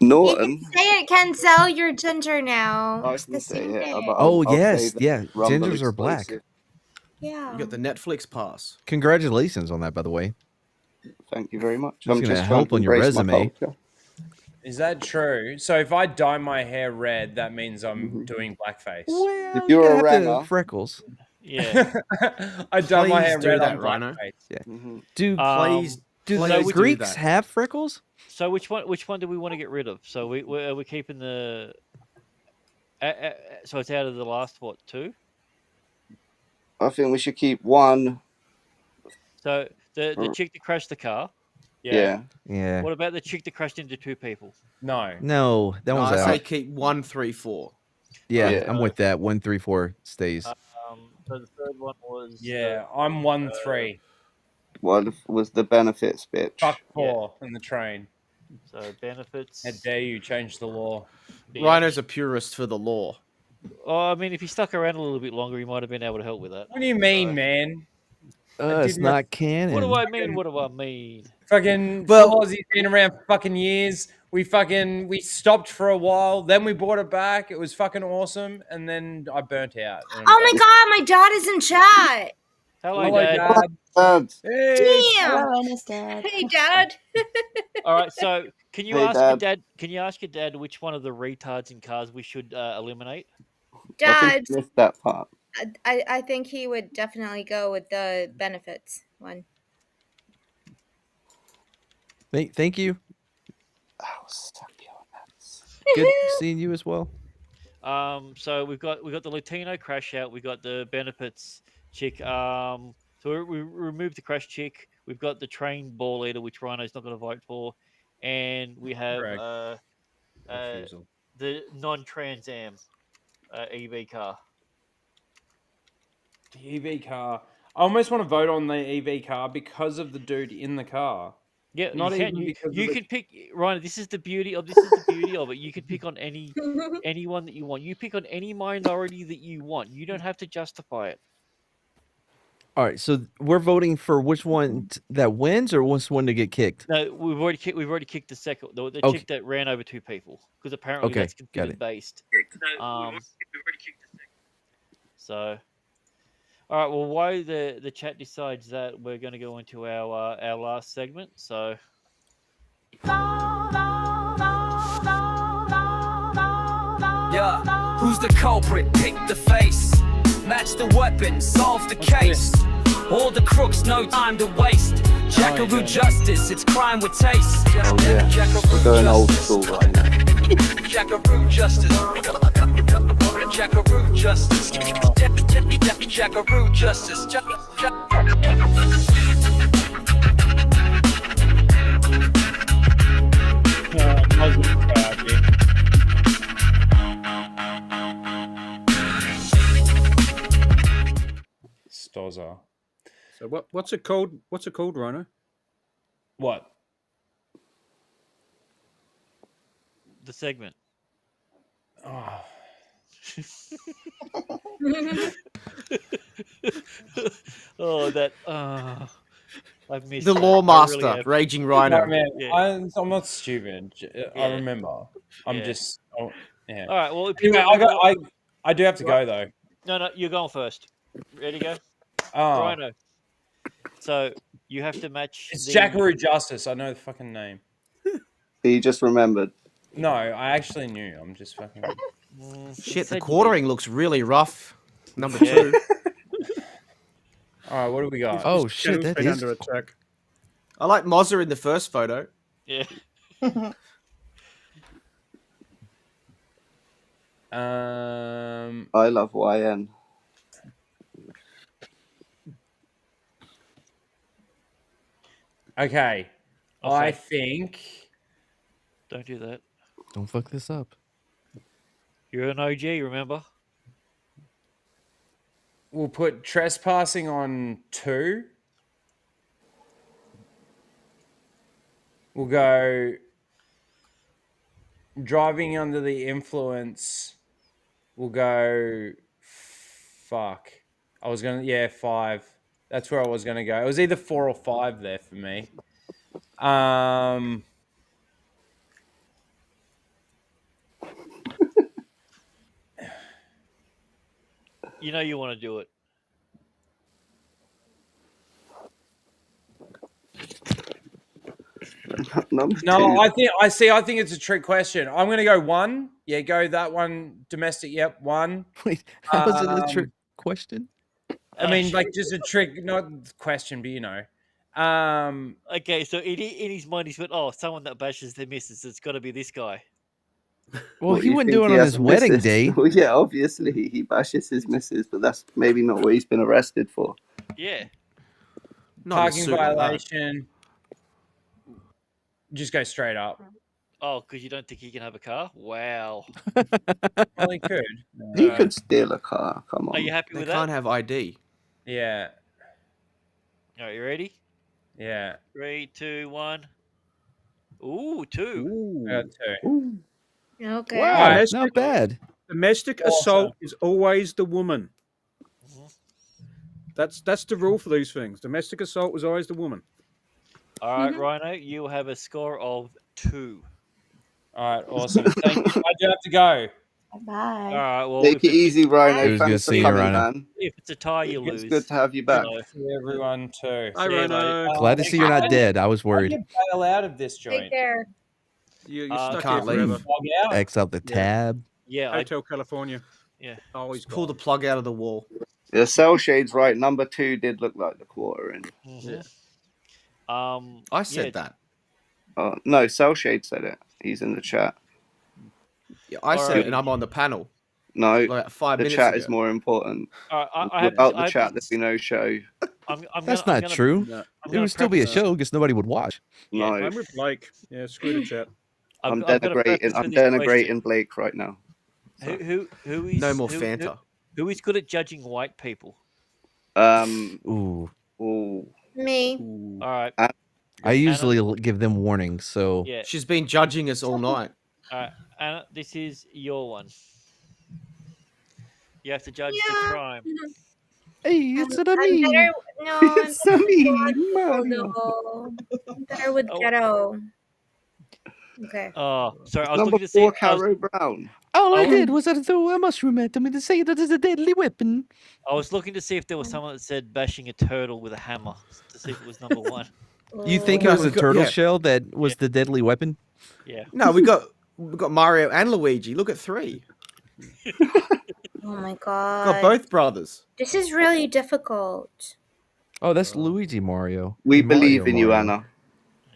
Norton. Say it, Kenzel. You're ginger now. I It's can the say same it. thing. Oh, I'll yes. say Yeah. Rumble Gingers are black. exclusive. Yeah. You got the Netflix pass. Congratulations on that, by the way. Thank you very much. It's I'm gonna just help trying on to your embrace my resume. culture. Is that true? So if I dye my hair red, that means I'm doing blackface. If you're a ranger, freckles. Yeah. I dye my Please hair do red that, on Rhino. blackface. Yeah. Mm-hmm. Do Please, do please the do Greeks that. have freckles? So which one do we want to get rid of? So we're keeping the. So it's out of the last two. I think we should keep one. So the chick that crashed the car. Yeah. Yeah. What about the chick that crashed into two people? No. No, that one's I out. say keep 1, 3, 4. Yeah, Yeah. I'm with that. 1, 3, 4 stays. So the third one was. Yeah, I'm 1-3. What was the benefits bitch? Fuck poor in the train. So benefits. How dare you change the law? Rhino's a purist for the law. Oh, I mean, if he stuck around a little bit longer, he might have been able to help with that. What do you mean, man? It's not canon. What do I mean? What do I mean? Fucking Well- Aussie's been around for fucking years. We stopped for a while, then we brought it back. It was fucking awesome, and then I burnt out. Oh my god, my dad is in chat. Hello, Hello, Dad. Dad. Damn. Hello, Ernest Dad. Hey, Dad. All right, so can you Hey, ask your Dad. dad? Can you ask your dad which one of the retards in cars we should eliminate? I Dad, think I missed that part. I think he would definitely go with the benefits one. Thank you. Oh, suck your nuts. Good seeing you as well. So we've got the Latino crash out. We got the benefits chick. So we removed the crash chick. We've got the train ball eater, which Rhino's not going to vote for, and we have the non-Trans Am EV car. The EV car. I almost want to vote on the EV car because of the dude in the car. Yeah, Not you can. even because You of the- can pick, Rhino. This is the beauty of it. You can pick on anyone that you want. You pick on any minority that you want. You don't have to justify it. All right, so we're voting for which one that wins or which one to get kicked? No, we've already kicked the second, the Okay. chick that ran over two people, because apparently Okay, that's got considered it. based. So, All right. Well, while the chat decides that, we're going to go into our last segment. So. Yeah, who's the culprit? Pick the face. Match the weapon, solve the case. All the crooks, no time to waste. Jackaroo justice, it's crime with taste. Oh yeah, we're going old school right now. Jackaroo justice. Jackaroo justice. Jackaroo justice. Stozza. So what's it called? What's it called, Rhino? What? The segment. Oh. Oh, that. I've missed The that. Law I Master, really have. Raging Rhino. No, man, Yeah. I'm not stupid. I Yeah. remember. I'm Yeah. just. Oh, yeah. All right. Well, if Anyway, you I do have to go though. No, you're going first. Ready to go? Oh. Rhino. So you have to match. It's Jackaroo Justice. I know the fucking name. He just remembered. No, I actually knew. I'm just fucking. Shit, the quartering looks really rough. Number 2. All right, what do we got? Oh shit, that is under attack. I like Mozza in the first photo. Yeah. I love YN. Okay. I think. Don't do that. Don't fuck this up. You're an OG, remember? We'll put trespassing on 2. We'll go driving under the influence. We'll go fuck. I was gonna 5. That's where I was gonna go. It was either 4 or 5 there for me. You know you want to do it. No, I think it's a trick question. I'm gonna go 1. Yeah, go that one. Domestic, yep, 1. Wait, how is it a trick question? I mean, like just a trick, not question, but you know. Okay, so in his mind he's went, oh, someone that bashes their missus, it's got to be this guy. Well, he you wouldn't think do it he on has his a wedding missus? day. Well, yeah, obviously he bashes his missus, but that's maybe not what he's been arrested for. Yeah. Parking violation. Just go straight up. Oh, because you don't think he can have a car? Wow. Well, he could. He could steal a car. Come on. Are you happy They with can't that? have ID. Yeah. All right, you ready? Yeah. 3, 2, 1. Ooh, 2. I got 2. Okay. Wow, Domestic- not bad. Domestic assault is always the woman. That's the rule for these things. Domestic assault was always the woman. All right, Rhino, you have a score of 2. All right, awesome. Thank you. I do have to go. Bye. All right, well, Take it easy, Rhino. It was good Thanks for seeing you, coming, Rhino. man. if it's a tie, you lose. It's good to have you back. So, See everyone too. Hi, See you, Rhino. mate. Glad to see you're not dead. I was How do worried. you bail out of this Take joint? care. You're Uh, stuck can't here leave. forever. Log out? X out the tab. yeah, Hotel California. yeah. Always Pull the plug out of the wall. The cell shade's right. Number 2 did look like the quarter in. I said that. No, cell shade said it. He's in the chat. Yeah, I said it, and I'm on the panel. No, Like 5 the minutes chat ago. is more important. All right, I have Without this- the I have chat, this- there'd be no show. That's not true. No. It would still be a show because nobody would watch. No, I'm with Blake. Yeah, screw the chat. I'm I've got a preface denigrating. for I'm this denigrating Blake right now. Who is No more who- Fanta. Who is good at judging white people? Ooh. Ooh. Me. All right. I usually give them warnings, so Yeah. She's been judging us all night. All right, Anna, this is your one. You have to judge the crime. Hey, it's I'm better. No, It's I'm me, better with Oh. ghetto. Okay. Oh, sorry. I was Number looking to see. 4, Caro Brown. All I did was throw a mushroom at him and say that is a deadly weapon. I was looking to see if there was someone that said bashing a turtle with a hammer to see if it was number one. You think it No, was we a got- turtle yeah. shell that was the deadly weapon? Yeah. No, we got Mario and Luigi. Look at 3. Oh my Got god. both brothers. This is really difficult. Oh, that's Luigi Mario. We and believe Mario in you, Mario. Anna.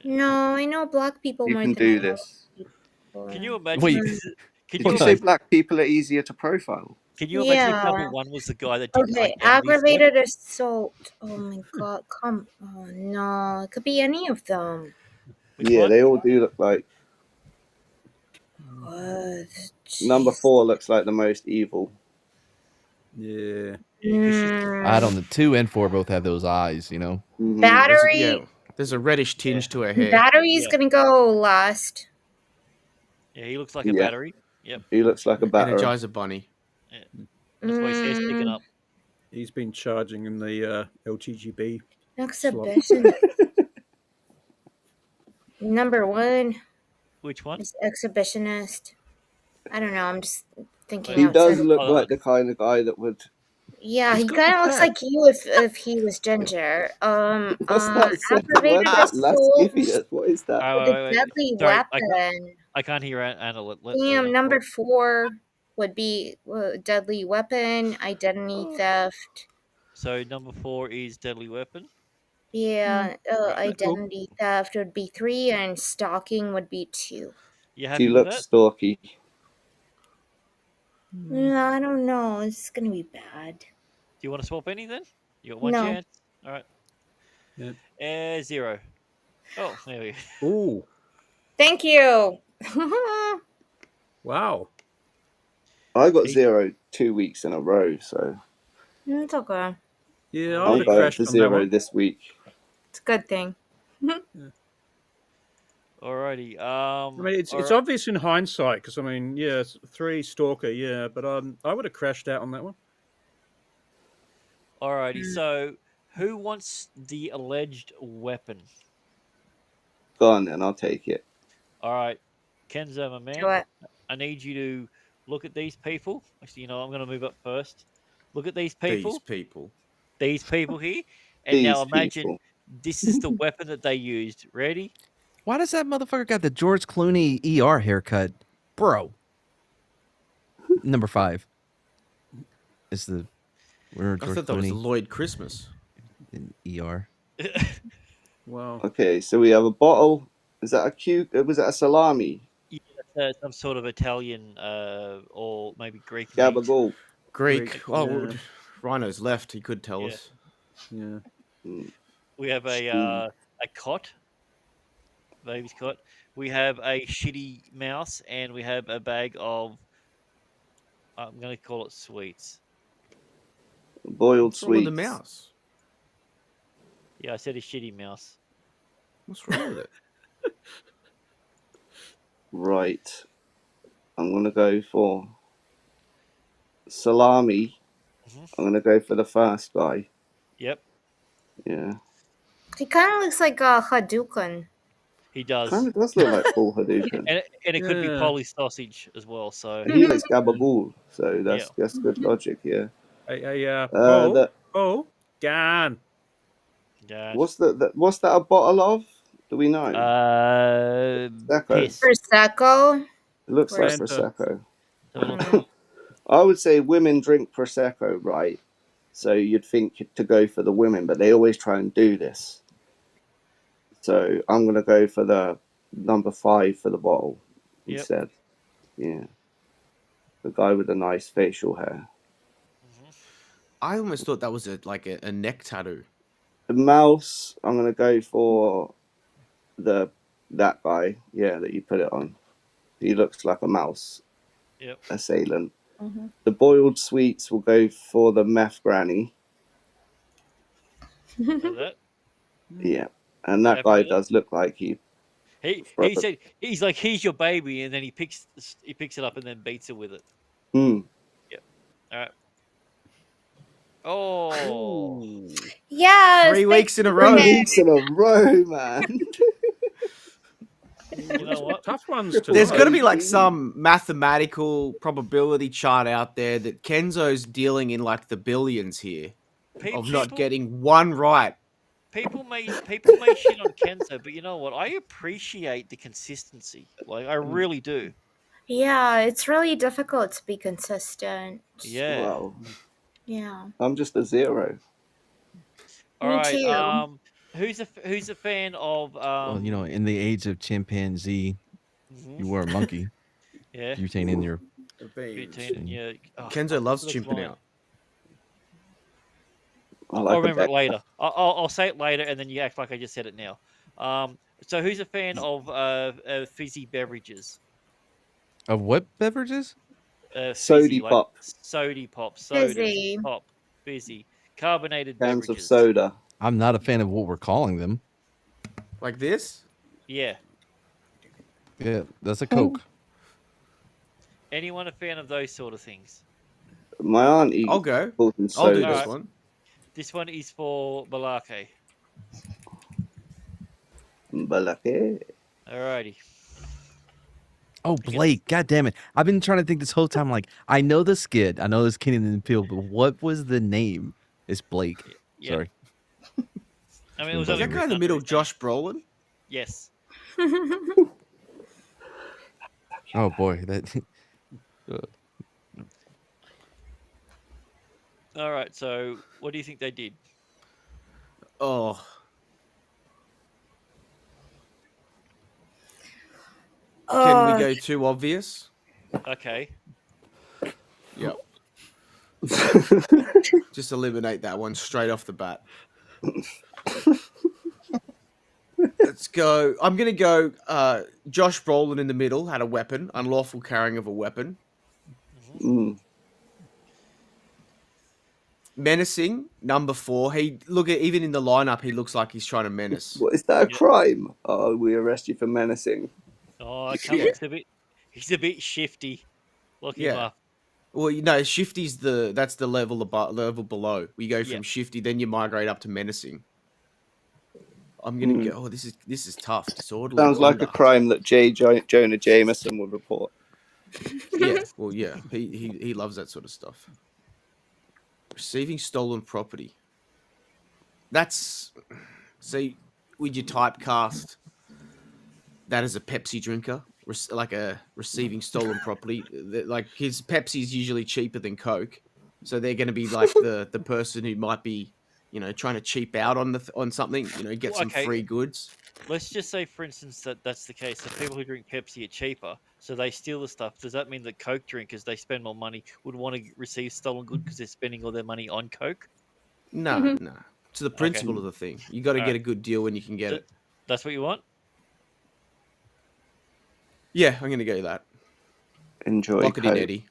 No, I know black people You more can than do I know this. people. Can you imagine? Wait. Can Did you you say imagine? black people are easier to profile? Can you imagine if Yeah. number one was the guy that did Okay, identity theft? aggravated assault. Oh my god, oh no. It could be any of them. Which Yeah, one? they all do look like. What? Number 4 looks like the most evil. Yeah. I don't know. 2 and 4 both have those eyes, you know. Mm-hmm. Battery. There's a reddish tinge to her hair. Battery's Yeah. gonna go last. Yeah, he looks like a Yeah. battery. Yep. He looks like a battery. Energizer bunny. That's why his hair's sticking up. He's been charging in the LGGB. Exhibition. Number 1 Which one? is exhibitionist. I don't know. I'm just thinking. He does outside. look like the kind of guy that would. Yeah, He's he got kind of the looks hat. like you if he was ginger. What's that second Aggravated word? That last assault idiot. What is that? with a deadly Sorry, weapon. I can't hear Anna. Damn, number 4 would be deadly weapon, identity theft. So number 4 is deadly weapon. Yeah, Right. identity theft would be 3, and stalking would be 2. You happy She with looks that? stalky. No, I don't know. It's gonna be bad. Do you want to swap any then? You got one No. chance. All right. Yeah. 0. Oh, there we go. Ooh. Thank you. Wow. I got 0 2 weeks in a row, so It's okay. Yeah, I I'm would have going crashed for on that 0 one. this week. It's a good thing. Alrighty. I mean, it's alright. obvious in hindsight because I mean, yeah, 3 stalker, yeah, but I would have crashed out on that one. Alrighty. So, who wants the alleged weapon? Go on then, I'll take it. All right, Kenzo, my man. Do it. I need you to look at these people. Actually, you know, I'm going to move up first. Look at these people. These people. These people here. And now These imagine people. this is the weapon that they used. Ready? Why does that motherfucker got the George Clooney ER haircut? Bro. Number 5 is the where I George thought that was Clooney Lloyd Christmas. in ER. Wow. Okay, so we have a bottle. Is that a was that a salami? Yeah, that's some sort of Italian or maybe Greek meat. Gabagool. Greek. Oh, yeah. well, Rhino's left. He could tell Yeah. us. Yeah. We have a cot, baby's cot. We have a shitty mouse, and we have a bag of. I'm going to call it sweets. Boiled What's wrong with sweets. the mouse? Yeah, I said a shitty mouse. What's wrong with it? Right. I'm gonna go for salami. I'm gonna go for the first guy. Yep, Yeah. He kind of looks like a Hadouken. he does. Kind of does look like Paul Hadouken. And it could be Yeah. Polly sausage as well. So He is Gabagool, so that's good logic, yeah. Hey, the- Paul, gone. yeah. What's what's that a bottle of? Do we know? Prosecco. Piss. Prosecco. It looks like Fanta. Prosecco. Have a look. I would say women drink Prosecco, right? So you'd think to go for the women, but they always try and do this. So I'm going to go for the number 5 for the bottle Yep. instead. Yeah. The guy with the nice facial hair. I almost thought that was a neck tattoo. The mouse, I'm going to go for that guy, yeah, that you put it on. He looks like a mouse Yep. assailant. Mm-hmm. The boiled sweets will go for the meth granny. Like that. Yeah. And that Happy guy with that? does look like he He Brother. said he's like he's your baby, and then he picks it up and then beats her with it. Hmm. All right. Oh. Yes. 3 weeks in a Three row. weeks in a row, man. You know what? Tough ones to There's know. got to be like some mathematical probability chart out there that Kenzo's dealing in like the billions here of not getting one right. People may shit on Kenzo, but you know what? I appreciate the consistency. Like I really do. Yeah, it's really difficult to be consistent. Yeah. Well, Yeah. I'm just a zero. All Me right. too. Who's a fan of Well, you know, in the age of chimpanzee, Mhm. you were a monkey. Yeah. Butane in your Butane, yeah. Oh, Kenzo fuck, loves what's the chimping line? out. I I'll like a remember it bear. later. I'll say it later, and then you act like I just said it now. So who's a fan of fizzy beverages? Of what beverages? Fizzy, Sody like pop. sody pop, sodas, Fizzy. pop, fizzy, carbonated Cans of beverages. soda. I'm not a fan of what we're calling them. Like this? Yeah. Yeah, that's a Coke. Anyone a fan of those sort of things? My auntie I'll go. calls them I'll do sodas. this one. This one is for Balake. Balake. Alrighty. Oh, Blake, God damn it. I've been trying to think this whole time, like, I know the skid, I know this Kenny and Peel, but what was the name? It's Blake. Yeah. Sorry. I mean, it was Is only that guy in written the under middle his name. Josh Brolin? Yes. Oh boy, that All right. So, what do you think they did? Oh. Can we go too obvious? Okay. Yep. Just eliminate that one straight off the bat. Let's go. I'm going to go Josh Brolin in the middle had a weapon, unlawful carrying of a weapon. Mm. Menacing, number 4. He look at even in the lineup, he looks like he's trying to menace. What is that a crime? Oh, we arrest you for menacing. Oh, Cummings he's a bit shifty. Look him Yeah. up. Well, you know, shifty's that's the level level below. We go from Yep. shifty, then you migrate up to menacing. I'm gonna go. Oh, this is tough. Disorderly. Sounds like a conduct. crime that Jonah Jameson would report. Yeah, well, yeah, he loves that sort of stuff. Receiving stolen property. That's see, would you typecast that as a Pepsi drinker, like a receiving stolen property? Like his Pepsi's usually cheaper than Coke, so they're going to be like the person who might be, you know, trying to cheap out on something, you know, get Well, some okay. free goods. Let's just say, for instance, that that's the case. So people who drink Pepsi are cheaper, so they steal the stuff. Does that mean that Coke drinkers, they spend more money, would want to receive stolen good because they're spending all their money on Coke? No, no. It's the principle of the thing. You got to get a good deal when you can get it. That's what you want? Yeah, I'm going to go that. Enjoy. Lock it in, Eddie.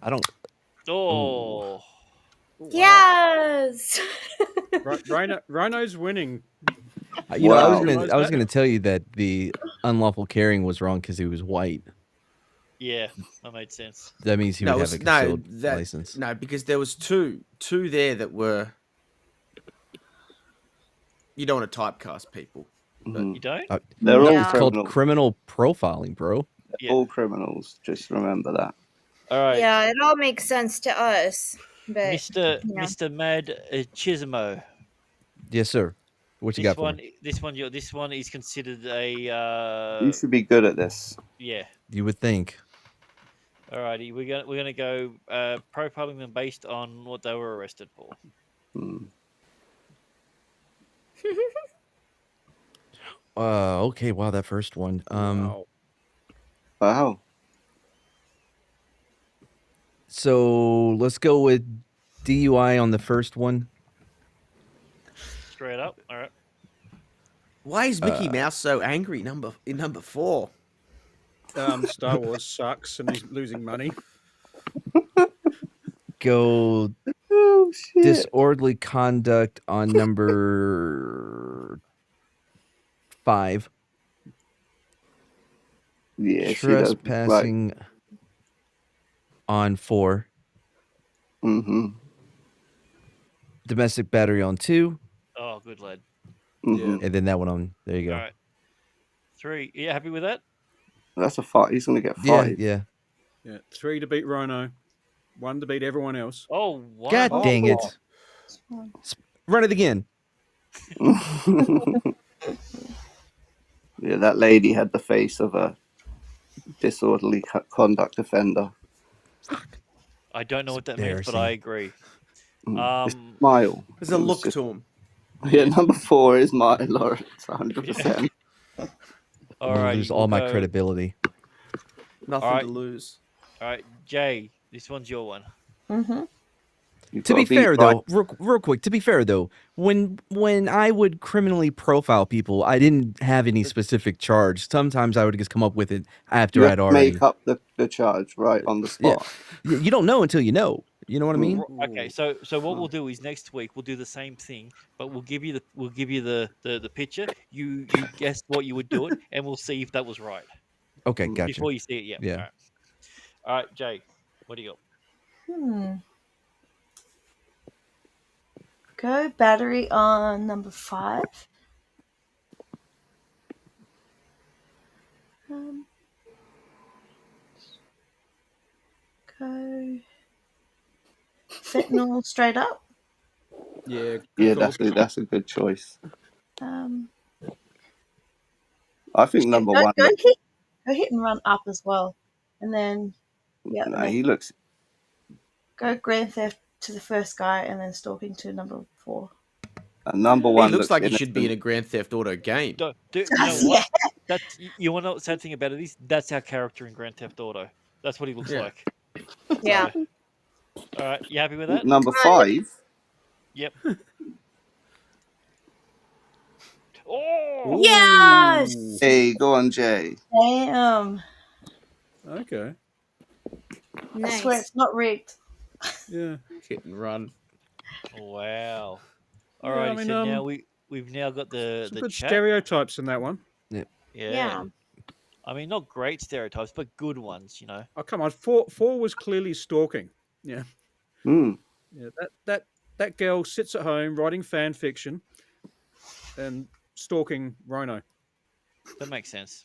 I don't. Oh. Yes. Rhino's winning. You know, I was Wow. gonna tell you that the unlawful carrying was wrong because he was white. Yeah, that made sense. That means he would have a concealed license. No, because there was two there that were. You don't want to typecast people. But You don't? They're all It's called criminals. criminal profiling, bro. All criminals. Just remember that. All right. Yeah, it all makes sense to us. But Mr. you know. Mr. Mad Chismo. Yes, sir. What you got for me? This one is considered a. You should be good at this. Yeah. You would think. Alrighty, we're gonna go profiling them based on what they were arrested for. Okay. Wow, that first one. Wow. So let's go with DUI on the first one. Straight up. All right. Why is Mickey Mouse so angry? Number 4. Star Wars sucks and he's losing money. Go disorderly conduct on number 5. Yeah, she does. Trespassing on 4. Mm-hmm. Domestic battery on 2. Oh, good lad. Mm-hmm. And then that one on. There you go. All right. 3. You happy with that? That's a fight. He's going to get Yeah, 5. yeah. Yeah, 3 to beat Rhino, 1 to beat everyone else. Oh, wow. God dang it! Run it again. Yeah, that lady had the face of a disorderly conduct offender. I don't know what that means, but I agree. Smile. There's a look to him. Yeah, number 4 is Martin Lawrence, 100%. All I'm gonna right, lose all my credibility. Nothing to lose. All right, Jay, this one's your one. Mm-hmm. To be fair, though, real quick. To be fair, though, when I would criminally profile people, I didn't have any specific charge. Sometimes I would just come up with it after You I'd have to already make up the charge right on the spot. Yeah, you don't know until you know. You know what I mean? Okay, so what we'll do is next week we'll do the same thing, but we'll give you the picture. You guess what you would do it, and we'll see if that was right. Okay, gotcha. Before you see it, yeah. Yeah. All right, Jay, what do you got? Go battery on number 5. Go fentanyl straight up. Yeah. Yeah, that's a good choice. Um, I think number 1. Go hit and run up as well, and then No, he looks. Go grand theft to the first guy, and then stalking to number 4. Number 1 He looks like he should be in a Grand Theft Auto game. You know what? That's you want to know what the sad thing about it is? That's our character in Grand Theft Auto. That's what he looks like. Yeah. All right, you happy with that? Number 5. Yep. Oh yes! Hey, go on, Jay. Damn. Okay. I swear it's not rigged. Yeah. Hit and run. Wow. Yeah, All right. I mean, So now we've now got some the good chat. stereotypes in that one. Yeah. Yeah. I mean, not great stereotypes, but good ones. You know. Oh, come on. 4 was clearly stalking. Yeah. Yeah. That girl sits at home writing fan fiction and stalking Rhino. That makes sense.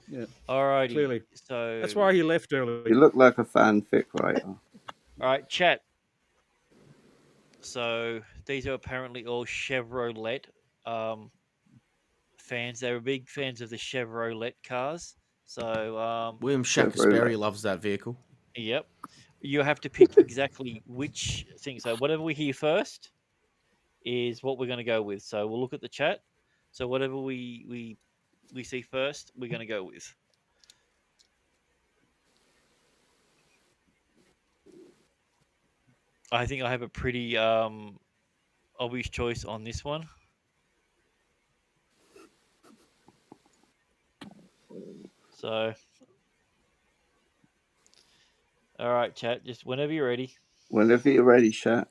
Yeah. All righty. Clearly. So That's why he left early. You look like a fanfic writer. All right, chat. So these are apparently all Chevrolet fans. They were big fans of the Chevrolet cars. So William Shakespeare loves that vehicle. Yep. You have to pick exactly which thing. So whatever we hear first is what we're going to go with. So we'll look at the chat. So whatever we see first, we're going to go with. I think I have a pretty obvious choice on this one. So, all right, chat. Just whenever you're ready. Whenever you're ready, chat.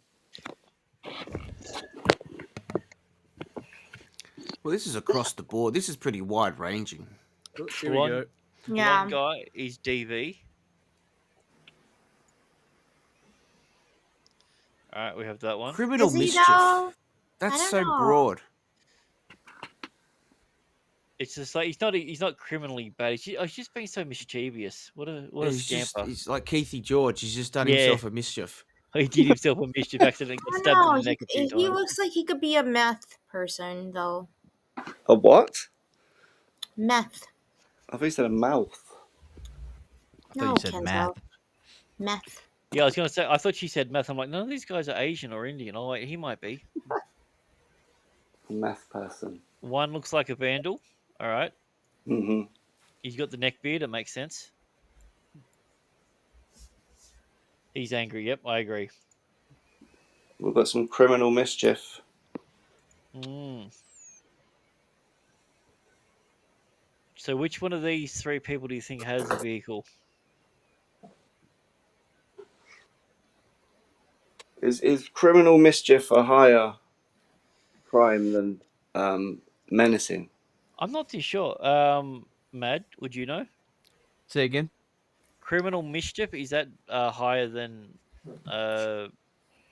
Well, this is across the board. This is pretty wide ranging. Here we go. One guy is DV. All right, we have that one. Criminal Is he mischief. though? That's I so don't know. broad. It's just like he's not criminally bad. He's just being so mischievous. What a scamper. He's like Keithy George. He's just done Yeah. himself a mischief. He did himself a mischief accident. Got I stabbed don't in know. the neck a few He times. looks like he could be a meth person, though. A what? Meth. I think you said a mouth. No, you said Kenzo. math. Meth. Yeah, I was gonna say. I thought she said meth. I'm like, none of these guys are Asian or Indian. Oh, wait, he might be. A meth person. One looks like a vandal. All right. Mm-hmm. He's got the neck beard. It makes sense. He's angry. Yep, I agree. We've got some criminal mischief. So, which one of these 3 people do you think has the vehicle? Is criminal mischief a higher crime than menacing? I'm not too sure. Mad, would you know? Say again. Criminal mischief, is that higher than what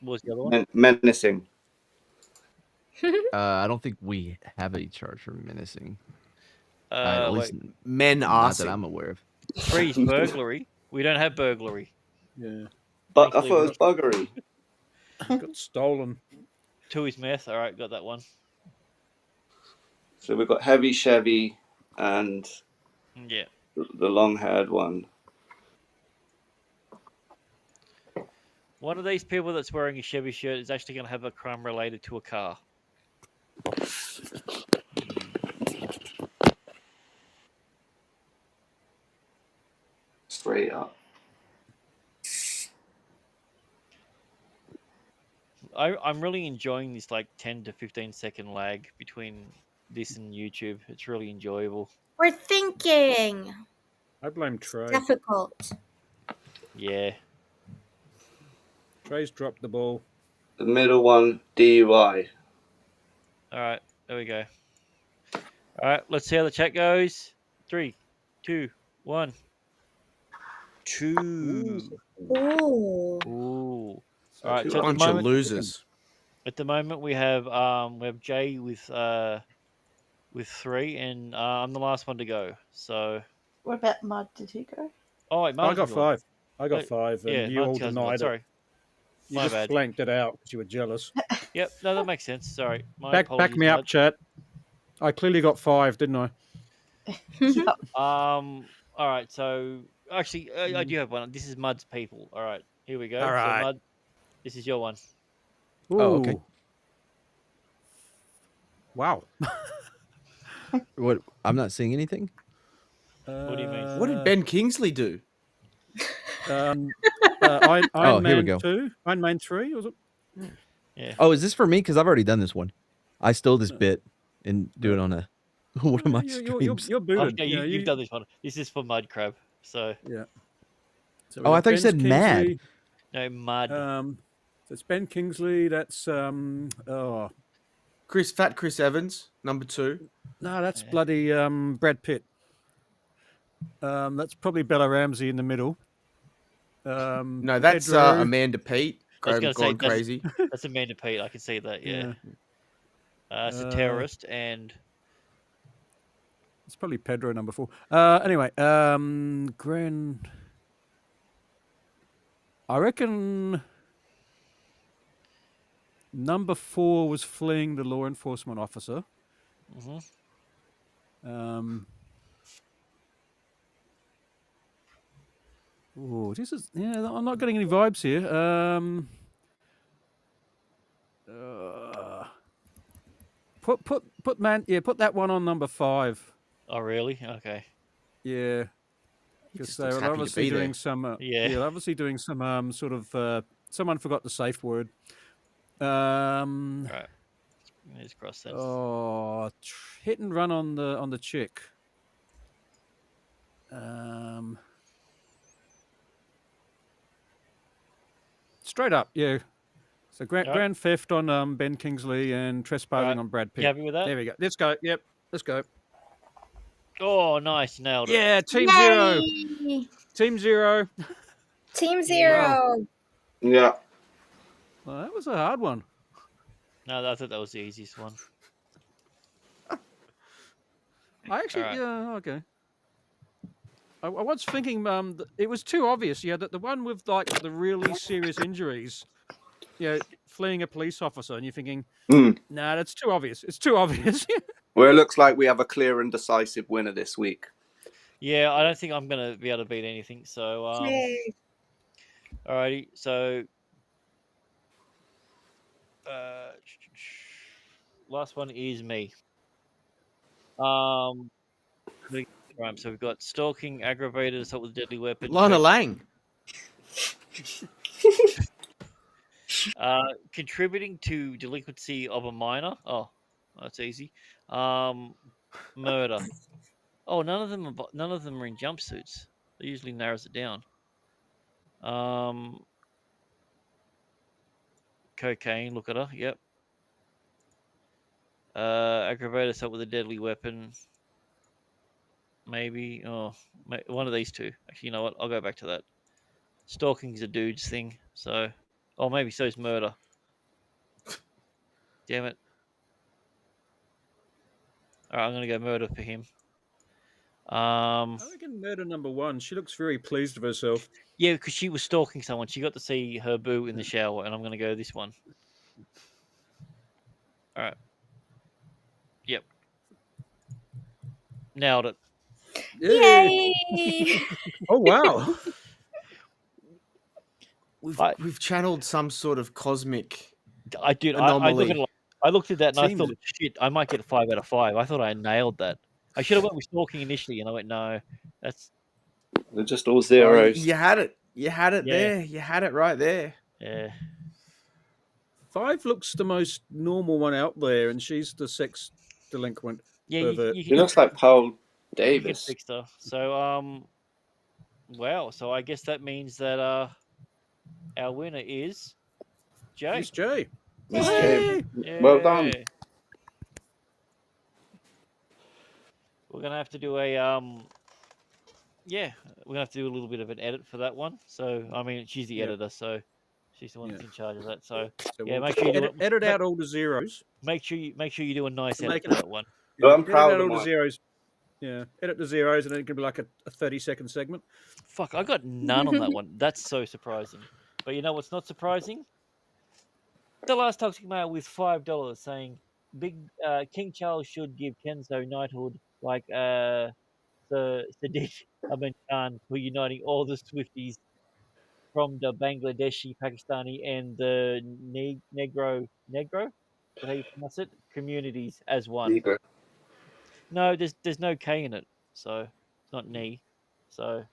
was the other one? Menacing. I don't think we have a charge for menacing. At least Wait. Men not that arsing. I'm aware of. 3's burglary. We don't have burglary. Yeah. But I Thankfully, thought it was buggery. Got stolen. 2 is meth. All right, got that one. So we've got heavy Chevy and Yeah. the long-haired one. One of these people that's wearing a Chevy shirt is actually going to have a crime related to a car. Straight up. I'm really enjoying this like 10 to 15 second lag between this and YouTube. It's really enjoyable. We're thinking. I blame Trey. Difficult. Yeah. Trey's dropped the ball. The middle one, DUI. All right, there we go. All right, let's see how the chat goes. 3, 2, 1. 2. Ooh. Ooh. All right, A so at the bunch of moment, losers. at the moment we have Jay with 3, and I'm the last one to go. So. What about Mud? Did he go? Oh wait, I Martin's got the one. 5. I got Oh, 5, and yeah, you all Martin's the one. denied it. Sorry. You My just bad. blanked it out because you were jealous. Yep, no, that makes sense. Sorry. My Back apologies, me up, Mud. chat. I clearly got 5, didn't I? All right, so actually, I do have one. This is Mud's people. All right, here we go. All right. So Mud, this is your one. Ooh. Oh, okay. Wow. What? I'm not seeing anything. What do you mean? What did Ben Kingsley do? Iron Oh, here we Man go. 2? Iron Man 3? Was it? Yeah. Oh, is this for me? Because I've already done this one. I stole this bit and do it on a one of my streams. You're booted. Okay, Yeah, you've done this one. This is for Mud Crab. So. Yeah. So Oh, I thought you said mad. Kingsley. No, Mud. So it's Ben Kingsley. That's Fat Chris Evans, number 2. no, that's bloody Brad Pitt. That's probably Bella Ramsey in the middle. No, that's Pedro. Amanda Pete. I was going to say Gone crazy. That's Amanda Pete. I can see that. Yeah. Yeah. It's a terrorist, and It's probably Pedro number 4. Anyway, I reckon number 4 was fleeing the law enforcement officer. Oh, this is I'm not getting any vibes here. Put that one on number 5. oh really? Okay. Yeah, because just they looks were happy to obviously be there. doing some. Yeah. Obviously doing some sort of. Someone forgot the safe word. Right. Let's cross that. Oh, hit and run on the chick. Straight up, yeah. So grand theft on Ben Kingsley and trespassing on Brad Pitt. You happy with that? There we go. Let's go. Yep, let's go. Oh, nice, nailed it. Yeah, Team Yay! 0. Team 0. Team 0. Yeah. Well, that was a hard one. No, I thought that was the easiest one. I actually, Alright. yeah, okay. I was thinking, it was too obvious. Yeah, that the one with like the really serious injuries, fleeing a police officer, and you're thinking, nah, that's too obvious. It's too obvious. Well, it looks like we have a clear and decisive winner this week. Yeah, I don't think I'm gonna be able to beat anything. So, alrighty. So, last one is me. Right, so we've got stalking, aggravated assault with a deadly weapon. Lana Lang. Contributing to delinquency of a minor. Oh, that's easy. Murder. Oh, none of them are in jumpsuits. That usually narrows it down. Cocaine. Look at her. Yep. Aggravated assault with a deadly weapon. Maybe. Oh, one of these two. Actually, you know what? I'll go back to that. Stalking's a dude's thing. So, maybe so is murder. Damn it. All right, I'm gonna go murder for him. I reckon murder number 1. She looks very pleased with herself. Yeah, because she was stalking someone. She got to see her boo in the shower, and I'm going to go this one. All right. Yep. Nailed it. Yay! Oh wow. We've channeled some sort of cosmic I did. anomaly. I looked at that and I Seems- thought, shit, I might get a 5 out of 5. I thought I nailed that. I should have went with stalking initially, and I went, no, that's. They're just all zeros. You had it. You had it Yeah. there. You had it right there. Yeah. 5 looks the most normal one out there, and she's the sex delinquent. Yeah, pervert. He looks like Paul You Davis. can fix her. So, wow. So I guess that means that our winner is Jay. It's Jay. It's Jay. Yay. Well done. We're gonna have to do a yeah, we're gonna have to do a little bit of an edit for that one. So I mean, she's the editor, so she's the one that's in charge of that. So, yeah, we'll make sure you do edit out all the zeros. Make sure you do a nice To edit make for it- that one. Well, I'm edit proud out of all the mine. zeros. Yeah, edit the zeros, and then it can be like a 30-second segment. Fuck, I got none on that one. That's so surprising. But you know what's not surprising? The last toxic mail with $5 saying Big King Charles should give Kenzo knighthood like the Sadiq Ahmed Khan for uniting all the Swifties from the Bangladeshi, Pakistani, and the Negro, is that how you pronounce it? Communities as one. Negro. No, there's no K in it, so it's not knee. So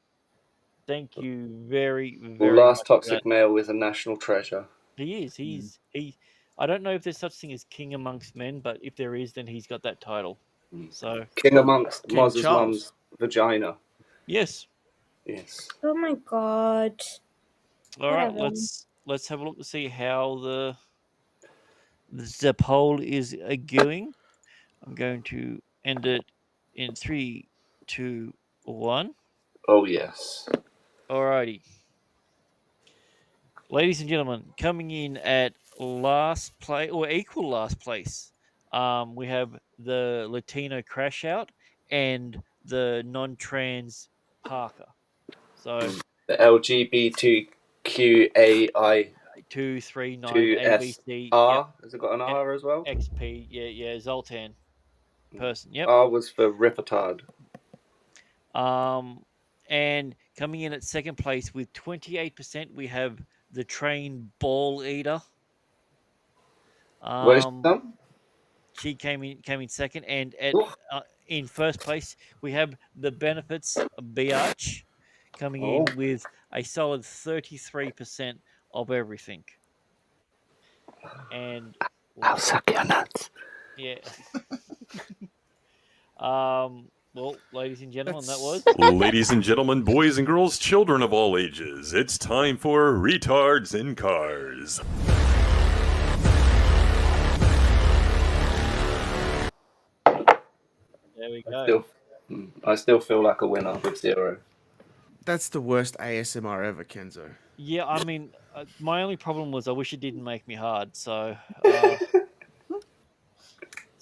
thank you very, Well, very last much for toxic that. male is a national treasure. He is. He. I don't know if there's such thing as king amongst men, but if there is, then he's got that title. So King amongst King Moz's Charles. mum's vagina. yes. Yes. Oh my god. All right, Whatever. let's have a look to see how the poll is going. I'm going to end it in 3, 2, 1. Oh yes. Alrighty. Ladies and gentlemen, coming in at last place or equal last place, we have the Latino Crash Out and the non-trans Parker. So The LGBTQAI 239 2SR. ABC. Has it got an R as well? XP. Yeah, Zoltan person. Yep. R was for Rippertard. And coming in at second place with 28%, we have the Train Ball Eater. Where's some? She came in second, and in first place we have the Benefits Biatch coming in with a solid 33% of everything. And I'll suck your nuts. yeah. Well, ladies and gentlemen, that was. Ladies and gentlemen, boys and girls, children of all ages, it's time for Retards in Cars. There we go. I still feel like a winner with 0. That's the worst ASMR ever, Kenzo. Yeah, I mean, my only problem was I wish it didn't make me hard. So,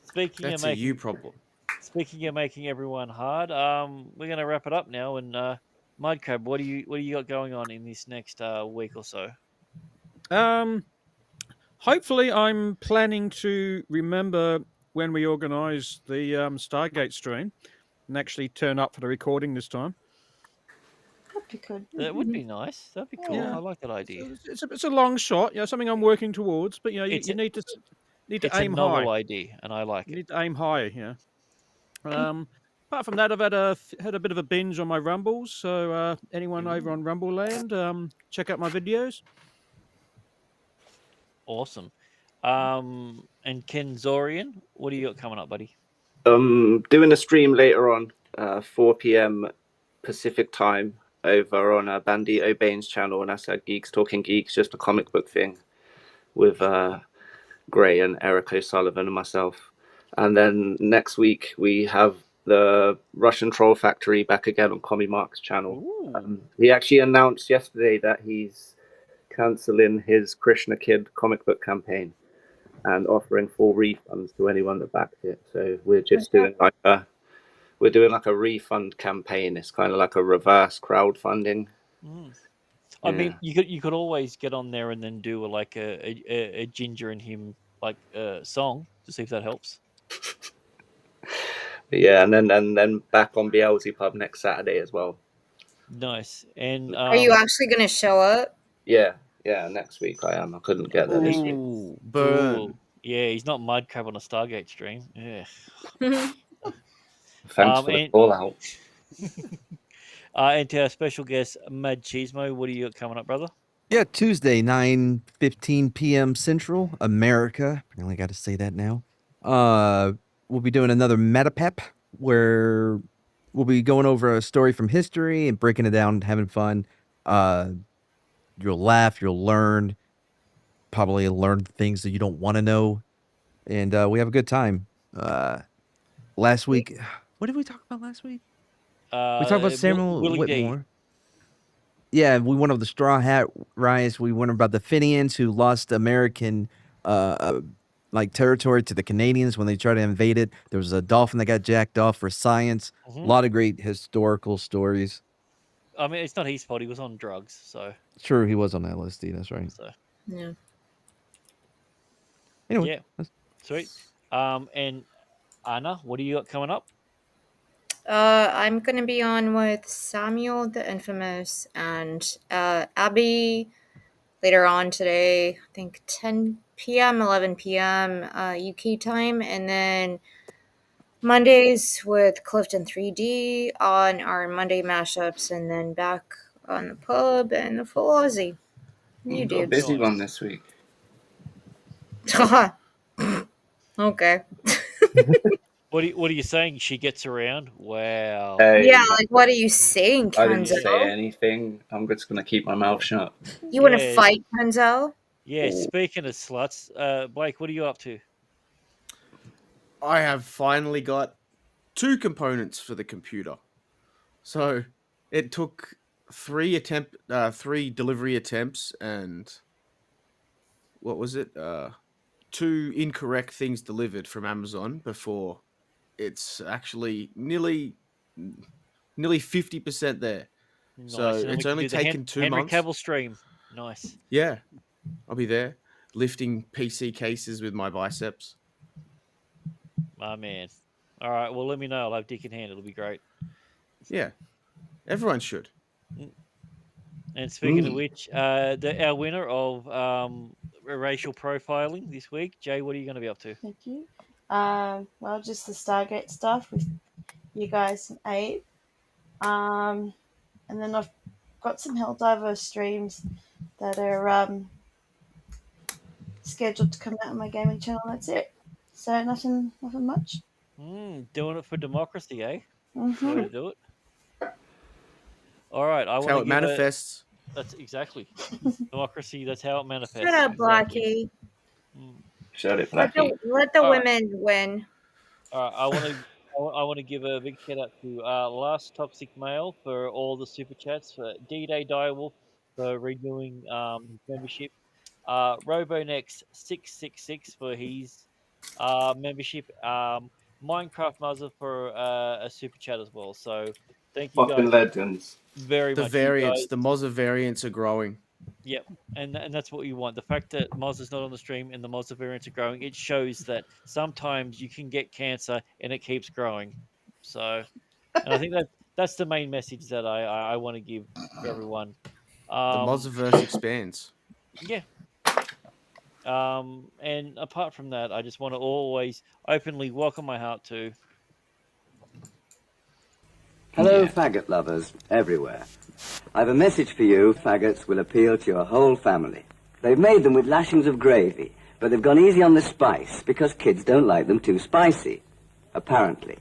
speaking That's of a making you problem. Speaking of making everyone hard, we're going to wrap it up now. And Mudcrab, what do you got going on in this next week or so? Hopefully, I'm planning to remember when we organise the Stargate stream and actually turn up for the recording this time. That'd be good. That would be nice. That'd be cool. Yeah. I like that idea. It's a long shot, something I'm working towards. But you It's a- need to It's aim a novel high. idea, and I like You it. need to aim higher, Apart from that, I've had a bit of a binge on my Rumbles. So anyone over on Rumble Land, check out my videos. Awesome. And Ken Zorian, what do you got coming up, buddy? Doing a stream later on, 4 p.m. Pacific time over on Bandito Bain's channel, and that's Geeks Talking Geeks, just a comic book thing with Gray and Eric O'Sullivan and myself. And then next week we have the Russian Troll Factory back again on Commie Mark's channel. He actually announced yesterday that he's cancelling his Krishna Kid comic book campaign and offering full refunds to anyone that backed it. So we're just doing like a we're doing like a refund campaign. It's kind of like a reverse crowdfunding. I mean, you could always get on there and then do like a Ginger and him like song to see if that helps. Yeah, and then back on Beelzebub next Saturday as well. Nice. And Are you actually going to show up? Yeah, next week I am. I couldn't get there this week. Ooh, yeah, he's not Mudcrab on a Stargate stream. Yeah. Thanks for the call out. And to our special guest, Mad Cheesemo, what do you got coming up, brother? Yeah, Tuesday, 9:15 p.m. Central, America. I only got to say that now. We'll be doing another MetaPep where we'll be going over a story from history and breaking it down, having fun. You'll laugh, you'll learn, probably learn things that you don't want to know, and we have a good time. Last week, what did we talk about last week? We talked about Samuel Willie D. Whitmore. Yeah, we went over the Straw Hat Riots. We went about the Fenians who lost American like territory to the Canadians when they tried to invade it. There was a dolphin that got jacked off for science. A lot of great historical stories. I mean, it's not his fault. He was on drugs, so. True, he was on LSD. That's right. So. Yeah. Anyway, yeah, sweet. And Anna, what do you got coming up? I'm going to be on with Samuel the Infamous and Abby later on today, I think 10 p.m., 11 p.m. UK time, and then Mondays with Clifton 3D on our Monday mashups, and then back on the pub and the full Aussie. You got a dudes. busy one this week. Okay. What are you saying? She gets around? Wow. Hey, Yeah, like what are you saying, I didn't say Kenzo? anything. I'm just gonna keep my mouth shut. You want to fight, Kenzo? Yeah, speaking of sluts, Blake, what are you up to? I have finally got 2 components for the computer. So it took 3 delivery attempts and what was it? 2 incorrect things delivered from Amazon before it's actually nearly 50% there. Nice. So And then we it's can only do the taken 2 Henry months. Cavill stream. Nice. Yeah, I'll be there lifting PC cases with my biceps. My man. All right. Well, let me know. I'll have dick in hand. It'll be great. Yeah, everyone should. And speaking of which, our winner of racial profiling this week, Jay, what are you going to be up to? Thank you. Well, just the Stargate stuff with you guys and Abe. And then I've got some Helldiver streams that are scheduled to come out on my gaming channel. That's it. So nothing much. Doing it for democracy, eh? Mhm. Way to do it. All right. That's how it manifests. That's exactly democracy. That's how it manifests. Shut up, Exactly. Blackie. Shut it, Let Blackie. the All right. women win. All right. I want to give a big shout out to Last Toxic Male for all the super chats, for D-Day Direwolf for renewing his membership, RoboNex666 for his membership, Minecraft Muzzer for a super chat as well. So thank you Fucking guys legends. very The much. variants, You guys, the Mozza variants are growing. Yep, and that's what you want. The fact that Moz is not on the stream and the Mozza variants are growing, it shows that sometimes you can get cancer and it keeps growing. So, and I think that's the main message that I want to give to everyone. The Mozzaverse expands. Yeah. And apart from that, I just want to always openly welcome my heart to. Hello, faggot lovers everywhere. I've a message for you. Faggots will appeal to your whole family. They've made them with lashings of gravy, but they've gone easy on the spice because kids don't like them too spicy, apparently.